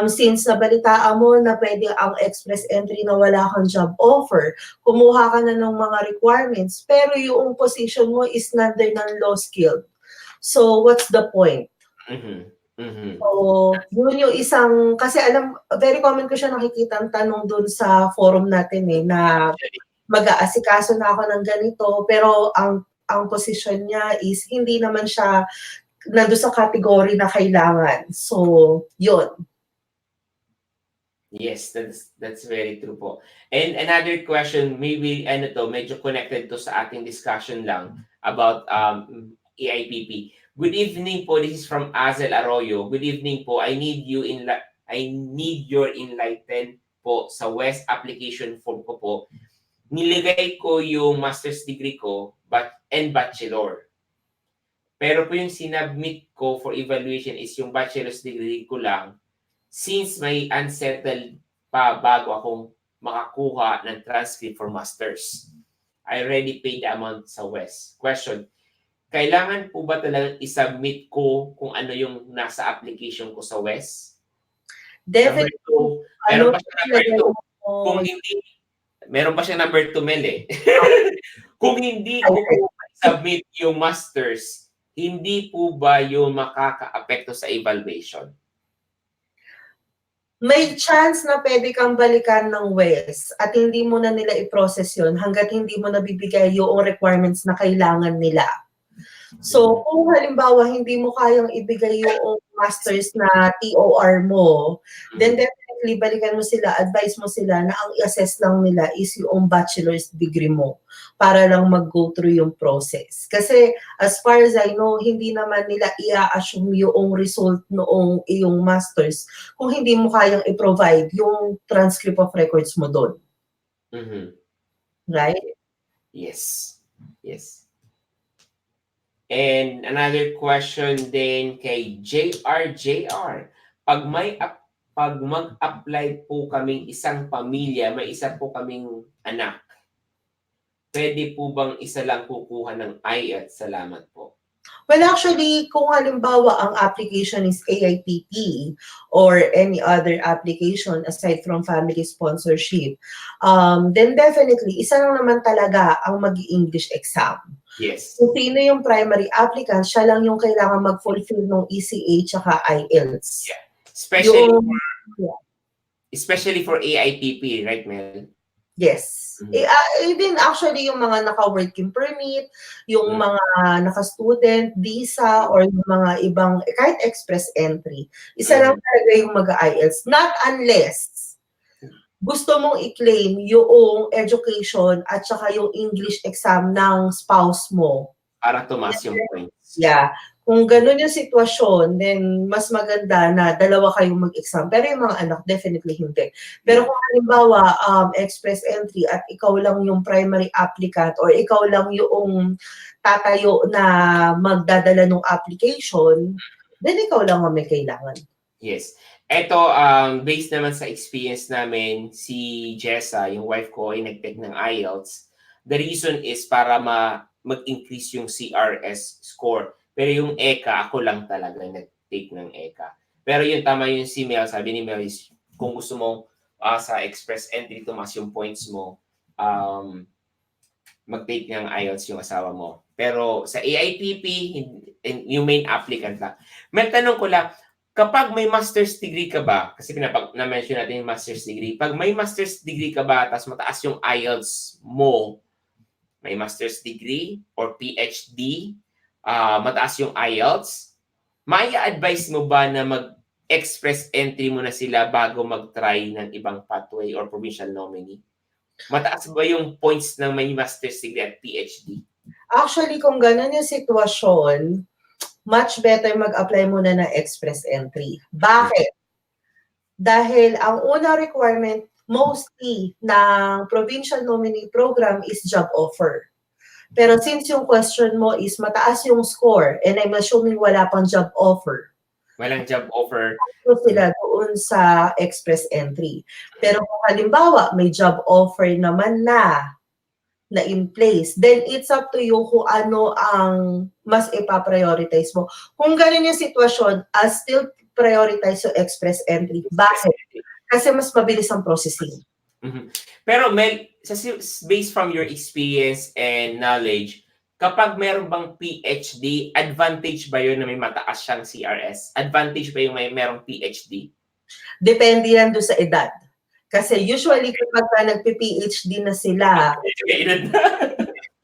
since nabalitaan mo na pwede ang express entry na wala kang job offer, kumuha ka na ng mga requirements, pero yung position mo is nandun ng low skilled. So what's the point? Mhm. Mhm. So, yun yung isang, kasi very common ko siya nakikita ang tanong dun sa forum natin na Actually, mag-aasikaso na ako ng ganito, pero ang position niya is hindi naman siya nandun sa category na kailangan. So, yun. yes, that's very true po. And another question, maybe ano to, medyo connected to sa ating discussion lang about AIPP. Good evening po. This is from Azel Arroyo. Good evening po. I need your enlighten po sa West application form ko po. Nilagay ko yung master's degree ko and bachelor. Pero po yung sinubmit ko for evaluation is yung bachelor's degree ko lang since may unsettled pa bago akong makakuha ng transcript for masters. I already paid the amount sa West. Question, kailangan po ba talagang isubmit ko kung ano yung nasa application ko sa West? Number Definitely, two, ano meron pa siya number ilagay two. Kung mo, hindi, Meron pa siyang number 2, Mel, eh. Kung hindi ko po submit yung masters, hindi po ba yung makakaapekto sa evaluation? May chance na pwede kang balikan ng WES at hindi mo na nila i-process yun hanggat hindi mo nabibigay yung requirements na kailangan nila. So, kung halimbawa hindi mo kayang ibigay yung masters na TOR mo, then definitely balikan mo sila, advise mo sila na ang i-assess lang nila is yung bachelor's degree mo para lang mag-go through yung process. Kasi as far as I know, hindi naman nila i-assume yung result noong iyong masters kung hindi mo kayang i-provide yung transcript of records mo doon. Mhm. Right? Yes. Yes. And another question din kay JR. Pag mag-apply po kaming isang pamilya, may isa po kaming anak, pwede po bang isa lang kukuha ng IELTS? Salamat po. Well, actually, kung halimbawa ang application is AIPP or any other application aside from family sponsorship, then definitely, isa lang naman talaga ang mag-English exam. Yes. Kung sino yung primary applicant, siya lang yung kailangan mag-fulfill ng ECA tsaka IELTS. Yeah. Especially Yung, for, especially for AIPP, right, Mel? yes. Even actually yung mga naka-working permit, yung mga naka-student visa, or yung mga ibang, kahit express entry, isa lang talaga yung mag-IELTS. Not unless gusto mong i-claim yung education at saka yung English exam ng spouse mo. Para tumaas yung points. Yeah. Kung ganun yung sitwasyon, then mas maganda na dalawa kayong mag-exam. Pero yung mga anak, definitely hindi. Pero kung halimbawa, express entry at ikaw lang yung primary applicant or ikaw lang yung tatayo na magdadala ng application, then ikaw lang ang may kailangan. Yes. Ito, based naman sa experience namin, si Jessa, yung wife ko, ay nag-take ng IELTS. The reason is para mag-increase yung CRS score. Pero yung ECA, ako lang talaga nag-take ng ECA. Pero yung tama yung si Mel, sabi ni Mel is, kung gusto mo sa express entry, tumas yung points mo, mag-take ng IELTS yung asawa mo. Pero sa AIPP, yung main applicant lang. May tanong ko lang, kapag may master's degree ka ba, kasi na-mention natin yung master's degree, pag may master's degree ka ba, tapos mataas yung IELTS mo, may master's degree or PhD, mataas yung IELTS, mai-advise mo ba na mag-express entry mo na sila bago mag-try ng ibang pathway or provincial nominee? Mataas ba yung points ng may master's degree at PhD? Actually, kung ganun yung sitwasyon, much better mag-apply muna ng express entry. Bakit? Dahil ang unang requirement mostly ng provincial nominee program is job offer. Pero since yung question mo is mataas yung score and I'm assuming wala pang job offer, walang job offer, sila doon sa express entry. Pero kung halimbawa may job offer naman na in place, then it's up to you kung ano ang mas ipa-prioritize mo. Kung ganun yung sitwasyon, I'll still prioritize yung express entry. Bakit? Kasi mas mabilis ang processing. Pero Mel, based from your experience and knowledge, kapag meron bang PhD, advantage ba yun na may mataas siyang CRS? Advantage ba yung merong PhD? Depende yan doon sa edad. Kasi usually kapag nagpi-PhD na sila,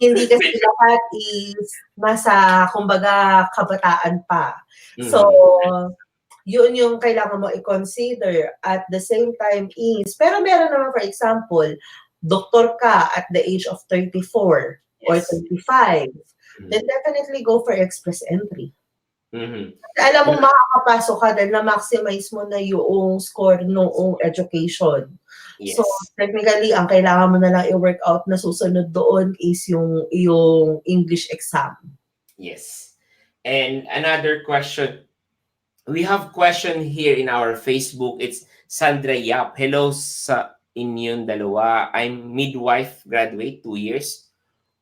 hindi kasi lahat is nasa, kumbaga, kabataan pa. So, yun yung kailangan mo i-consider. At the same time is, pero meron naman, for example, doktor ka at the age of 34 or 35, then definitely go for express entry. Alam mo, makakapasok ka dahil na-maximize mo na yung score noong education. Yes. So, technically, ang kailangan mo na lang i-work out na susunod doon is yung English exam. Yes. And another question. We have question here in our Facebook. It's Sandra Yap. Hello sa inyong dalawa. I'm midwife graduate, 2 years.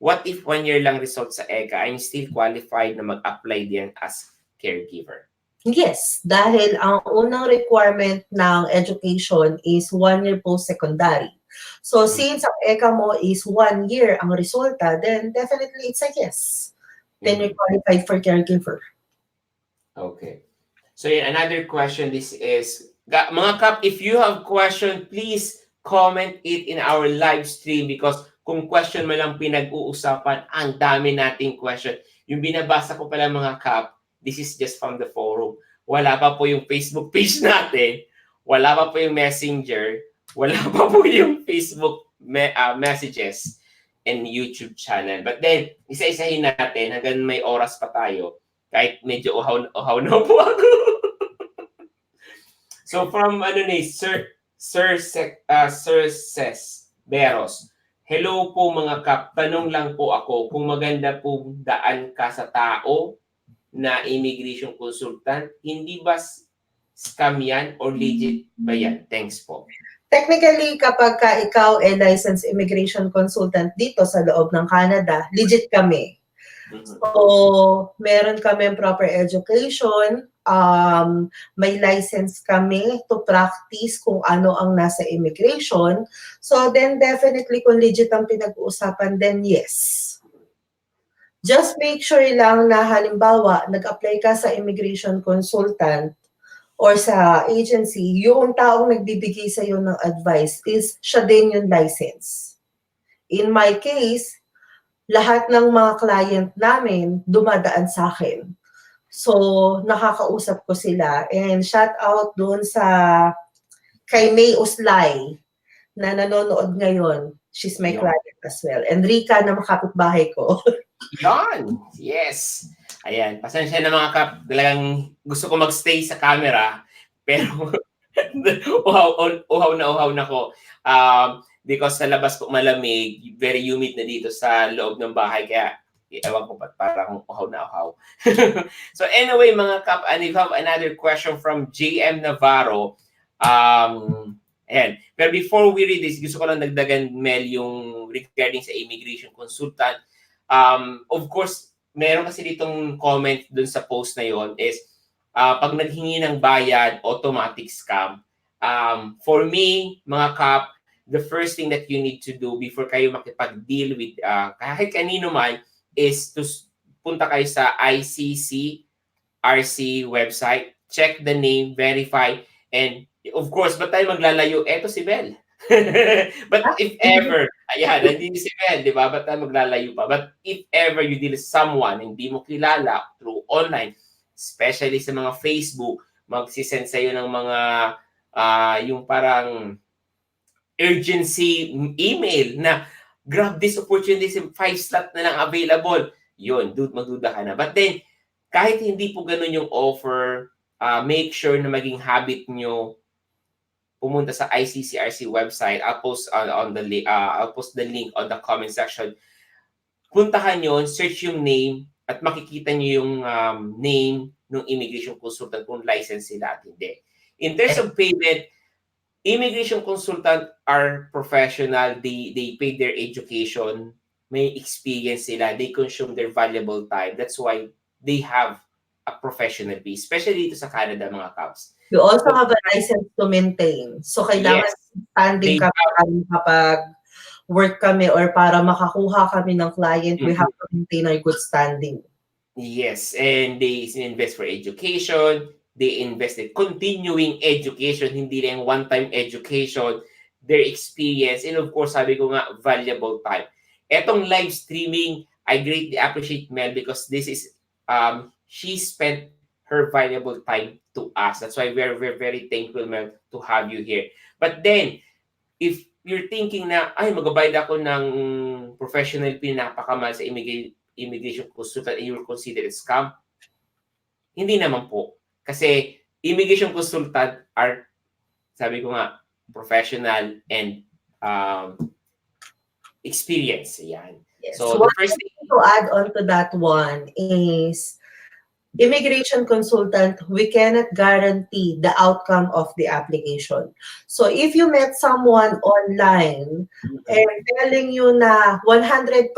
What if 1 year lang result sa ECA? I'm still qualified na mag-apply din as caregiver. Yes, dahil ang unang requirement ng education is 1 year post-secondary. So since ang ECA mo is 1 year ang resulta, then definitely it's a yes. Then you're qualified for caregiver. Okay. So another question, this is, mga kap, if you have question, please comment it in our live stream because kung question mo lang pinag-uusapan, ang dami nating question. Yung binabasa ko pala mga kap, this is just from the forum. Wala pa po yung Facebook page natin. Wala pa po yung Messenger. Wala pa po yung Facebook messages and YouTube channel. But then, isa-isahin natin hanggang may oras pa tayo. Kahit medyo uhaw na po ako. So from Sir Ses Beros. Hello po mga kap. Tanong lang po ako kung maganda po daan ka sa tao na immigration consultant. Hindi ba scam yan or legit ba yan? Thanks po. Technically, kapag ka ikaw ay licensed immigration consultant dito sa loob ng Canada, legit kami. So, meron kami proper education, may license kami to practice kung ano ang nasa immigration. So, then definitely kung legit ang pinag-uusapan, then yes. Just make sure lang na halimbawa, nag-apply ka sa immigration consultant or sa agency, yung taong nagbibigay sa iyo ng advice is siya din yung license. In my case, lahat ng mga client namin dumadaan sa akin. So, nakakausap ko sila. And shout out doon sa kay May Uslay na nanonood ngayon. She's my client as well. And Rika na makapitbahay ko. Yan! Yes! Ayan, pasensya na mga kap. Talagang gusto ko magstay sa camera. Pero uhaw na ko. Because sa labas po malamig, very humid na dito sa loob ng bahay. Kaya, ewan ko ba't parang uhaw na uhaw. So anyway, mga kap, and we have another question from JM Navarro. Ayan. Pero before we read this, gusto ko lang dagdagan, Mel, yung regarding sa immigration consultant. Of course, meron kasi ditong comment dun sa post na yon is, pag naghingi ng bayad, automatic scam. For me, mga kap, the first thing that you need to do before kayo makipag-deal with kahit kanino man is to punta kayo sa ICCRC website, check the name, verify, and of course, ba't tayo maglalayo? Eto si Bel. But if ever, ayan, hindi si Bel, di ba? Ba't tayo maglalayo pa? But if ever you deal with someone hindi mo kilala through online, especially sa mga Facebook, magsisend sa'yo ng mga yung parang urgency email na grab this opportunity, 5 slot na lang available. Yun, magduda ka na. But then, kahit hindi po ganun yung offer, make sure na maging habit nyo pumunta sa ICCRC website. I'll post I'll post the link on the comment section. Puntahan nyo, search yung name, at makikita nyo yung name ng immigration consultant kung license sila at hindi. In terms of payment, immigration consultant are professional. They pay their education. May experience sila. They consume their valuable time. That's why they have a professional fee. Especially dito sa Canada, mga Caps. You also have a license to maintain. So, kailangan standing ka kapag work kami or para makakuha kami ng client, we have to maintain our good standing. Yes, and they invest for education. They invested continuing education, hindi lang one-time education, their experience, and of course, sabi ko nga, valuable time. Etong live streaming, I greatly appreciate Mel because this is, she spent her valuable time to us. That's why we're very thankful, Mel, to have you here. But then, if you're thinking na, ay, magabayad ako ng professional fee, napakamal sa immigration consultant, and you will consider it scam, hindi naman po. Kasi immigration consultant are, sabi ko nga, professional and experience. Yan. Yes. So the first thing to add on to that one is, immigration consultant, we cannot guarantee the outcome of the application. So if you met someone online and telling you na 100%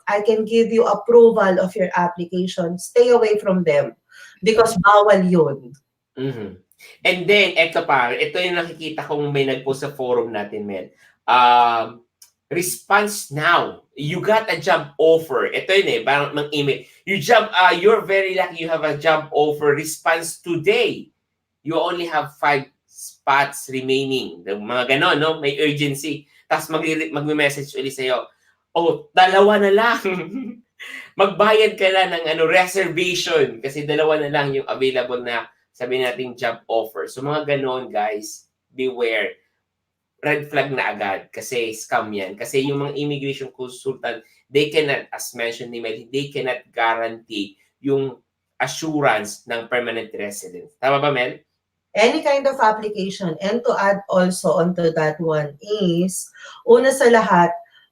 I can give you approval of your application, stay away from them. Because bawal yun. And then, ito yung nakikita kong may nagpost sa forum natin, Mel. um, response now. You got a job offer. Ito yun eh, parang mang email. You're very lucky you have a job offer. Response today. You only have 5 spots remaining. Mga ganon, no? May urgency. Tapos magme-message ulit sa'yo. Oh, dalawa na lang. Magbayad ka lang ng reservation kasi dalawa na lang yung available na sabi nating job offer. So mga ganon, guys, beware. Red flag na agad kasi scam yan. Kasi yung mga immigration consultant, they cannot, as mentioned ni Mel, they cannot guarantee yung assurance ng permanent residence. Tama ba, Mel? Any kind of application. And to add also onto that one is, una sa lahat,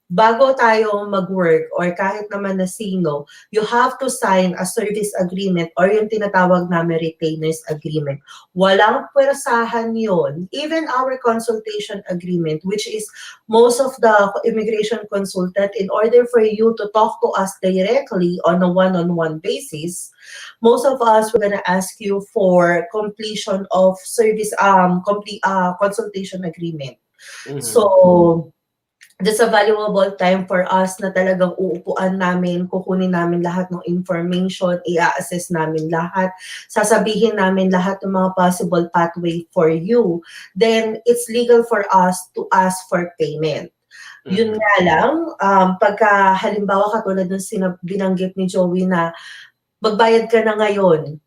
bago tayo mag-work or kahit naman na sino, you have to sign a service agreement or yung tinatawag namin retainers agreement. Walang pwersahan yun. Even our consultation agreement, which is most of the immigration consultant, in order for you to talk to us directly on a one-on-one basis, most of us we're gonna ask you for completion of service complete consultation agreement. Mhm. So that's a valuable time for us na talagang uupuan namin, kukunin namin lahat ng information, i-assess namin lahat, sasabihin namin lahat ng mga possible pathway for you. Then it's legal for us to ask for payment. Yun Mhm. nga lang, pagka halimbawa katulad ng binanggit ni Joey na magbayad ka na ngayon,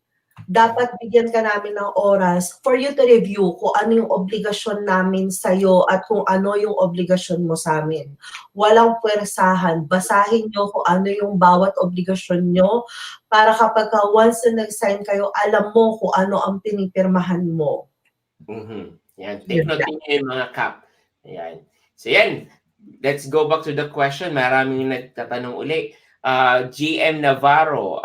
dapat bigyan ka namin ng oras for you to review kung ano yung obligasyon namin sa'yo at kung ano yung obligasyon mo sa amin. Walang pwersahan. Basahin nyo kung ano yung bawat obligasyon nyo para kapag once na nag-sign kayo, alam mo kung ano ang pinipirmahan mo. Mhm. Yan. Take Yun note lang. niyo yung mga cap. Ayan. So yan. Let's go back to the question. Maraming nagtatanong uli. GM Navarro,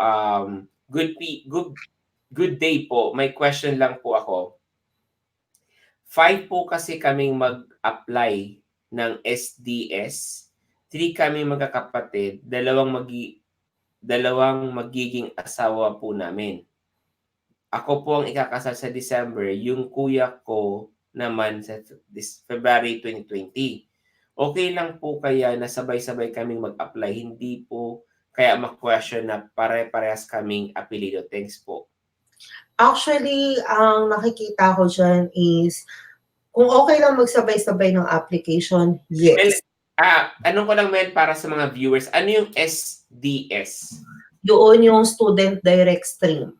good day po. May question lang po ako. 5 po kasi kaming mag-apply ng SDS. 3 kami magkakapatid, dalawang magiging asawa po namin. Ako po ang ikakasal sa December, yung kuya ko naman sa February 2020. Okay lang po kaya na sabay-sabay kaming mag-apply, hindi po kaya ma-question na pare-parehas kaming apelido. Thanks po. Actually, ang nakikita ko dyan is, kung okay lang magsabay-sabay ng application, Mel, yes. anong ko lang, Mel, para sa mga viewers, ano yung SDS? Yun yung student direct stream.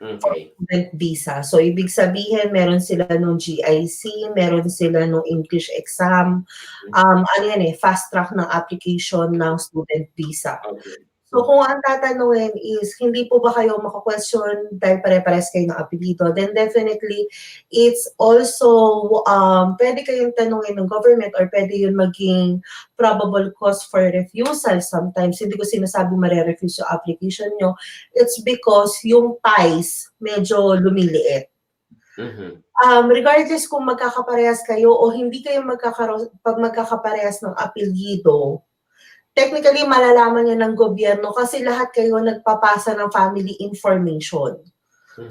Okay. Student visa. So, ibig sabihin, meron sila nung GIC, meron sila nung English exam. Ano yan fast track ng application ng student visa. Okay. So, kung ang tatanungin is, hindi po ba kayo maka-question dahil pare-pares kayo ng apelido, then definitely, it's also, pwede kayong tanungin ng government or pwede yun maging probable cause for refusal sometimes. Hindi ko sinasabi mare-refuse yung application nyo. It's because yung ties medyo lumiliit. Mhm. Regardless kung magkakaparehas kayo o hindi kayo magkakaparehas ng apelyido, technically malalaman niya ng gobyerno kasi lahat kayo nagpapasa ng family information.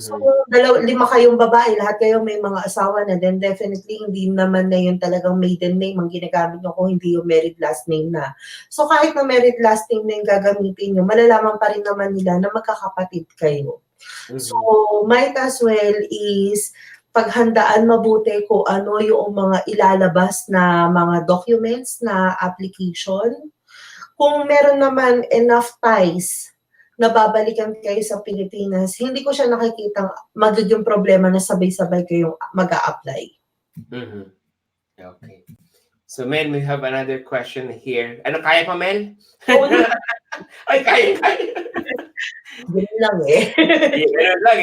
So, Mhm. 5 kayong babae, lahat kayo may mga asawa na, then definitely hindi naman na yun talagang maiden name ang ginagamit nyo kung hindi yung married last name na. So, kahit na married last name na yung gagamitin nyo, malalaman pa rin naman nila na magkakapatid kayo. So, might as well is paghandaan mabuti kung ano yung mga ilalabas na mga documents na application. Kung meron naman enough ties na babalikan kayo sa Pilipinas, hindi ko siya nakikitang magiging problema na sabay-sabay kayong mag-a-apply. Mhm. Okay. So, Mel, we have another question here. Ano, kaya pa, Mel? Oo na, Ay, kaya. ganun lang eh. Ganun lang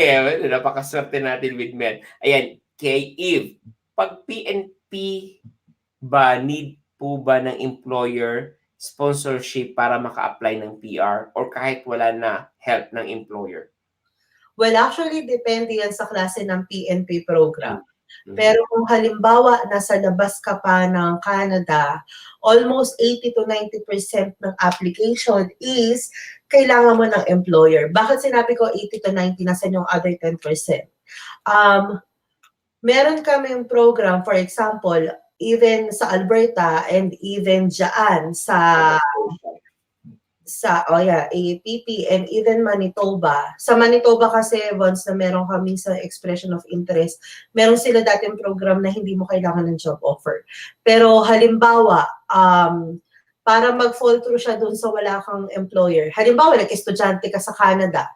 napakaswerte natin with Mel. Ayan, kay Eve. Pag PNP ba, need po ba ng employer sponsorship para maka-apply ng PR or kahit wala na help ng employer? Well, actually, depende yan sa klase ng PNP program. Mhm. Pero kung halimbawa, nasa labas ka pa ng Canada, almost 80 to 90% ng application is kailangan mo ng employer. Bakit sinabi ko 80 to 90, nasan yung other 10%? Meron kaming program, for example, even sa Alberta and even dyan Nova Scotia. APP and even Manitoba. Sa Manitoba kasi once na meron kami sa expression of interest, meron sila dating program na hindi mo kailangan ng job offer. Pero halimbawa, para mag-fall through siya dun sa wala kang employer. Halimbawa, nag-estudyante ka sa Canada.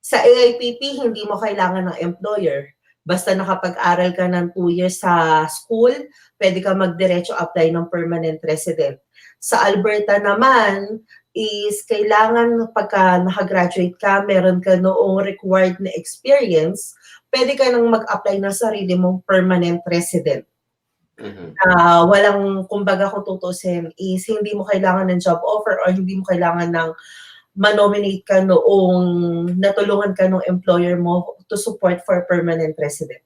Sa AIPP, hindi mo kailangan ng employer. Basta nakapag-aral ka ng 2 years sa school, pwede ka magdiretso apply ng permanent resident. Sa Alberta naman, is kailangan pagka nakagraduate ka, meron ka noong required na experience, pwede ka nang mag-apply ng sarili mong permanent resident. Walang, kumbaga kung tutusin, is hindi mo kailangan ng job offer or hindi mo kailangan ng manominate ka noong natulungan ka ng employer mo to support for permanent resident.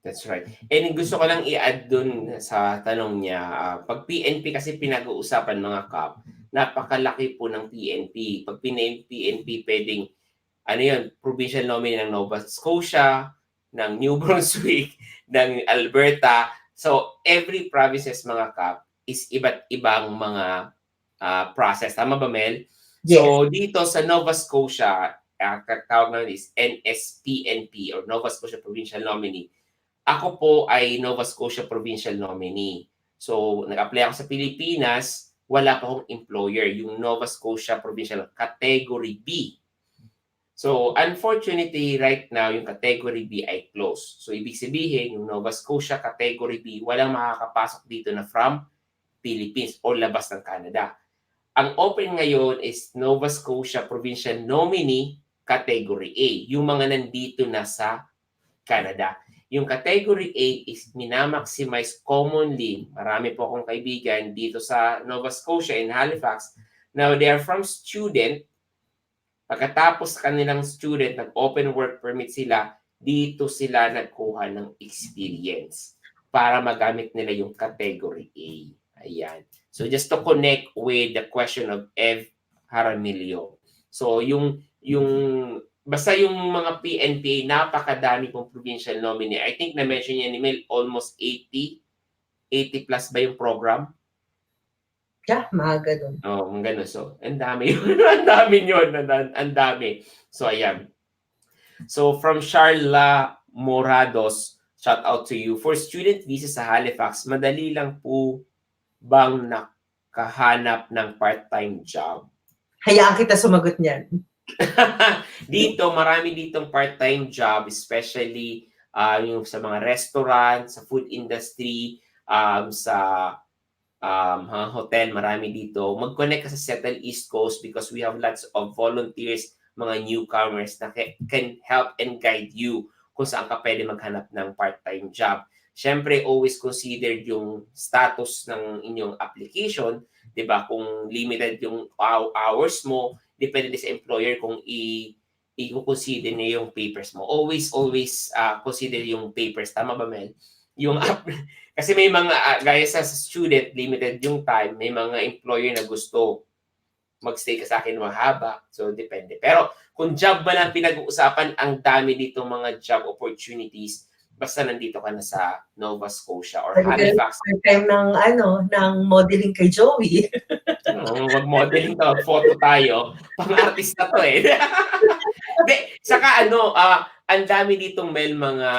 That's right. And gusto ko lang i-add dun sa tanong niya, pag PNP kasi pinag-uusapan mga kap, napakalaki po ng PNP. Pag PNP, pwedeng, provincial nominee ng Nova Scotia, ng New Brunswick, ng Alberta. So, every provinces mga kap is iba't ibang mga process. Tama ba, Mel? Yes. So, dito sa Nova Scotia, tawag namin is NSPNP or Nova Scotia Provincial Nominee. Ako po ay Nova Scotia Provincial Nominee. So, nag-apply ako sa Pilipinas, wala pa akong employer, yung Nova Scotia Provincial Category B. So, unfortunately, right now, yung Category B ay closed. So, ibig sabihin, yung Nova Scotia Category B, walang makakapasok dito na from Philippines o labas ng Canada. Ang open ngayon is Nova Scotia Provincial Nominee Category A, yung mga nandito na sa Canada. Yung Category A is minamaximize commonly. Marami po akong kaibigan dito sa Nova Scotia in Halifax. Now, they are from student. Pagkatapos kanilang student, nag-open work permit sila, dito sila nagkuha ng experience para magamit nila yung Category A. Ayan. So, just to connect with the question of Ev Jaramillo. So, basta yung mga PNPA, napakadami pong provincial nominee. I think na-mention niya ni Mel, almost 80 plus ba yung program? Yeah, mga ganun. Mga ganun. So, ang dami yun. Ang dami yun. Ang dami. So, ayan. So, from Charla Morados, shout out to you. For student visa sa Halifax, madali lang po bang nakahanap ng part-time job? Hayaan kita sumagot niyan. Dito, marami ditong part-time job, especially yung sa mga restaurant, sa food industry, sa hotel, marami dito. Mag-connect ka sa Settle East Coast because we have lots of volunteers, mga newcomers na can help and guide you kung saan ka pwede maghanap ng part-time job. Siyempre, always consider yung status ng inyong application, 'di ba? Kung limited yung hours mo, depende sa employer kung i-consider niya yung papers mo. Always consider yung papers. Tama ba, Mel? Yung kasi may mga, gaya sa student, limited yung time. May mga employer na gusto magstay ka sa akin mahaba. So, depende. Pero kung job ba lang pinag-uusapan, ang dami ditong mga job opportunities basta nandito ka na sa Nova Scotia or Halifax. Part-time ng modeling kay Joey. Mag-modeling ka, photo tayo. Pang-artista to eh. Saka ang dami ditong mga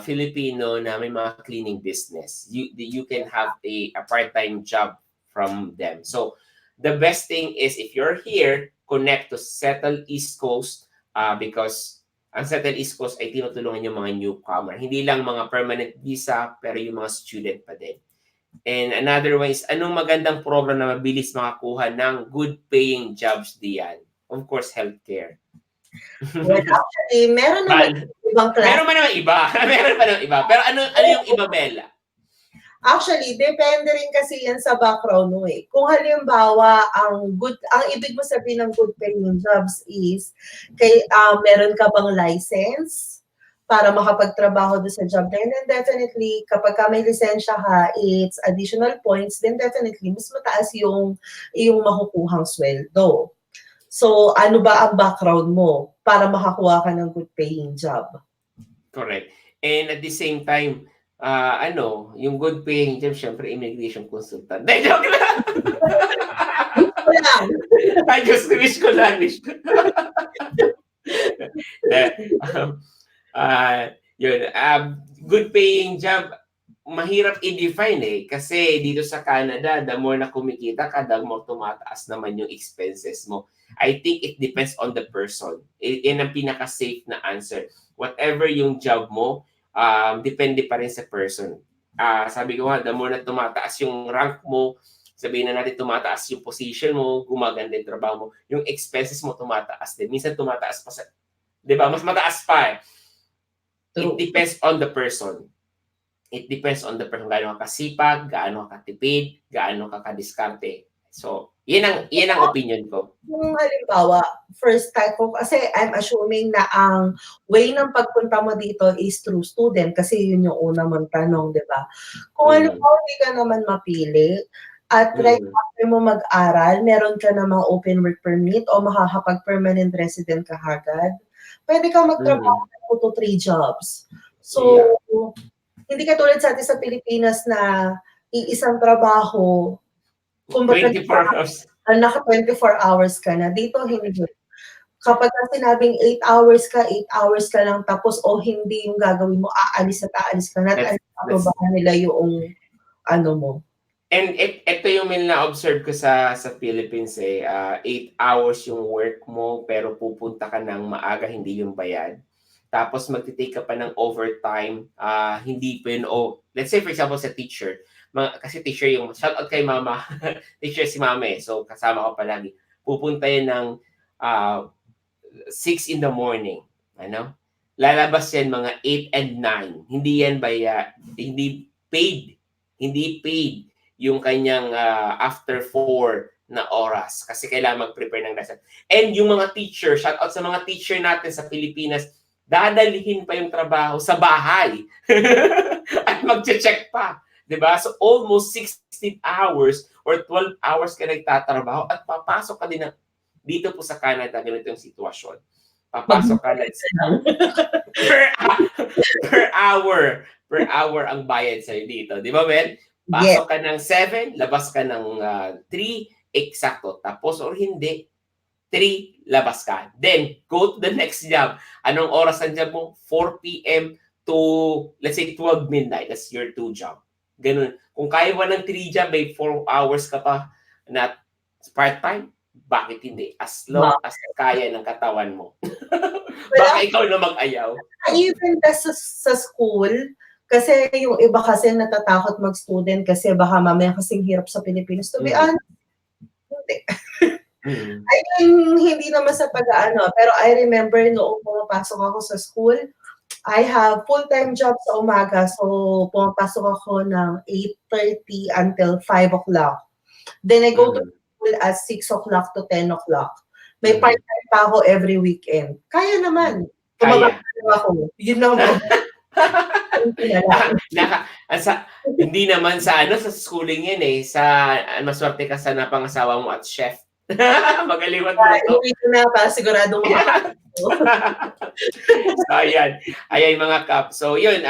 Filipino na may mga cleaning business. You can have a part-time job from them. So, the best thing is if you're here, connect to Settle East Coast because ang Settle East Coast ay tinutulungan yung mga newcomer. Hindi lang mga permanent visa, pero yung mga student pa din. And another one is, anong magandang program na mabilis makakuha ng good paying jobs diyan? Of course, healthcare. Well, actually, meron naman ibang class. Meron pa naman iba. Meron pa naman iba. Pero ano yung iba, Bella? Actually, depende rin kasi yan sa background mo eh. Kung halimbawa, ang ibig mo sabihin ng good paying jobs is, meron ka bang license para makapagtrabaho doon sa job na yun? And definitely, kapag may lisensya ka, it's additional points, then definitely, mas mataas yung makukuhang sweldo. So, ano ba ang background mo para makakuha ka ng good paying job? Correct. And at the same time, Yung good paying job, syempre immigration consultant. Hindi, joke lang. Wish ko lang. Ay, wish ko lang, wish ko. De, um, yun, good paying job, mahirap i-define eh. Kasi dito sa Canada, the more na kumikita ka, the more tumataas naman yung expenses mo. I think it depends on the person. Yan ang pinaka-safe na answer. Whatever yung job mo, depende pa rin sa person. Sabi ko nga, the more na tumataas yung rank mo, sabihin na natin tumataas yung position mo, gumaganda yung trabaho mo, yung expenses mo tumataas din. Minsan tumataas pa sa, di ba? Mas mataas pa eh. It True. depends on the person. It depends on the person. Gaano ka kasipag, gaano ka katipid, gaano ka kadiskarte. So, yan ang opinion ko. Kung halimbawa, first time ko, kasi I'm assuming na ang way ng pagpunta mo dito is through student kasi yun yung una mong tanong, di ba? Kung Mm. halimbawa hindi ka naman mapili at right Mm. after mo mag-aral, meron ka namang open work permit o makakapag-permanent resident ka agad, pwede kang magtrabaho Mm. ng 2 to 3 jobs. So, Yeah. hindi katulad sa atin sa Pilipinas na iisang trabaho, kumbaga 24 hours. naka 24 hours ka na. Dito hindi. Kapag sinabing 8 hours ka, 8 hours ka lang tapos o hindi yung gagawin mo, aalis at aalis ka na at That's aprobahan nila yung ano mo. And ito yung may na-observe ko sa Philippines eh. 8 hours yung work mo pero pupunta ka ng maaga, hindi yung bayad. Tapos magti-take ka pa ng overtime, hindi pa yun, let's say for example sa teacher, kasi teacher yung, shout out kay mama, teacher si mama eh, so kasama ko palagi. Pupunta yun ng 6 in the morning, ano? Lalabas yan mga 8 and 9. Hindi yan hindi paid. Hindi paid yung kanyang after 4 na oras kasi kailangan mag-prepare ng lesson. And yung mga teacher, shout out sa mga teacher natin sa Pilipinas, dadalhin pa yung trabaho sa bahay. At magche-check pa. 'Di ba? So almost 16 hours or 12 hours ka nagtatrabaho at papasok ka din dito po sa Canada, ganito yung sitwasyon. Papasok ka, let's per, per hour. Per hour ang bayad sa'yo dito. Di ba, Ben? Yes. Pasok ka ng 7, labas ka ng 3, eksakto. Tapos or hindi, 3, labas ka. Then, go to the next job. Anong oras ang job mo? 4 p.m. to, let's say, 12 midnight. That's your 2 job. Ganun. Kung kaya mo ng 3 job, may 4 hours ka pa na part-time, bakit hindi? As long as kaya ng katawan mo. Baka ikaw na mag-ayaw. Even sa school, kasi yung iba kasi natatakot mag-student kasi baka mamaya kasing hirap sa Pilipinas. To be honest, hindi. I mean, hindi naman sa pag-aano, pero I remember noong pumapasok ako sa school, I have full-time job sa umaga, so pumapasok ako ng 8:30 until 5 o'clock. Then I go to school at 6 o'clock to 10 o'clock. May part-time pa ako every weekend. Kaya naman. Kaya. Ako. Yun lang mo. Hindi naman sa sa schooling yan eh. Maswerte ka sa napangasawa mo at chef. Magaling magluto. Hindi ko na pa sigurado makakain. So, ayan mga kap. So, yun,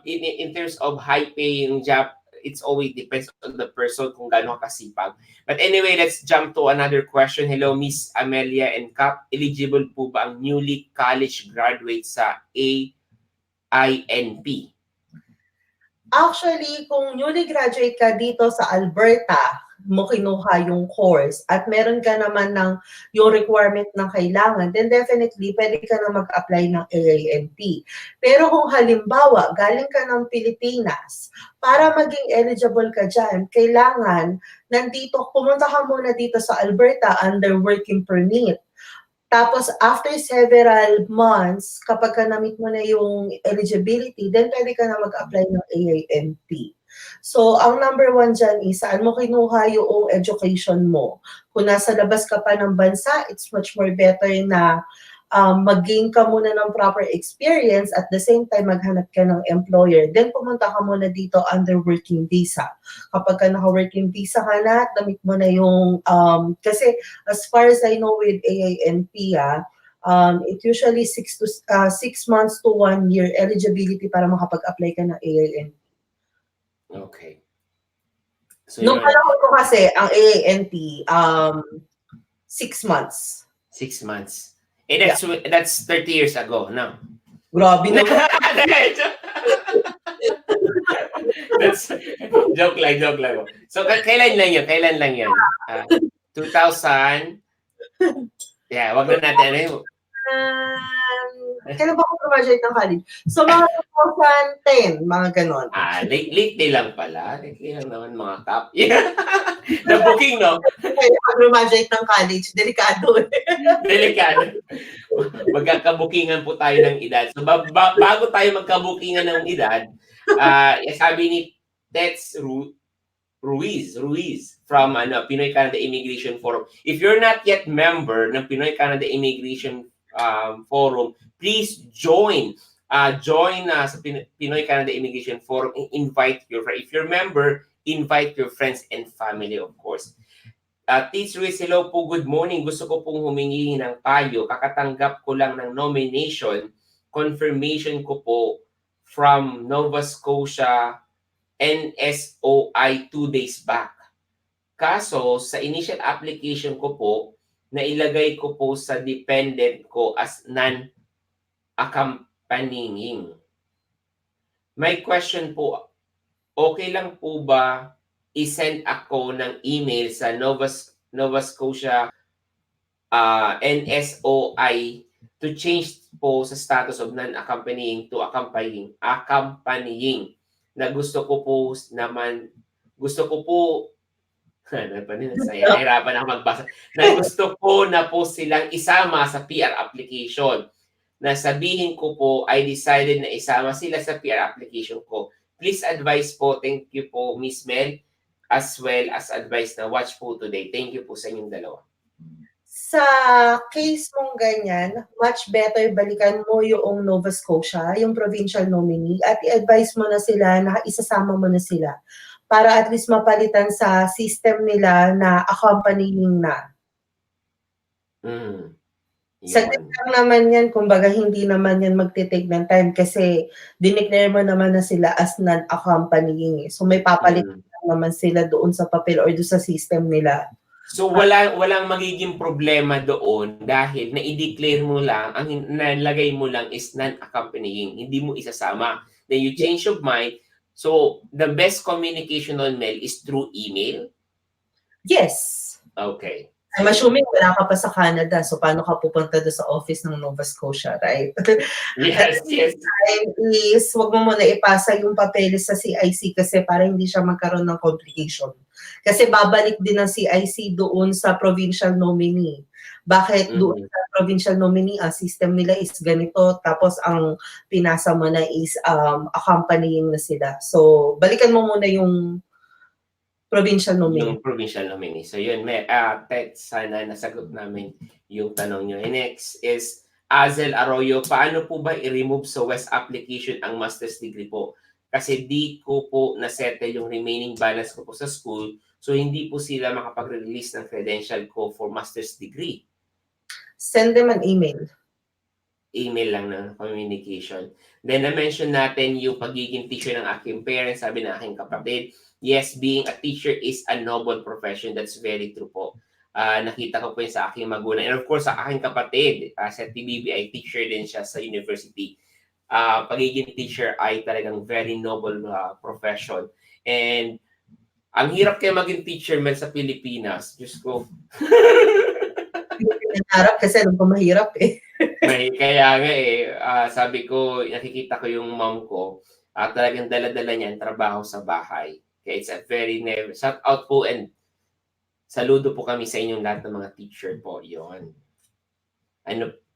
in terms of high-paying job, it's always depends on the person kung gaano kasipag. But anyway, let's jump to another question. Hello, Miss Amelia and Kap. Eligible po ba ang newly college graduate sa AINP? Actually, kung newly graduate ka dito sa Alberta, mo kinuha yung course at meron ka naman ng yung requirement na kailangan, then definitely pwede ka na mag-apply ng AINP. Pero kung halimbawa, galing ka ng Pilipinas, para maging eligible ka dyan, kailangan pumunta ka muna dito sa Alberta under working permit. Tapos, after several months, kapag na-meet mo na yung eligibility, then pwede ka na mag-apply ng AINP. So, ang number 1 dyan is, saan mo kinuha yung education mo? Kung nasa labas ka pa ng bansa, it's much more better na mag-gain ka muna ng proper experience at the same time maghanap ka ng employer. Then, pumunta ka muna dito under working visa. Kapag ka naka-working visa ka na, damit mo na yung, kasi as far as I know with AINP, it usually 6 months to 1 year eligibility para makapag-apply ka ng AINP. Okay. So Nung yun, panahon ko kasi, ang AANT, 6 months. 6 months. Eh, Yeah. that's 30 years ago, no? Grabe naman. That's joke lang. So kailan lang 'yun? Kailan lang 'yun? 2000. Yeah, wag na natin ano yung Kailan ba ako graduate ng college? So, mga 2010, mga ganon. late day lang pala. Late day lang naman mga kap. Yeah. The booking, no? Kaya pag-graduate ng college, delikado eh. Delikado. Magkakabukingan po tayo ng edad. So, bago tayo magkabukingan ng edad, sabi ni Tets Ruiz from Pinoy Canada Immigration Forum. If you're not yet member ng Pinoy Canada Immigration Forum, please join. Join sa Pinoy Canada Immigration Forum and invite your friends. If you're member, invite your friends and family, of course. Teach Ruiz, hello po, good morning. Gusto ko pong humingi ng payo. Kakatanggap ko lang ng nomination. Confirmation ko po from Nova Scotia NSOI 2 days back. Kaso, sa initial application ko po, nailagay ko po sa dependent ko as non-accompanying. May question po, okay lang po ba i-send ako ng email sa Nova Scotia NSOI to change po sa status of non-accompanying to accompanying na gusto ko po ano pa rin, nahirapan ako magbasa, na gusto ko na po silang isama sa PR application. Na sabihin ko po, I decided na isama sila sa PR application ko. Please advise po, thank you po, Miss Mel, as well as advice na watch po today. Thank you po sa inyong dalawa. Sa case mong ganyan, much better balikan mo yung Nova Scotia, yung provincial nominee, at i-advise mo na sila na isasama mo na sila para at least mapalitan sa system nila na accompanying na. Saglit Yun. lang naman yan, kumbaga hindi naman yan magte-take ng time kasi dineclare mo naman na sila as non-accompanying. So may papalitan naman sila doon sa papel or doon sa system nila. So walang magiging problema doon dahil na-i-declare mo lang, ang nalagay mo lang is non-accompanying, hindi mo isasama. Then you change your mind. So the best communication on mail is through email? Yes. Okay. I'm assuming wala ka pa sa Canada, so paano ka pupunta doon sa office ng Nova Scotia, right? Yes. Time is, wag mo muna ipasa yung papeles sa CIC kasi para hindi siya magkaroon ng complication. Kasi babalik din ng CIC doon sa provincial nominee. Bakit doon sa provincial nominee, ang system nila is ganito, tapos ang pinasa mo na is accompanying na sila. So, balikan mo muna yung provincial nominee. Yung provincial nominee. So yun, sana nasagot namin yung tanong nyo. And next is Azel Arroyo, paano po ba i-remove sa West application ang master's degree po? Kasi di ko po na-settle yung remaining balance ko po sa school, so hindi po sila makapag-release ng credential ko for master's degree. Send them an email. Email lang ng communication. Then na-mention natin yung pagiging teacher ng aking parents, sabi ng aking kapatid. Yes, being a teacher is a noble profession. That's very true po. Nakita ko po yun sa aking magulang. And of course, sa aking kapatid, sa TBBI, teacher din siya sa university. Pagiging teacher ay talagang very noble profession. And ang hirap kayo maging teacher man sa Pilipinas. Diyos ko. Nangarap kasi alam ko mahirap eh. Kaya nga sabi ko, nakikita ko yung mom ko, talagang dala-dala niya ang trabaho sa bahay. Kaya it's a very shout out po and saludo po kami sa inyong lahat ng mga teacher po. Yun.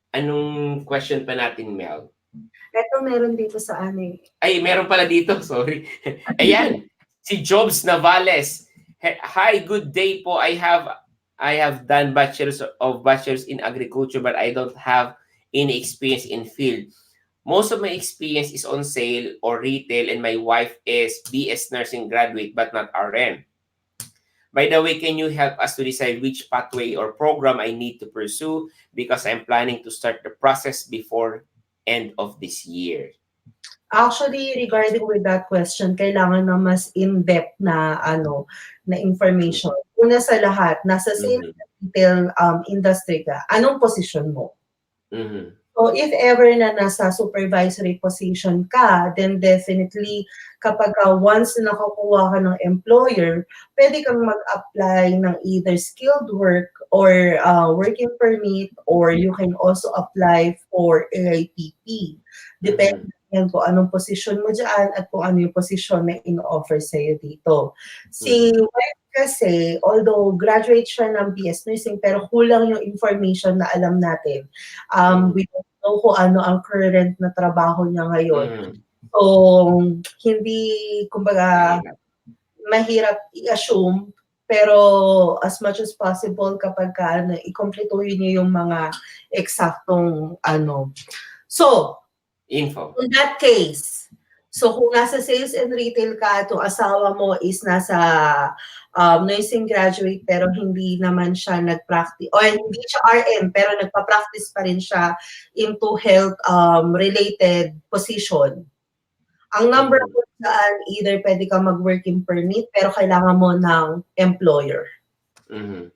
Anong question pa natin, Mel? Ito meron dito sa amin. Ay, meron pala dito. Sorry. Ayan. Si Jobs Navales. Hi, good day po. I have done bachelors in agriculture, but I don't have any experience in field. Most of my experience is on sale or retail, and my wife is BS nursing graduate but not RN. By the way, can you help us to decide which pathway or program I need to pursue because I'm planning to start the process before end of this year? Actually, regarding with that question, kailangan na mas in-depth na na information. Una sa lahat, nasa sales Mhm. and retail industry ka. Anong posisyon mo? Mhm. So if ever na nasa supervisory position ka, then definitely kapag once na nakakuha ka ng employer, pwede kang mag-apply ng either skilled work or working permit, or you can also apply for AIPP. Depende Mhm. yan kung anong posisyon mo dyan at kung ano yung posisyon na in-offer sa'yo dito. Si Mhm. wife kasi, although graduate siya ng BS Nursing, pero kulang yung information na alam natin. Mhm. We don't know kung ano ang current na trabaho niya ngayon. Mhm. So, hindi, kumbaga, Mahirap. mahirap i-assume, pero as much as possible kapag ikumpletuhin niyo yung mga eksaktong So, Info. in that case, so kung nasa sales and retail ka at yung asawa mo is nasa nursing graduate pero hindi naman siya nag-practice, o hindi siya RN pero nagpa-practice pa rin siya into health related position. Ang number Mhm. one dyan, either pwede ka mag-working permit pero kailangan mo ng employer. Mhm.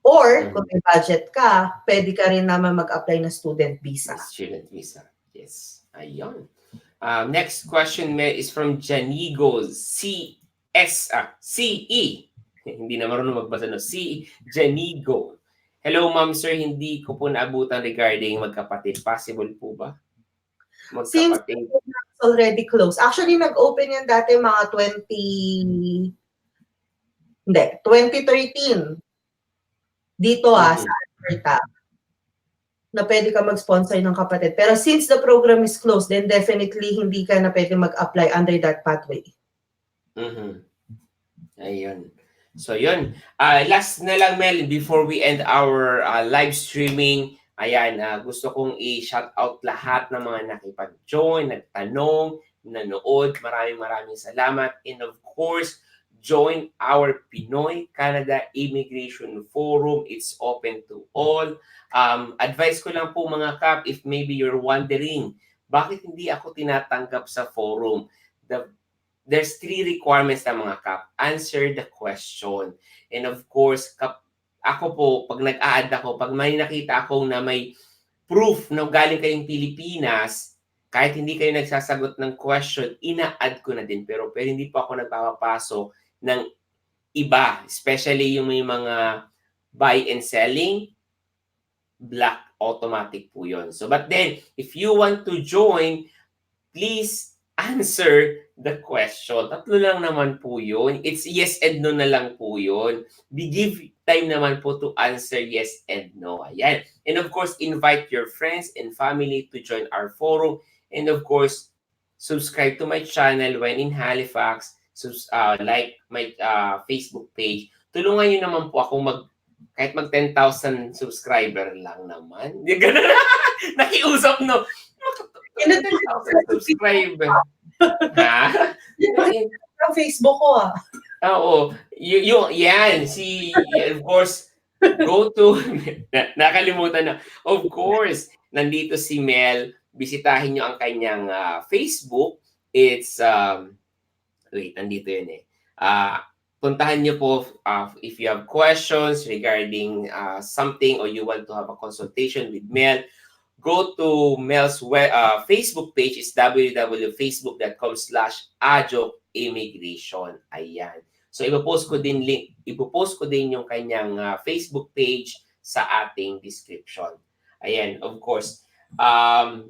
Or kung Mhm. may budget ka, pwede ka rin naman mag-apply ng student visa. Student visa. Yes. Ayun. Next question is from Janigo CE. Hindi na marunong magbasa no. CE Janigo. Hello ma'am sir, hindi ko po naabutan regarding magkapatid. Possible po ba? Since Magkapatid. it's already closed. Actually, nag-open yan dati mga 2013. Dito sa Mhm. Alberta, na pwede ka mag-sponsor ng kapatid. Pero since the program is closed, then definitely hindi ka na pwede mag-apply under that pathway. Mhm. Ayun. So, yun. Last na lang, Mel, before we end our live streaming. Ayan, gusto kong i-shout out lahat ng mga nakipag-join, nagtanong, nanood. Maraming maraming salamat. And of course, join our Pinoy Canada Immigration Forum. It's open to all. Advice ko lang po mga kap, if maybe you're wondering, bakit hindi ako tinatanggap sa forum? There's three requirements ng mga kap. Answer the question. And of course, ako po, pag nag-a-add ako, pag may nakita ako na may proof na galing kayong Pilipinas, kahit hindi kayo nagsasagot ng question, ina-add ko na din. Pero hindi po ako nagpapapasok ng iba. Especially yung may mga buy and selling, black automatic po yun. So, but then, if you want to join, please answer the question. Tatlo lang naman po yun. It's yes and no na lang po yun. We give time naman po to answer yes and no. Ayan. And of course, invite your friends and family to join our forum. And of course, subscribe to my channel when in Halifax. Like my Facebook page. Tulungan nyo naman po ako kahit mag 10,000 subscriber lang naman. Di ganun. Nakiusap, no? Ina 10,000 subscriber. Ha? ang Facebook ko Oo. Yan. Of course, go to, nakalimutan na. Of course, nandito si Mel. Bisitahin nyo ang kanyang Facebook. It's, wait, nandito yun eh. Puntahan nyo po if you have questions regarding something or you want to have a consultation with Mel. Go to Mel's Facebook page is www.facebook.com/ajoimmigration. Ayan. So ipopost ko din yung kanyang Facebook page sa ating description. Ayan, of course.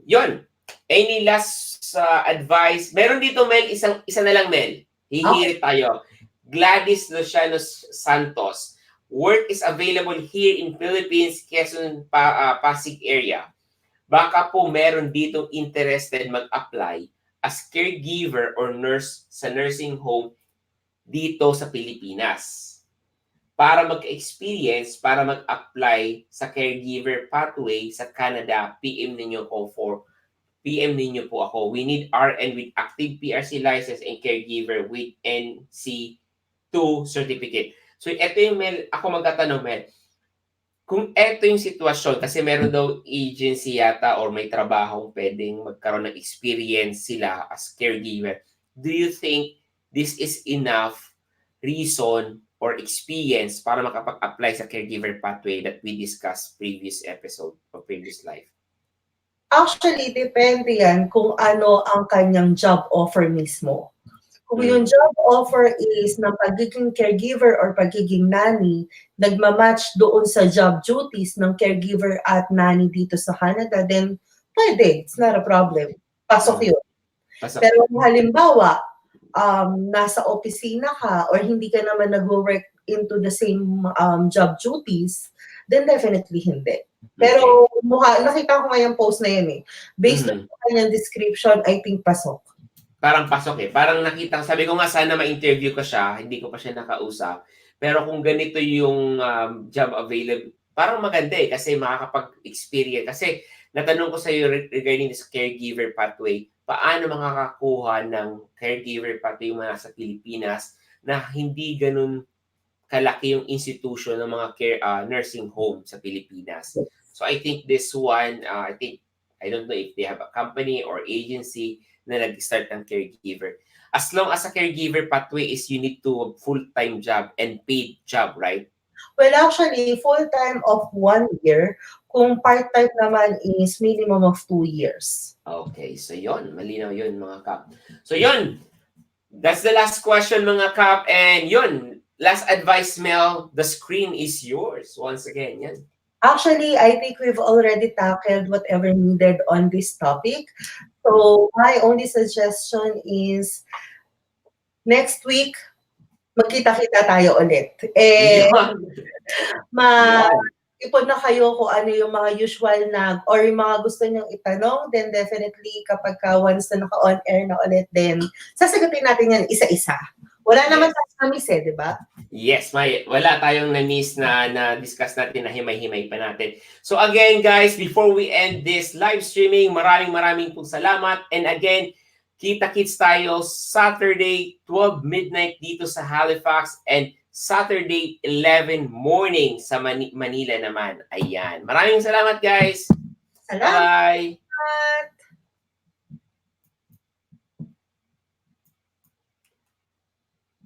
Yun. Any last advice? Meron dito, Mel, isa na lang, Mel. Okay. Hihirit tayo. Gladys Luciano Santos. Work is available here in Philippines, Quezon, Pasig area. Baka po meron ditong interested mag-apply as caregiver or nurse sa nursing home dito sa Pilipinas. Para mag-experience, para mag-apply sa caregiver pathway sa Canada, PM ninyo po ako. We need RN with active PRC license and caregiver with NC2 certificate. So ito yung Mel, ako magtatanong Mel, kung eto yung sitwasyon, kasi meron daw agency yata or may trabahong pwedeng magkaroon ng experience sila as caregiver, do you think this is enough reason or experience para makapag-apply sa caregiver pathway that we discussed previous episode or previous live? Actually, depende yan kung ano ang kanyang job offer mismo. Kung yung Mm. job offer is ng pagiging caregiver or pagiging nanny, nagmamatch doon sa job duties ng caregiver at nanny dito sa Canada, then pwede, it's not a problem. Pasok Mm. yun. Pasok. Pero kung halimbawa, nasa opisina ka or hindi ka naman nag-work into the same job duties, then definitely hindi. Pero nakita ko nga yung post na yun eh. Based on sa kanyang description, I think pasok. Parang pasok eh. Parang nakita ko, sabi ko nga sana ma-interview ko siya, hindi ko pa siya nakausap. Pero kung ganito yung job available, parang maganda eh kasi makakapag-experience. Kasi natanong ko sa iyo regarding this caregiver pathway, paano makakakuha ng caregiver pathway yung mga nasa Pilipinas na hindi ganun kalaki yung institution ng mga nursing home sa Pilipinas. So I think this one, I don't know if they have a company or agency na nag-start ng caregiver. As long as a caregiver pathway is you need to full-time job and paid job, right? Well, actually, full-time of 1 year. Kung part-time naman is minimum of 2 years. Okay, so yon, malinaw yun mga kap. So yon, that's the last question mga kap. And yon, last advice, Mel, the screen is yours. Once again, yan. Actually, I think we've already tackled whatever needed on this topic. So my only suggestion is next week, magkita-kita tayo ulit. Ipon na kayo kung ano yung mga usual na or yung mga gusto nyong itanong, then definitely kapag once na naka-on air na ulit, then sasagutin natin yan isa-isa. Wala naman tayong na-miss eh, di ba? Yes, wala tayong na-miss na discuss natin na himay-himay pa natin. So again guys, before we end this live streaming, maraming pong salamat. And again, kita-kits tayo Saturday 12 midnight dito sa Halifax and Saturday 11 morning sa Manila naman. Ayan. Maraming salamat guys. Salamat. Bye.